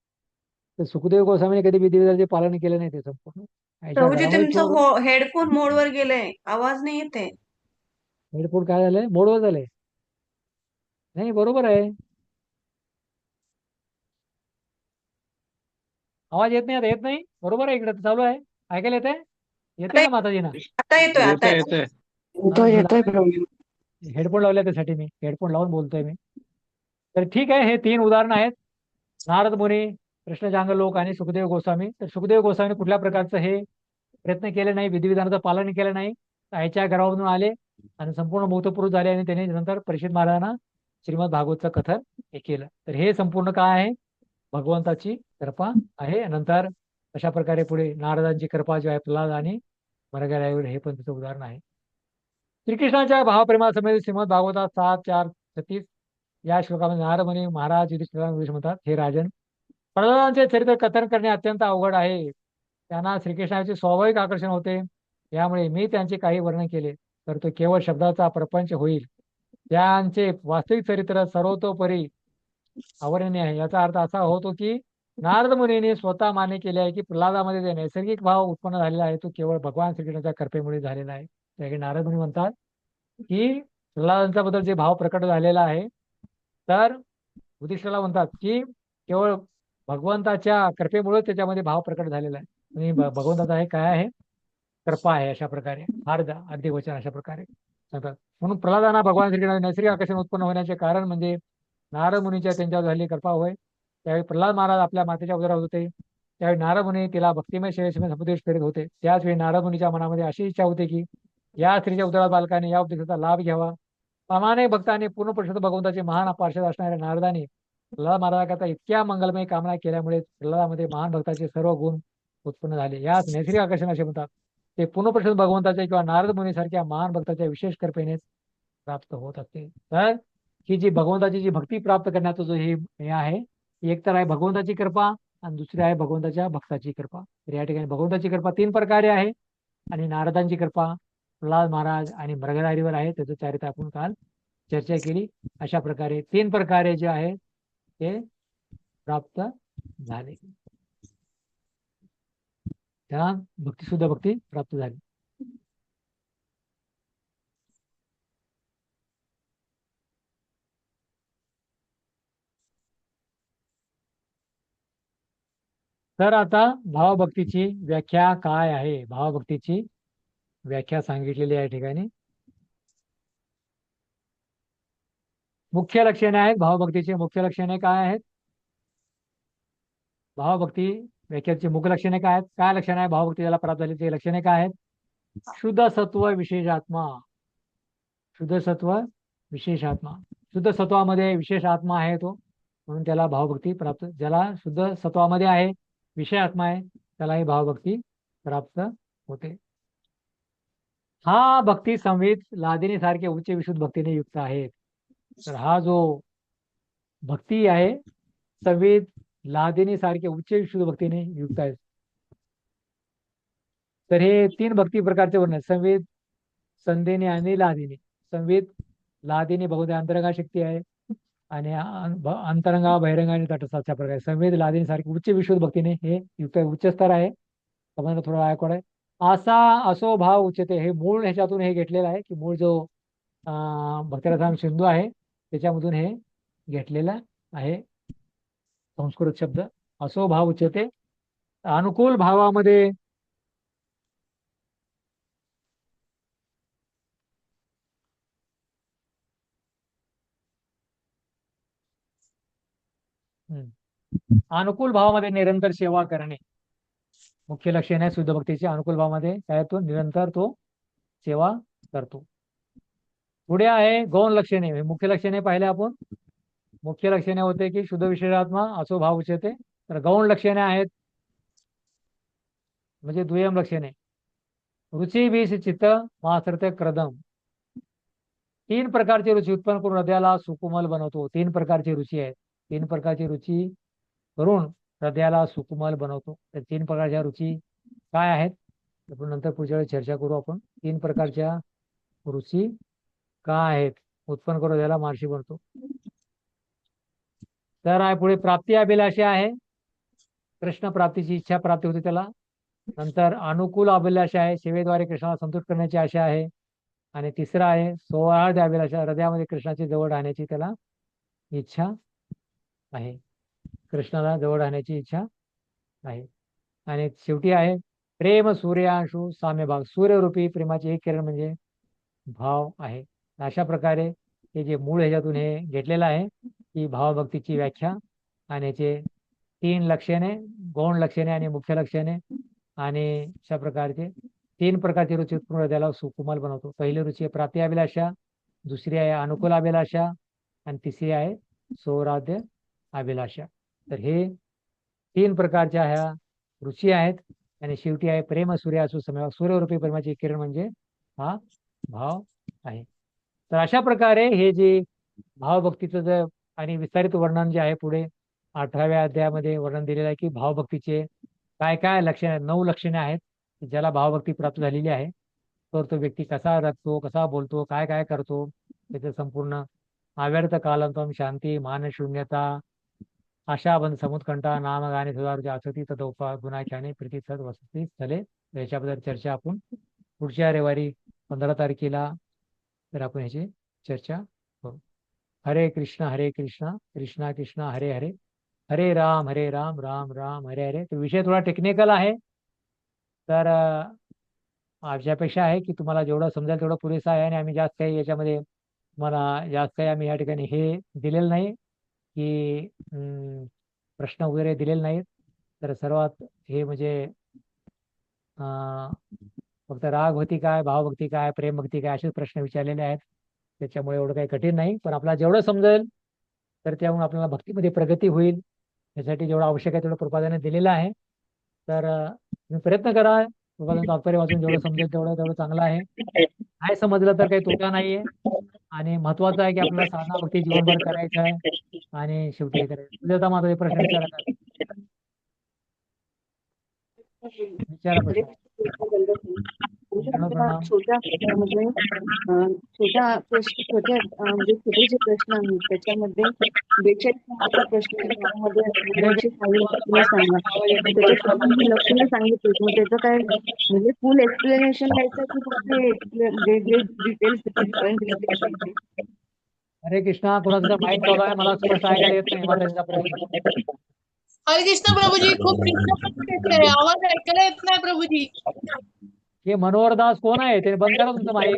तर सुखदेव गोस्वामीने कधी विधिविधानाचे पालन केले नाही ते संपूर्ण. आईच्या प्रभूजी घरामध्ये तुमचं हेडफोन मोडवर गेलंय, आवाज नाही येते. हेडफोन काय झालंय, मोडवर झालंय? नाही, बरोबर आहे. आवाज येत नाही, आता येत नाही, बरोबर आहे, इकडे तर चालू आहे, ऐकायला येते, येते ना माताजीना? आता येतोय, आता येतोय येतोय. येतोय. येतोय प्रभू. हेडफोन लावले त्यासाठी मी हेडफोन लावून बोलतोय मी. तर ठीक आहे, हे 3 उदाहरणं आहेत, नारद मुनी, कृष्णजांग लोक आणि सुखदेव गोस्वामी. तर सुखदेव गोस्वामी कुठल्या प्रकारचं हे प्रयत्न केले नाही, विधिविधानाचं पालन केलं नाही, आईच्या घरामधून आले आणि संपूर्ण मोठपुरुष झाले आणि त्यांनी नंतर परीक्षित महाराजांना श्रीमद भागवतचं कथन हे केलं. तर हे संपूर्ण काय आहे, भगवंताची कृपा आहे. नंतर अशा प्रकारे पुढे नारदांची कृपा जी आहे प्रल्हाद आणि मरगराईवर, हे पण त्याचं उदाहरण आहे. श्रीकृष्णाच्या भावप्रेमासमेत श्रीमद भागवतात 7:4-36 या श्लोकामध्ये नारद मुनी महाराज युधिष्ठिराला म्हणतात, हे राजन, प्रल्हादांचे चरित्र कथन करणे अत्यंत अवघड आहे. त्यांना श्रीकृष्णाचे स्वाभाविक आकर्षण होते, यामुळे मी त्यांचे काही वर्णन केले तर तो केवळ शब्दाचा प्रपंच होईल. त्यांचे वास्तविक चरित्र सर्वतोपरी अवर्णनीय आहे. याचा अर्थ असा होतो की नारद मुनीने स्वतः मान्य केले आहे की प्रल्हादामध्ये जे नैसर्गिक भाव उत्पन्न झालेला आहे तो केवळ भगवान श्रीकृष्णाच्या कृपेमुळे झालेला आहे. त्याकडे नारद मुनी म्हणतात की प्रल्हादांच्या बद्दल जे भाव प्रकट झालेला आहे, तर युधिष्ठिराला म्हणतात की केवळ भगवंताच्या कृपेमुळे त्याच्यामध्ये भाव प्रकट झालेला आहे आणि भगवंताचा हे काय आहे, कृपा आहे. अशा प्रकारे हार्द अगदी वचन अशा प्रकारे सांगतात. म्हणून प्रल्हादांना भगवान श्रीकृष्णाचे नैसर्गिक आकर्षण उत्पन्न होण्याचे कारण म्हणजे नारद मुनीच्या त्यांच्यावर झालेली कृपा होय. त्यावेळी प्रल्हाद महाराज आपल्या मातेच्या उदरात होते, त्यावेळी नारद मुनी तिला भक्तिमय सेवेसमय समुपदेश करीत होते. त्याचवेळी नारद मुनीच्या मनामध्ये अशी इच्छा होती की या स्त्रीच्या उदरात बालकाने या उपदेशाचा लाभ घ्यावा. प्रामाणिक भक्तांनी पूर्ण पुरुषोत्तम भगवंताचे महान पार्षद असणाऱ्या नारदांनी प्रल्हाद महाराजाकरता इतक्या मंगलमय कामना केल्यामुळे प्रल्हादामध्ये महान भक्ताचे सर्व गुण उत्पन्न झाले. याच नैसर्गिक आकर्षण असे म्हणतात. ते पूर्ण पुरुषोत्तम भगवंताच्या किंवा नारद मुनीसारख्या महान भक्ताच्या विशेष कृपेने प्राप्त होत असते. तर ही जी भगवंताची जी भक्ती प्राप्त करण्याचं जो हे आहे, एक तर आहे भगवंताची कृपा आणि दुसरी आहे भगवंताच्या भक्ताची कृपा. तर या ठिकाणी भगवंताची कृपा 3 प्रकारे आहे आणि नारदांची कृपा प्रल्हाद महाराज आणि मृगरारीवर आहे. त्याचं चारित्र्य आपण काल चर्चा केली. अशा प्रकारे 3 प्रकारे जे आहे ते प्राप्त झाले, त्यांना भक्ती सुद्धा भक्ती प्राप्त झाली. तर आता भावभक्तीची व्याख्या काय आहे, भावभक्तीची व्याख्या सांगितलेली आहे. ठिकाणी मुख्य लक्षणे आहेत. भावभक्तीची मुख्य लक्षणे काय आहेत, भावभक्ती व्याख्याची मुख्य लक्षणे काय आहेत, काय लक्षण आहे भावभक्ती ज्याला प्राप्त झाली ते लक्षणे काय आहेत? शुद्ध सत्व विशेष आत्मा, शुद्ध सत्व विशेष आत्मा. शुद्ध सत्वामध्ये विशेष आत्मा आहे तो, म्हणून त्याला भावभक्ती प्राप्त. ज्याला शुद्ध सत्वामध्ये आहे, विषय आत्मा आहे, त्यालाही भावभक्ती प्राप्त होते. हा भक्ती संवित लादिनी सारखे उच्च विशुद्ध भक्तीने युक्त आहेत. तर हा जो भक्ती आहे संवित लादिनी सारखे उच्च विशुद्ध भक्तीने युक्त आहे. तर हे 3 भक्ती प्रकारचे वर्णन, संवित, संधिनी आणि लादिनी. संवित लादिनी भगवंत अंतरंगा शक्ती आहे आणि अंतरंगा बहिरंगा आणि तटस्थ अशा प्रकारे संवित लादिनी सारखे उच्च विशुद्ध भक्तीने हे युक्त आहे, उच्च स्तर आहे. तुम्हाला थोडा आयकड आहे. असा असो भाव उच्चते, हे मूळ ह्याच्यातून हे घेतलेलं आहे की मूळ जो भक्तिरसाम सिंधू आहे त्याच्यामधून हे घेतलेला आहे संस्कृत शब्द. असो भाव उच्चते, अनुकूल भावामध्ये अनुकूल भावामध्ये निरंतर सेवा करणे मुख्य लक्षण आहे शुद्ध भक्तीचे. अनुकूल भावामध्ये काय तो निरंतर तो सेवा करतो. पुढे आहे गौण लक्षणे. मुख्य लक्षणे पाहिले आपण. मुख्य लक्षणे होते की शुद्ध विशेषात्मा, असो भाव उच्चते. तर गौण लक्षणे आहेत म्हणजे दुय्यम लक्षणे, रुची बीस चित्त मासरते क्रदम. 3 प्रकारची रुची उत्पन्न करून हृदयाला सुकुमल बनवतो. 3 प्रकारची रुची आहेत. 3 प्रकारची रुची करून हृदयाला सुकुमार बनवतो. तर 3 प्रकारच्या रुची काय आहेत आपण नंतर पुढच्या वेळी चर्चा करू. आपण 3 प्रकारच्या रुची काय आहेत उत्पन्न करून हृदयाला महर्षी बनतो. तर आहे पुढे प्राप्ती अभिलाषी आहे. कृष्ण प्राप्तीची इच्छा प्राप्ती होते त्याला. नंतर अनुकूल अभिलाषा आहे, सेवेद्वारे कृष्णाला संतुष्ट करण्याची आशा आहे. आणि तिसरा आहे सौहार्द अभिलाषा, हृदयामध्ये कृष्णाची जवळ राहण्याची त्याला इच्छा आहे. कृष्णाला जवळ राहण्याची इच्छा आहे. आणि शेवटी आहे प्रेम सूर्यांशू साम्यभाव, सूर्यरूपी प्रेमाचे एक किरण म्हणजे भाव आहे. अशा प्रकारे हे जे मूळ ह्याच्यातून हे घेतलेलं आहे की भावभक्तीची व्याख्या आणि याचे 3 लक्षणे, गौण लक्षणे आणि मुख्य लक्षणे आणि अशा प्रकारचे 3 प्रकारची रुची उत्पन्न हृदयाला सुकुमार बनवतो. पहिली रुची आहे प्राप्ती अभिलाषा, दुसरी आहे अनुकूल अभिलाषा आणि तिसरी आहे सौराध्य अभिलाषा. तर हे 3 प्रकारच्या ह्या रुची आहेत. आणि शेवटी आहे प्रेम सूर्यासू समय, सूर्यरूपी प्रेमाचे किरण म्हणजे हा भाव आहे. तर अशा प्रकारे हे जे भावभक्तीचं जे आणि विस्तारित वर्णन जे आहे पुढे 18व्या अध्यायामध्ये वर्णन दिलेलं आहे की भावभक्तीचे काय काय लक्षणे, 9 लक्षणे आहेत की ज्याला भावभक्ती प्राप्त झालेली आहे. तर तो व्यक्ती कसा रचतो, कसा बोलतो, काय काय करतो, त्याचं संपूर्ण अव्यर्थ कालांतम, शांती, मानशून्यता, आशा बंध, समुत्कंठा, नामगाने सुधारूचे आसक्ती, तदोपा गुणाख्याने प्रीती सद वसती स्थले. याच्याबद्दल चर्चा आपण पुढच्या रविवारी 15 तारखेला तर आपण ह्याची चर्चा करू. हरे कृष्ण कृष्णा कृष्णा हरे हरे, हरे राम राम राम हरे हरे. तो विषय थोडा टेक्निकल आहे. तर आमच्यापेक्षा आहे की तुम्हाला जेवढं समजेल तेवढं पुरेसं आहे. आणि आम्ही जास्त काही याच्यामध्ये तुम्हाला जास्त काही आम्ही या ठिकाणी हे दिलेलं नाही की प्रश्न वगैरे दिलेले नाहीत. तर सर्वात हे म्हणजे फक्त रागभक्ती काय, भावभक्ती काय, प्रेमभक्ती काय असेच प्रश्न विचारलेले आहेत. त्याच्यामुळे एवढं काही कठीण नाही. पण आपल्याला जेवढं समजेल तर त्याहून आपल्याला भक्तीमध्ये प्रगती होईल. यासाठी जेवढं आवश्यक आहे तेवढं प्रपादाने दिलेलं आहे. तर तुम्ही प्रयत्न करा. प्रपादाचं तात्पर्य वाचून जेवढं समजेल तेवढं चांगलं आहे. नाही समजलं तर काही तोटा नाहीये. आणि महत्वाचं आहे की आपल्याला साधना भक्ती जीवनभर करायचं आहे. आणि शेवटी हे करायचं. सुजाता माता प्रश्न विचारा काय? विचारा प्रश्न. प्रणाम. छोट्या म्हणजे छोटे जे प्रश्न आहेत त्याच्यामध्ये 42 नंबरचा प्रश्न आहे. त्यामध्ये 226 सांगा. त्याच्यात तुम्ही लक्षणे सांगितले मग त्याचं काय म्हणजे फुल एक्सप्लेनेशन द्यायचं की फक्त वेगळे डिटेल्स? हरे कृष्णा. कोणाचा माईक चालू आहे, मला स्पष्ट ऐकायला येत नाही माताजीचा प्रश्न. हरे कृष्ण प्रभूजी, खूप डिस्टर्बन्स येतोय, आवाज ऐकायला येत नाही प्रभूजी. हे मनोहर दास कोण आहे? ते बंद करा तुमचं माईक.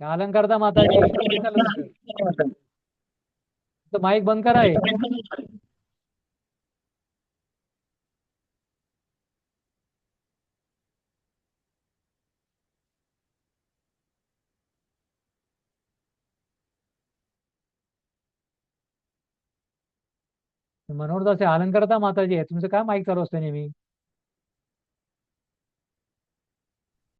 अलंकारता माताजी माईक बंद करा. मनोहर दास अलंकारता माताजी आहे, तुमचं काय माईक चालू असतं नेहमी?